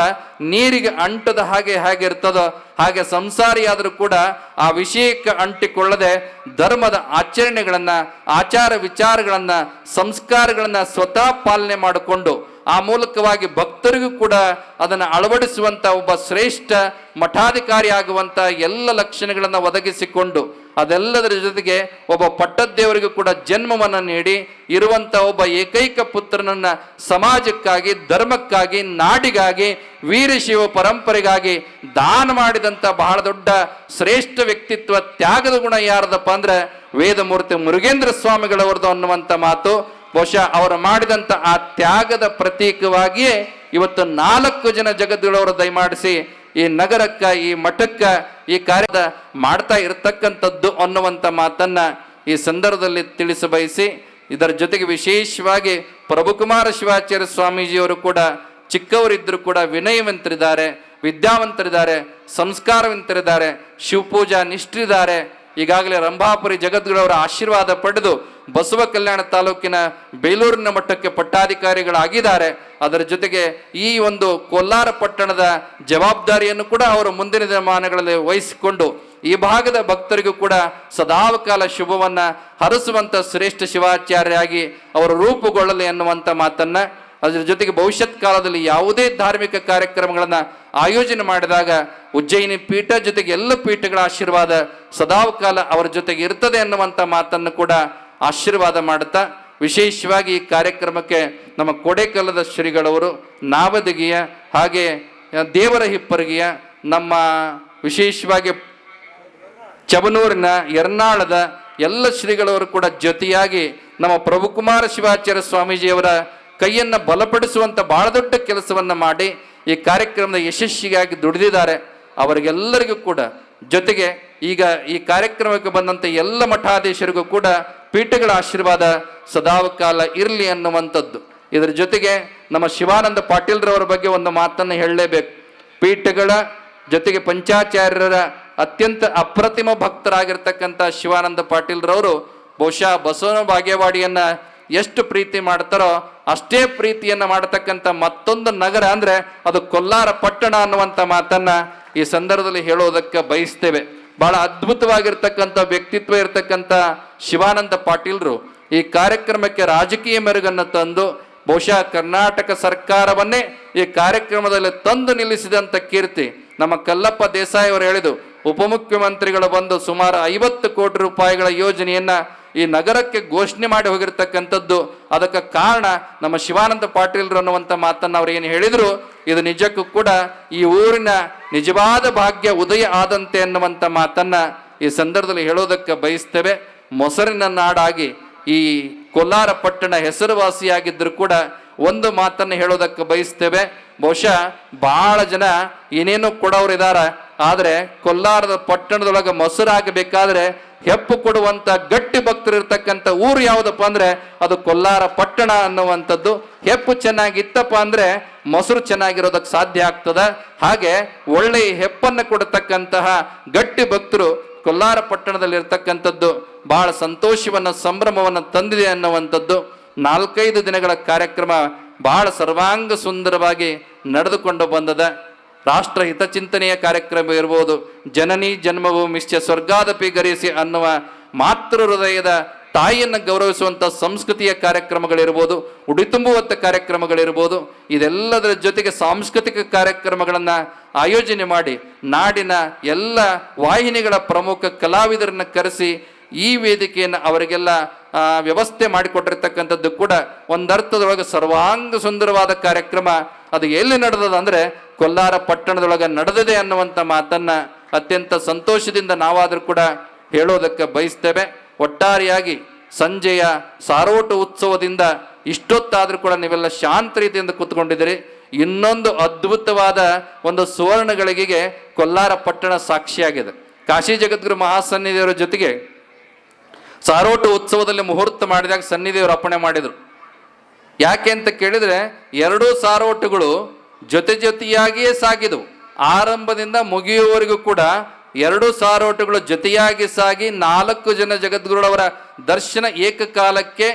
ನೀರಿಗೆ ಅಂಟದ ಹಾಗೆ ಇರ್ತದೋ ಹಾಗೆ ಸಂಸಾರಿಯಾದರೂ ಕೂಡ ಆ ವಿಷಯಕ್ಕೆ ಅಂಟಿಕೊಳ್ಳದೆ ಧರ್ಮದ ಆಚರಣೆಗಳನ್ನು, ಆಚಾರ ವಿಚಾರಗಳನ್ನು, ಸಂಸ್ಕಾರಗಳನ್ನು ಸ್ವತಃ ಪಾಲನೆ ಮಾಡಿಕೊಂಡು ಆ ಮೂಲಕವಾಗಿ ಭಕ್ತರಿಗೂ ಕೂಡ ಅದನ್ನು ಅಳವಡಿಸುವಂಥ ಒಬ್ಬ ಶ್ರೇಷ್ಠ ಮಠಾಧಿಕಾರಿ ಆಗುವಂಥ ಎಲ್ಲ ಲಕ್ಷಣಗಳನ್ನು ಒದಗಿಸಿಕೊಂಡು ಅದೆಲ್ಲದರ ಜೊತೆಗೆ ಒಬ್ಬ ಪಟ್ಟದ್ದೇವರಿಗೂ ಕೂಡ ಜನ್ಮವನ್ನು ನೀಡಿ ಇರುವಂಥ ಒಬ್ಬ ಏಕೈಕ ಪುತ್ರನನ್ನ ಸಮಾಜಕ್ಕಾಗಿ, ಧರ್ಮಕ್ಕಾಗಿ, ನಾಡಿಗಾಗಿ, ವೀರಶೈವ ಪರಂಪರೆಗಾಗಿ ದಾನ ಮಾಡಿದಂಥ ಬಹಳ ದೊಡ್ಡ ಶ್ರೇಷ್ಠ ವ್ಯಕ್ತಿತ್ವ, ತ್ಯಾಗದ ಗುಣ ಯಾರದಪ್ಪ ಅಂದ್ರೆ ವೇದಮೂರ್ತಿ ಮುರುಗೇಂದ್ರ ಸ್ವಾಮಿಗಳವರದು ಅನ್ನುವಂಥ ಮಾತು. ಬಹುಶಃ ಅವರು ಮಾಡಿದಂಥ ಆ ತ್ಯಾಗದ ಪ್ರತೀಕವಾಗಿಯೇ ಇವತ್ತು 4 ಜನ ಜಗದ್ಗುರುವರು ದಯಮಾಡಿಸಿ ಈ ನಗರಕ್ಕ, ಈ ಮಠಕ್ಕ ಈ ಕಾರ್ಯದ ಮಾಡ್ತಾ ಇರತಕ್ಕಂಥದ್ದು ಅನ್ನುವಂಥ ಮಾತನ್ನ ಈ ಸಂದರ್ಭದಲ್ಲಿ ತಿಳಿಸಬಯಸಿ, ಇದರ ಜೊತೆಗೆ ವಿಶೇಷವಾಗಿ ಪ್ರಭುಕುಮಾರ ಶಿವಾಚಾರ್ಯ ಸ್ವಾಮೀಜಿಯವರು ಕೂಡ ಚಿಕ್ಕವರಿದ್ದರೂ ಕೂಡ ವಿನಯವಂತರಿದ್ದಾರೆ, ವಿದ್ಯಾವಂತರಿದ್ದಾರೆ, ಸಂಸ್ಕಾರವಂತರಿದ್ದಾರೆ, ಶಿವಪೂಜಾ ನಿಷ್ಠರಿದ್ದಾರೆ. ಈಗಾಗಲೇ ರಂಭಾಪುರಿ ಜಗದ್ಗುರುವರ ಆಶೀರ್ವಾದ ಪಡೆದು ಬಸವ ಕಲ್ಯಾಣ ತಾಲೂಕಿನ ಬೇಲೂರಿನ ಮಠಕ್ಕೆ ಪಟ್ಟಾಧಿಕಾರಿಗಳಾಗಿದ್ದಾರೆ. ಅದರ ಜೊತೆಗೆ ಈ ಒಂದು ಕೋಲಾರ ಪಟ್ಟಣದ ಜವಾಬ್ದಾರಿಯನ್ನು ಕೂಡ ಅವರು ಮುಂದಿನ ದಿನಮಾನಗಳಲ್ಲಿ ವಹಿಸಿಕೊಂಡು ಈ ಭಾಗದ ಭಕ್ತರಿಗೂ ಕೂಡ ಸದಾವಕಾಲ ಶುಭವನ್ನ ಹರಿಸುವಂತ ಶ್ರೇಷ್ಠ ಶಿವಾಚಾರ್ಯರಾಗಿ ಅವರು ರೂಪುಗೊಳ್ಳಲಿ ಅನ್ನುವಂಥ ಮಾತನ್ನ, ಅದರ ಜೊತೆಗೆ ಭವಿಷ್ಯತ್ ಕಾಲದಲ್ಲಿ ಯಾವುದೇ ಧಾರ್ಮಿಕ ಕಾರ್ಯಕ್ರಮಗಳನ್ನು ಆಯೋಜನೆ ಮಾಡಿದಾಗ ಉಜ್ಜಯಿನಿ ಪೀಠ ಜೊತೆಗೆ ಎಲ್ಲ ಪೀಠಗಳ ಆಶೀರ್ವಾದ ಸದಾವಕಾಲ ಅವರ ಜೊತೆಗೆ ಇರ್ತದೆ ಅನ್ನುವಂಥ ಮಾತನ್ನು ಕೂಡ ಆಶೀರ್ವಾದ ಮಾಡುತ್ತಾ, ವಿಶೇಷವಾಗಿ ಈ ಕಾರ್ಯಕ್ರಮಕ್ಕೆ ನಮ್ಮ ಕೊಡೇಕಲ್ಲದ ಶ್ರೀಗಳವರು, ನಾವದಗಿಯ ಹಾಗೆ ದೇವರ ಹಿಪ್ಪರಿಗೆಯ ನಮ್ಮ ವಿಶೇಷವಾಗಿ ಚಬನೂರಿನ ಯರ್ನಾಳದ ಎಲ್ಲ ಶ್ರೀಗಳವರು ಕೂಡ ಜೊತೆಯಾಗಿ ನಮ್ಮ ಪ್ರಭುಕುಮಾರ ಶಿವಾಚಾರ್ಯ ಸ್ವಾಮೀಜಿಯವರ ಕೈಯನ್ನು ಬಲಪಡಿಸುವಂಥ ಬಹಳ ದೊಡ್ಡ ಕೆಲಸವನ್ನು ಮಾಡಿ ಈ ಕಾರ್ಯಕ್ರಮದ ಯಶಸ್ಸಿಗಾಗಿ ದುಡಿದಿದ್ದಾರೆ. ಅವರಿಗೆಲ್ಲರಿಗೂ ಕೂಡ ಜೊತೆಗೆ ಈಗ ಈ ಕಾರ್ಯಕ್ರಮಕ್ಕೆ ಬಂದಂಥ ಎಲ್ಲ ಮಠಾಧೀಶರಿಗೂ ಕೂಡ ಪೀಠಗಳ ಆಶೀರ್ವಾದ ಸದಾವಕಾಲ ಇರಲಿ ಅನ್ನುವಂಥದ್ದು. ಇದರ ಜೊತೆಗೆ ನಮ್ಮ ಶಿವಾನಂದ ಪಾಟೀಲ್ರವರ ಬಗ್ಗೆ ಒಂದು ಮಾತನ್ನು ಹೇಳಲೇಬೇಕು. ಪೀಠಗಳ ಜೊತೆಗೆ ಪಂಚಾಚಾರ್ಯರ ಅತ್ಯಂತ ಅಪ್ರತಿಮ ಭಕ್ತರಾಗಿರ್ತಕ್ಕಂಥ ಶಿವಾನಂದ ಪಾಟೀಲ್ರವರು ಬಹುಶಃ ಬಸವನ ಬಾಗೇವಾಡಿಯನ್ನ ಎಷ್ಟು ಪ್ರೀತಿ ಮಾಡ್ತಾರೋ ಅಷ್ಟೇ ಪ್ರೀತಿಯನ್ನ ಮಾಡತಕ್ಕಂಥ ಮತ್ತೊಂದು ನಗರ ಅಂದ್ರೆ ಅದು ಕೊಲ್ಲಾರ ಪಟ್ಟಣ ಅನ್ನುವಂಥ ಮಾತನ್ನ ಈ ಸಂದರ್ಭದಲ್ಲಿ ಹೇಳೋದಕ್ಕೆ ಬಯಸ್ತೇವೆ. ಬಹಳ ಅದ್ಭುತವಾಗಿರ್ತಕ್ಕಂಥ ವ್ಯಕ್ತಿತ್ವ ಇರತಕ್ಕಂಥ ಶಿವಾನಂದ ಪಾಟೀಲ್ರು ಈ ಕಾರ್ಯಕ್ರಮಕ್ಕೆ ರಾಜಕೀಯ ಮೆರುಗನ್ನು ತಂದು ಬಹುಶಃ ಕರ್ನಾಟಕ ಸರ್ಕಾರವನ್ನೇ ಈ ಕಾರ್ಯಕ್ರಮದಲ್ಲಿ ತಂದು ನಿಲ್ಲಿಸಿದಂಥ ಕೀರ್ತಿ ನಮ್ಮ ಕಲ್ಲಪ್ಪ ದೇಸಾಯಿ ಅವರು ಹೇಳಿದು. ಉಪಮುಖ್ಯಮಂತ್ರಿಗಳು ಬಂದು ಸುಮಾರು 50 ಕೋಟಿ ರೂಪಾಯಿಗಳ ಯೋಜನೆಯನ್ನ ಈ ನಗರಕ್ಕೆ ಘೋಷಣೆ ಮಾಡಿ ಹೋಗಿರ್ತಕ್ಕಂಥದ್ದು. ಅದಕ್ಕೆ ಕಾರಣ ನಮ್ಮ ಶಿವಾನಂದ ಪಾಟೀಲ್ರು ಅನ್ನುವಂಥ ಮಾತನ್ನು ಅವ್ರು ಏನು ಹೇಳಿದ್ರು, ಇದು ನಿಜಕ್ಕೂ ಕೂಡ ಈ ಊರಿನ ನಿಜವಾದ ಭಾಗ್ಯ ಉದಯ ಆದಂತೆ ಅನ್ನುವಂಥ ಮಾತನ್ನ ಈ ಸಂದರ್ಭದಲ್ಲಿ ಹೇಳೋದಕ್ಕೆ ಬಯಸ್ತೇವೆ. ಮೊಸರಿನ ನಾಡಾಗಿ ಈ ಕೋಲಾರ ಪಟ್ಟಣ ಹೆಸರುವಾಸಿಯಾಗಿದ್ದರೂ ಕೂಡ ಒಂದು ಮಾತನ್ನು ಹೇಳೋದಕ್ಕೆ ಬಯಸ್ತೇವೆ. ಬಹುಶಃ ಬಹಳ ಜನ ಏನೇನೋ ಕೊಡೋರಿದಾರ, ಆದರೆ ಕೊಲ್ಲಾರದ ಪಟ್ಟಣದೊಳಗೆ ಮೊಸರಾಗಬೇಕಾದ್ರೆ ಹೆಪ್ಪು ಕೊಡುವಂತ ಗಟ್ಟಿ ಭಕ್ತರು ಇರ್ತಕ್ಕಂಥ ಊರು ಯಾವುದಪ್ಪ ಅಂದ್ರೆ ಅದು ಕೊಲ್ಲಾರ ಪಟ್ಟಣ ಅನ್ನುವಂಥದ್ದು. ಹೆಪ್ಪು ಚೆನ್ನಾಗಿತ್ತಪ್ಪ ಅಂದ್ರೆ ಮೊಸರು ಚೆನ್ನಾಗಿರೋದಕ್ಕೆ ಸಾಧ್ಯ ಆಗ್ತದ. ಹಾಗೆ ಒಳ್ಳೆಯ ಹೆಪ್ಪನ್ನು ಕೊಡತಕ್ಕಂತಹ ಗಟ್ಟಿ ಭಕ್ತರು ಕೊಲ್ಲಾರ ಪಟ್ಟಣದಲ್ಲಿ ಇರ್ತಕ್ಕಂಥದ್ದು ಬಹಳ ಸಂತೋಷವನ್ನ, ಸಂಭ್ರಮವನ್ನು ತಂದಿದೆ ಅನ್ನುವಂಥದ್ದು. 4-5 ದಿನಗಳ ಕಾರ್ಯಕ್ರಮ ಬಹಳ ಸರ್ವಾಂಗ ಸುಂದರವಾಗಿ ನಡೆದುಕೊಂಡು ಬಂದದ. ರಾಷ್ಟ್ರ ಹಿತಚಿಂತನೆಯ ಕಾರ್ಯಕ್ರಮ ಇರ್ಬೋದು, ಜನನಿ ಜನ್ಮಭೂಮಿಶ್ಚ ಸ್ವರ್ಗಾದಪಿ ಗರಿಸಿ ಅನ್ನುವ ಮಾತೃ ಹೃದಯದ ತಾಯಿಯನ್ನು ಗೌರವಿಸುವಂಥ ಸಂಸ್ಕೃತಿಯ ಕಾರ್ಯಕ್ರಮಗಳಿರ್ಬೋದು, ಉಡಿ ತುಂಬುವಂಥ ಕಾರ್ಯಕ್ರಮಗಳಿರ್ಬೋದು, ಇದೆಲ್ಲದರ ಜೊತೆಗೆ ಸಾಂಸ್ಕೃತಿಕ ಕಾರ್ಯಕ್ರಮಗಳನ್ನು ಆಯೋಜನೆ ಮಾಡಿ ನಾಡಿನ ಎಲ್ಲ ವಾಹಿನಿಗಳ ಪ್ರಮುಖ ಕಲಾವಿದರನ್ನು ಕರೆಸಿ ಈ ವೇದಿಕೆಯನ್ನು ಅವರಿಗೆಲ್ಲ ವ್ಯವಸ್ಥೆ ಮಾಡಿಕೊಟ್ಟಿರ್ತಕ್ಕಂಥದ್ದು ಕೂಡ ಒಂದರ್ಥದೊಳಗೆ ಸರ್ವಾಂಗ ಸುಂದರವಾದ ಕಾರ್ಯಕ್ರಮ. ಅದು ಎಲ್ಲಿ ನಡೆದದ ಅಂದ್ರೆ ಕೊಲ್ಲಾರ ಪಟ್ಟಣದೊಳಗೆ ನಡೆದಿದೆ ಅನ್ನುವಂಥ ಮಾತನ್ನ ಅತ್ಯಂತ ಸಂತೋಷದಿಂದ ನಾವಾದರೂ ಕೂಡ ಹೇಳೋದಕ್ಕೆ ಬಯಸ್ತೇವೆ. ಒಟ್ಟಾರೆಯಾಗಿ ಸಂಜೆಯ ಸಾರೋಟ ಉತ್ಸವದಿಂದ ಇಷ್ಟೊತ್ತಾದರೂ ಕೂಡ ನೀವೆಲ್ಲ ಶಾಂತ ರೀತಿಯಿಂದ ಕೂತ್ಕೊಂಡಿದ್ದೀರಿ. ಇನ್ನೊಂದು ಅದ್ಭುತವಾದ ಒಂದು ಸುವರ್ಣಗಳಿಗೆ ಕೊಲ್ಲಾರ ಪಟ್ಟಣ ಸಾಕ್ಷಿಯಾಗಿದೆ. ಕಾಶಿ ಜಗದ್ಗುರು ಮಹಾಸನ್ನಿಧಿಯವರ ಜೊತೆಗೆ ಸಾರೋಟ ಉತ್ಸವದಲ್ಲಿ ಮುಹೂರ್ತ ಮಾಡಿದಾಗ ಸನ್ನಿಧಿಯವರು ಅರ್ಪಣೆ ಮಾಡಿದರು. ಯಾಕೆ ಅಂತ ಕೇಳಿದ್ರೆ 2 ಸಾರೋಟಗಳು ಜೊತೆಯಾಗಿಯೇ ಸಾಗಿದವು. ಆರಂಭದಿಂದ ಮುಗಿಯುವವರೆಗೂ ಕೂಡ 2 ಸಾರೋಟುಗಳು ಜೊತೆಯಾಗಿ ಸಾಗಿ 4 ಜನ ಜಗದ್ಗುರುಗಳವರ ದರ್ಶನ ಏಕಕಾಲಕ್ಕೆ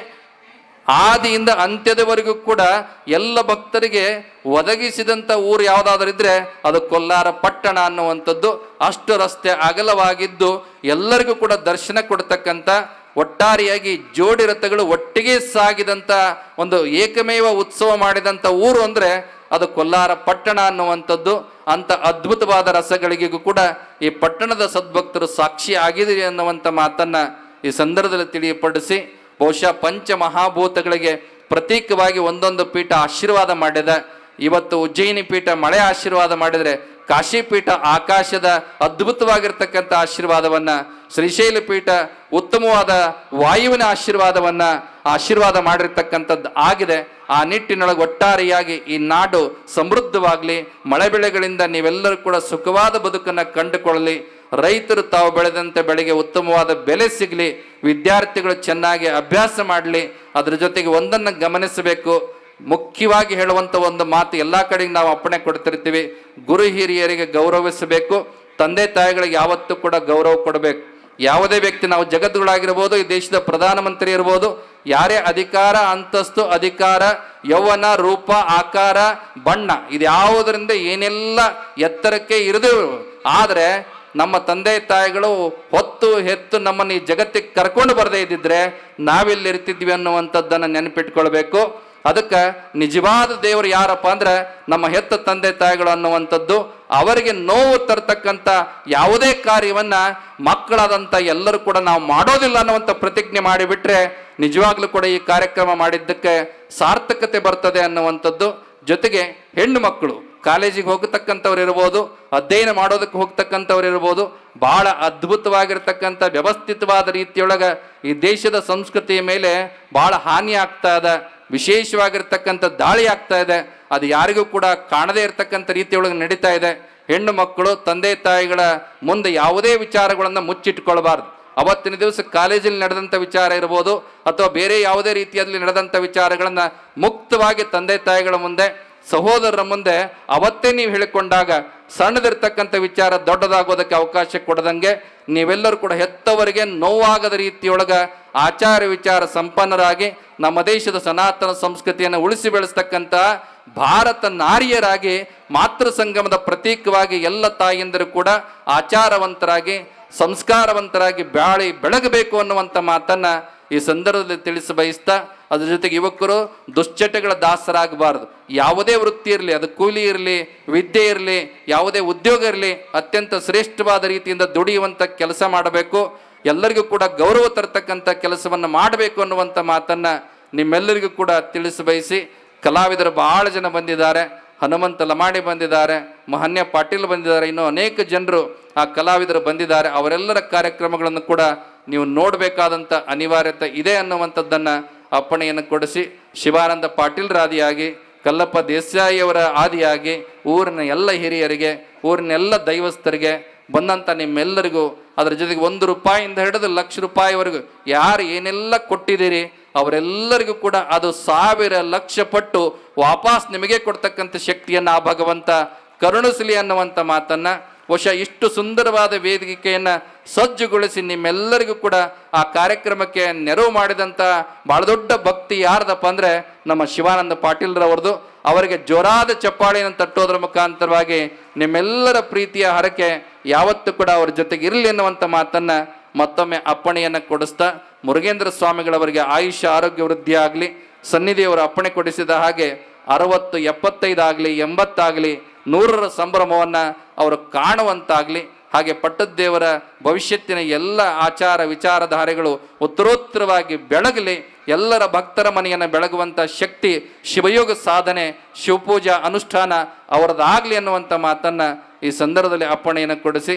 ಆದಿಯಿಂದ ಅಂತ್ಯದವರೆಗೂ ಕೂಡ ಎಲ್ಲ ಭಕ್ತರಿಗೆ ಒದಗಿಸಿದಂಥ ಊರು ಯಾವುದಾದ್ರೂ ಇದ್ರೆ ಅದು ಕೊಲ್ಲಾರ ಪಟ್ಟಣ ಅನ್ನುವಂಥದ್ದು. ಅಷ್ಟು ರಸ್ತೆ ಅಗಲವಾಗಿದ್ದು ಎಲ್ಲರಿಗೂ ಕೂಡ ದರ್ಶನ ಕೊಡ್ತಕ್ಕಂಥ, ಒಟ್ಟಾರೆಯಾಗಿ ಜೋಡಿ ರಥಗಳು ಒಟ್ಟಿಗೆ ಸಾಗಿದಂಥ ಒಂದು ಏಕಮೇವ ಉತ್ಸವ ಮಾಡಿದಂಥ ಊರು ಅಂದರೆ ಅದು ಕೊಲ್ಲಾರ ಪಟ್ಟಣ ಅನ್ನುವಂಥದ್ದು. ಅಂಥ ಅದ್ಭುತವಾದ ರಸಗಳಿಗೂ ಕೂಡ ಈ ಪಟ್ಟಣದ ಸದ್ಭಕ್ತರು ಸಾಕ್ಷಿ ಆಗಿದ್ದಾರೆ ಅನ್ನುವಂಥ ಮಾತನ್ನ ಈ ಸಂದರ್ಭದಲ್ಲಿ ತಿಳಿಯಪಡಿಸಿ, ಬಹುಶಃ ಪಂಚಮಹಾಭೂತಗಳಿಗೆ ಪ್ರತೀಕವಾಗಿ ಒಂದೊಂದು ಪೀಠ ಆಶೀರ್ವಾದ ಮಾಡಿದೆ. ಇವತ್ತು ಉಜ್ಜಯಿನಿ ಪೀಠ ಮಳೆ ಆಶೀರ್ವಾದ ಮಾಡಿದರೆ, ಕಾಶಿ ಪೀಠ ಆಕಾಶದ ಅದ್ಭುತವಾಗಿರ್ತಕ್ಕಂಥ ಆಶೀರ್ವಾದವನ್ನ, ಶ್ರೀಶೈಲ ಪೀಠ ಉತ್ತಮವಾದ ವಾಯುವಿನ ಆಶೀರ್ವಾದ ಮಾಡಿರ್ತಕ್ಕಂಥದ್ದು ಆಗಿದೆ. ಆ ನಿಟ್ಟಿನೊಳಗೆ ಒಟ್ಟಾರೆಯಾಗಿ ಈ ನಾಡು ಸಮೃದ್ಧವಾಗಲಿ, ಮಳೆ ಬೆಳೆಗಳಿಂದ ನೀವೆಲ್ಲರೂ ಕೂಡ ಸುಖವಾದ ಬದುಕನ್ನು ಕಂಡುಕೊಳ್ಳಲಿ, ರೈತರು ತಾವು ಬೆಳೆದಂತೆ ಬೆಳೆಗೆ ಉತ್ತಮವಾದ ಬೆಲೆ ಸಿಗಲಿ, ವಿದ್ಯಾರ್ಥಿಗಳು ಚೆನ್ನಾಗಿ ಅಭ್ಯಾಸ ಮಾಡಲಿ. ಅದ್ರ ಜೊತೆಗೆ ಒಂದನ್ನು ಗಮನಿಸಬೇಕು, ಮುಖ್ಯವಾಗಿ ಹೇಳುವಂಥ ಒಂದು ಮಾತು ಎಲ್ಲ ಕಡೆಗೆ ನಾವು ಅಪ್ಪಣೆ ಕೊಡ್ತಿರ್ತೀವಿ, ಗುರು ಹಿರಿಯರಿಗೆ ಗೌರವಿಸಬೇಕು, ತಂದೆ ತಾಯಿಗಳಿಗೆ ಯಾವತ್ತೂ ಕೂಡ ಗೌರವ ಕೊಡಬೇಕು. ಯಾವುದೇ ವ್ಯಕ್ತಿ, ನಾವು ಜಗದ್ಗುರುಗಳಾಗಿರ್ಬೋದು, ಈ ದೇಶದ ಪ್ರಧಾನಮಂತ್ರಿ ಇರ್ಬೋದು, ಯಾರೇ ಅಧಿಕಾರ, ಅಂತಸ್ತು, ಅಧಿಕಾರ, ಯೌವನ, ರೂಪ, ಆಕಾರ, ಬಣ್ಣ ಇದ್ಯಾವುದರಿಂದ ಏನೆಲ್ಲ ಎತ್ತರಕ್ಕೆ ಇರದೇ, ಆದರೆ ನಮ್ಮ ತಂದೆ ತಾಯಿಗಳು ಹೊತ್ತು ಹೆತ್ತು ನಮ್ಮನ್ನು ಈ ಜಗತ್ತಿಗೆ ಕರ್ಕೊಂಡು ಬರದೇ ಇದ್ದಿದ್ರೆ ನಾವೆಲ್ಲಿ ಇರ್ತಿದ್ವಿ ಅನ್ನುವಂಥದ್ದನ್ನು ನೆನಪಿಟ್ಕೊಳ್ಬೇಕು. ಅದಕ್ಕೆ ನಿಜವಾದ ದೇವರು ಯಾರಪ್ಪ ಅಂದ್ರೆ ನಮ್ಮ ಹೆತ್ತ ತಂದೆ ತಾಯಿಗಳು ಅನ್ನುವಂಥದ್ದು. ಅವರಿಗೆ ನೋವು ತರ್ತಕ್ಕಂಥ ಯಾವುದೇ ಕಾರ್ಯವನ್ನ ಮಕ್ಕಳಾದಂಥ ಎಲ್ಲರೂ ಕೂಡ ನಾವು ಮಾಡೋದಿಲ್ಲ ಅನ್ನುವಂಥ ಪ್ರತಿಜ್ಞೆ ಮಾಡಿಬಿಟ್ರೆ ನಿಜವಾಗ್ಲೂ ಕೂಡ ಈ ಕಾರ್ಯಕ್ರಮ ಮಾಡಿದ್ದಕ್ಕೆ ಸಾರ್ಥಕತೆ ಬರ್ತದೆ ಅನ್ನುವಂಥದ್ದು. ಜೊತೆಗೆ ಹೆಣ್ಣು ಮಕ್ಕಳು ಕಾಲೇಜಿಗೆ ಹೋಗತಕ್ಕಂಥವ್ರು ಇರ್ಬೋದು, ಅಧ್ಯಯನ ಮಾಡೋದಕ್ಕೆ ಹೋಗ್ತಕ್ಕಂಥವ್ರು ಇರ್ಬೋದು, ಬಹಳ ಅದ್ಭುತವಾಗಿರ್ತಕ್ಕಂಥ ವ್ಯವಸ್ಥಿತವಾದ ರೀತಿಯೊಳಗೆ ಈ ದೇಶದ ಸಂಸ್ಕೃತಿಯ ಮೇಲೆ ಬಹಳ ಹಾನಿ ಆಗ್ತಾ ಇದೆ, ವಿಶೇಷವಾಗಿರ್ತಕ್ಕಂಥ ದಾಳಿ ಆಗ್ತಾ ಇದೆ. ಅದು ಯಾರಿಗೂ ಕೂಡ ಕಾಣದೇ ಇರತಕ್ಕಂಥ ರೀತಿಯೊಳಗೆ ನಡೀತಾ ಇದೆ. ಹೆಣ್ಣು ಮಕ್ಕಳು ತಂದೆ ತಾಯಿಗಳ ಮುಂದೆ ಯಾವುದೇ ವಿಚಾರಗಳನ್ನು ಮುಚ್ಚಿಟ್ಕೊಳ್ಬಾರ್ದು. ಅವತ್ತಿನ ದಿವಸ ಕಾಲೇಜಲ್ಲಿ ನಡೆದಂಥ ವಿಚಾರ ಇರ್ಬೋದು ಅಥವಾ ಬೇರೆ ಯಾವುದೇ ರೀತಿಯಲ್ಲಿ ನಡೆದಂಥ ವಿಚಾರಗಳನ್ನು ಮುಕ್ತವಾಗಿ ತಂದೆ ತಾಯಿಗಳ ಮುಂದೆ, ಸಹೋದರರ ಮುಂದೆ ಅವತ್ತೇ ನೀವು ಹೇಳಿಕೊಂಡಾಗ ಸಣ್ಣದಿರ್ತಕ್ಕಂಥ ವಿಚಾರ ದೊಡ್ಡದಾಗೋದಕ್ಕೆ ಅವಕಾಶ ಕೊಡದಂಗೆ ನೀವೆಲ್ಲರೂ ಕೂಡ ಹೆತ್ತವರಿಗೆ ನೋವಾಗದ ರೀತಿಯೊಳಗ ಆಚಾರ ವಿಚಾರ ಸಂಪನ್ನರಾಗಿ ನಮ್ಮ ದೇಶದ ಸನಾತನ ಸಂಸ್ಕೃತಿಯನ್ನು ಉಳಿಸಿ ಬೆಳೆಸ್ತಕ್ಕಂಥ ಭಾರತ ನಾರಿಯರಾಗಿ ಮಾತೃ ಸಂಗಮದ ಪ್ರತೀಕವಾಗಿ ಎಲ್ಲ ತಾಯಿಯಂದರು ಕೂಡ ಆಚಾರವಂತರಾಗಿ ಸಂಸ್ಕಾರವಂತರಾಗಿ ಬೆಳಗಬೇಕು ಅನ್ನುವಂಥ ಮಾತನ್ನ ಈ ಸಂದರ್ಭದಲ್ಲಿ ತಿಳಿಸಿ ಬಯಸ್ತಾ, ಅದ್ರ ಜೊತೆಗೆ ಯುವಕರು ದುಶ್ಚಟಗಳ ದಾಸರಾಗಬಾರದು. ಯಾವುದೇ ವೃತ್ತಿ ಇರಲಿ, ಅದು ಕೂಲಿ ಇರಲಿ, ವಿದ್ಯೆ ಇರಲಿ, ಯಾವುದೇ ಉದ್ಯೋಗ ಇರಲಿ, ಅತ್ಯಂತ ಶ್ರೇಷ್ಠವಾದ ರೀತಿಯಿಂದ ದುಡಿಯುವಂಥ ಕೆಲಸ ಮಾಡಬೇಕು. ಎಲ್ಲರಿಗೂ ಕೂಡ ಗೌರವ ತರ್ತಕ್ಕಂಥ ಕೆಲಸವನ್ನು ಮಾಡಬೇಕು ಅನ್ನುವಂಥ ಮಾತನ್ನ ನಿಮ್ಮೆಲ್ಲರಿಗೂ ಕೂಡ ತಿಳಿಸಿ ಬಯಸಿ, ಕಲಾವಿದರು ಬಹಳ ಜನ ಬಂದಿದ್ದಾರೆ. ಹನುಮಂತ ಲಮಾಡಿ ಬಂದಿದ್ದಾರೆ, ಮಹನ್ಯ ಪಾಟೀಲ್ ಬಂದಿದ್ದಾರೆ, ಇನ್ನೂ ಅನೇಕ ಜನರು ಆ ಕಲಾವಿದರು ಬಂದಿದ್ದಾರೆ. ಅವರೆಲ್ಲರ ಕಾರ್ಯಕ್ರಮಗಳನ್ನು ಕೂಡ ನೀವು ನೋಡಬೇಕಾದಂಥ ಅನಿವಾರ್ಯತೆ ಇದೆ ಅನ್ನುವಂಥದ್ದನ್ನು ಅಪ್ಪಣೆಯನ್ನು ಕೊಡಿಸಿ, ಶಿವಾನಂದ ಪಾಟೀಲ್ರ ಆದಿಯಾಗಿ, ಕಲ್ಲಪ್ಪ ದೇಸಾಯಿಯವರ ಆದಿಯಾಗಿ, ಊರಿನ ಎಲ್ಲ ಹಿರಿಯರಿಗೆ, ಊರಿನ ಎಲ್ಲ ದೈವಸ್ಥರಿಗೆ ಬಂದಂಥ ನಿಮ್ಮೆಲ್ಲರಿಗೂ, ಅದರ ಜೊತೆಗೆ 1 ರೂಪಾಯಿಯಿಂದ ಹಿಡಿದು 1,00,000 ರೂಪಾಯಿವರೆಗೂ ಯಾರು ಏನೆಲ್ಲ ಕೊಟ್ಟಿದ್ದೀರಿ ಅವರೆಲ್ಲರಿಗೂ ಕೂಡ ಅದು 1000 ಲಕ್ಷ ಪಟ್ಟು ವಾಪಸ್ ನಿಮಗೆ ಕೊಡ್ತಕ್ಕಂಥ ಶಕ್ತಿಯನ್ನು ಆ ಭಗವಂತ ಕರುಣಿಸಲಿ ಅನ್ನುವಂಥ ಮಾತನ್ನ ಬಹುಶಃ ಇಷ್ಟು ಸುಂದರವಾದ ವೇದಿಕೆಯನ್ನು ಸಜ್ಜುಗೊಳಿಸಿ ನಿಮ್ಮೆಲ್ಲರಿಗೂ ಕೂಡ ಆ ಕಾರ್ಯಕ್ರಮಕ್ಕೆ ನೆರವು ಮಾಡಿದಂಥ ಬಹಳ ದೊಡ್ಡ ಭಕ್ತಿ ಯಾರ್ದಪ್ಪ ಅಂದರೆ ನಮ್ಮ ಶಿವಾನಂದ ಪಾಟೀಲ್ರವ್ರದ್ದು. ಅವರಿಗೆ ಜೋರಾದ ಚಪ್ಪಾಳೆಯನ್ನು ತಟ್ಟೋದ್ರ ಮುಖಾಂತರವಾಗಿ ನಿಮ್ಮೆಲ್ಲರ ಪ್ರೀತಿಯ ಹರಕೆ ಯಾವತ್ತೂ ಕೂಡ ಅವ್ರ ಜೊತೆಗೆ ಇರಲಿ ಅನ್ನುವಂಥ ಮಾತನ್ನು ಮತ್ತೊಮ್ಮೆ ಅಪ್ಪಣೆಯನ್ನು ಕೊಡಿಸ್ತಾ, ಮುರುಗೇಂದ್ರ ಸ್ವಾಮಿಗಳವರಿಗೆ ಆಯುಷ್ಯ ಆರೋಗ್ಯ ವೃದ್ಧಿ ಆಗಲಿ, ಸನ್ನಿಧಿಯವರು ಅಪ್ಪಣೆ ಕೊಡಿಸಿದ ಹಾಗೆ 60, 75 ಆಗಲಿ, 80 ಆಗಲಿ, 100ರ ಸಂಭ್ರಮವನ್ನು ಅವರು ಕಾಣುವಂತಾಗಲಿ. ಹಾಗೆ ಪಟ್ಟದ್ದೇವರ ಭವಿಷ್ಯತ್ತಿನ ಎಲ್ಲ ಆಚಾರ ವಿಚಾರಧಾರೆಗಳು ಉತ್ತರೋತ್ತರವಾಗಿ ಬೆಳಗಲಿ. ಎಲ್ಲರ ಭಕ್ತರ ಮನೆಯನ್ನು ಬೆಳಗುವಂಥ ಶಕ್ತಿ, ಶಿವಯೋಗ ಸಾಧನೆ, ಶಿವಪೂಜಾ ಅನುಷ್ಠಾನ ಅವರದಾಗಲಿ ಅನ್ನುವಂಥ ಮಾತನ್ನು ಈ ಸಂದರ್ಭದಲ್ಲಿ ಅಪ್ಪಣೆಯನ್ನು ಕೊಡಿಸಿ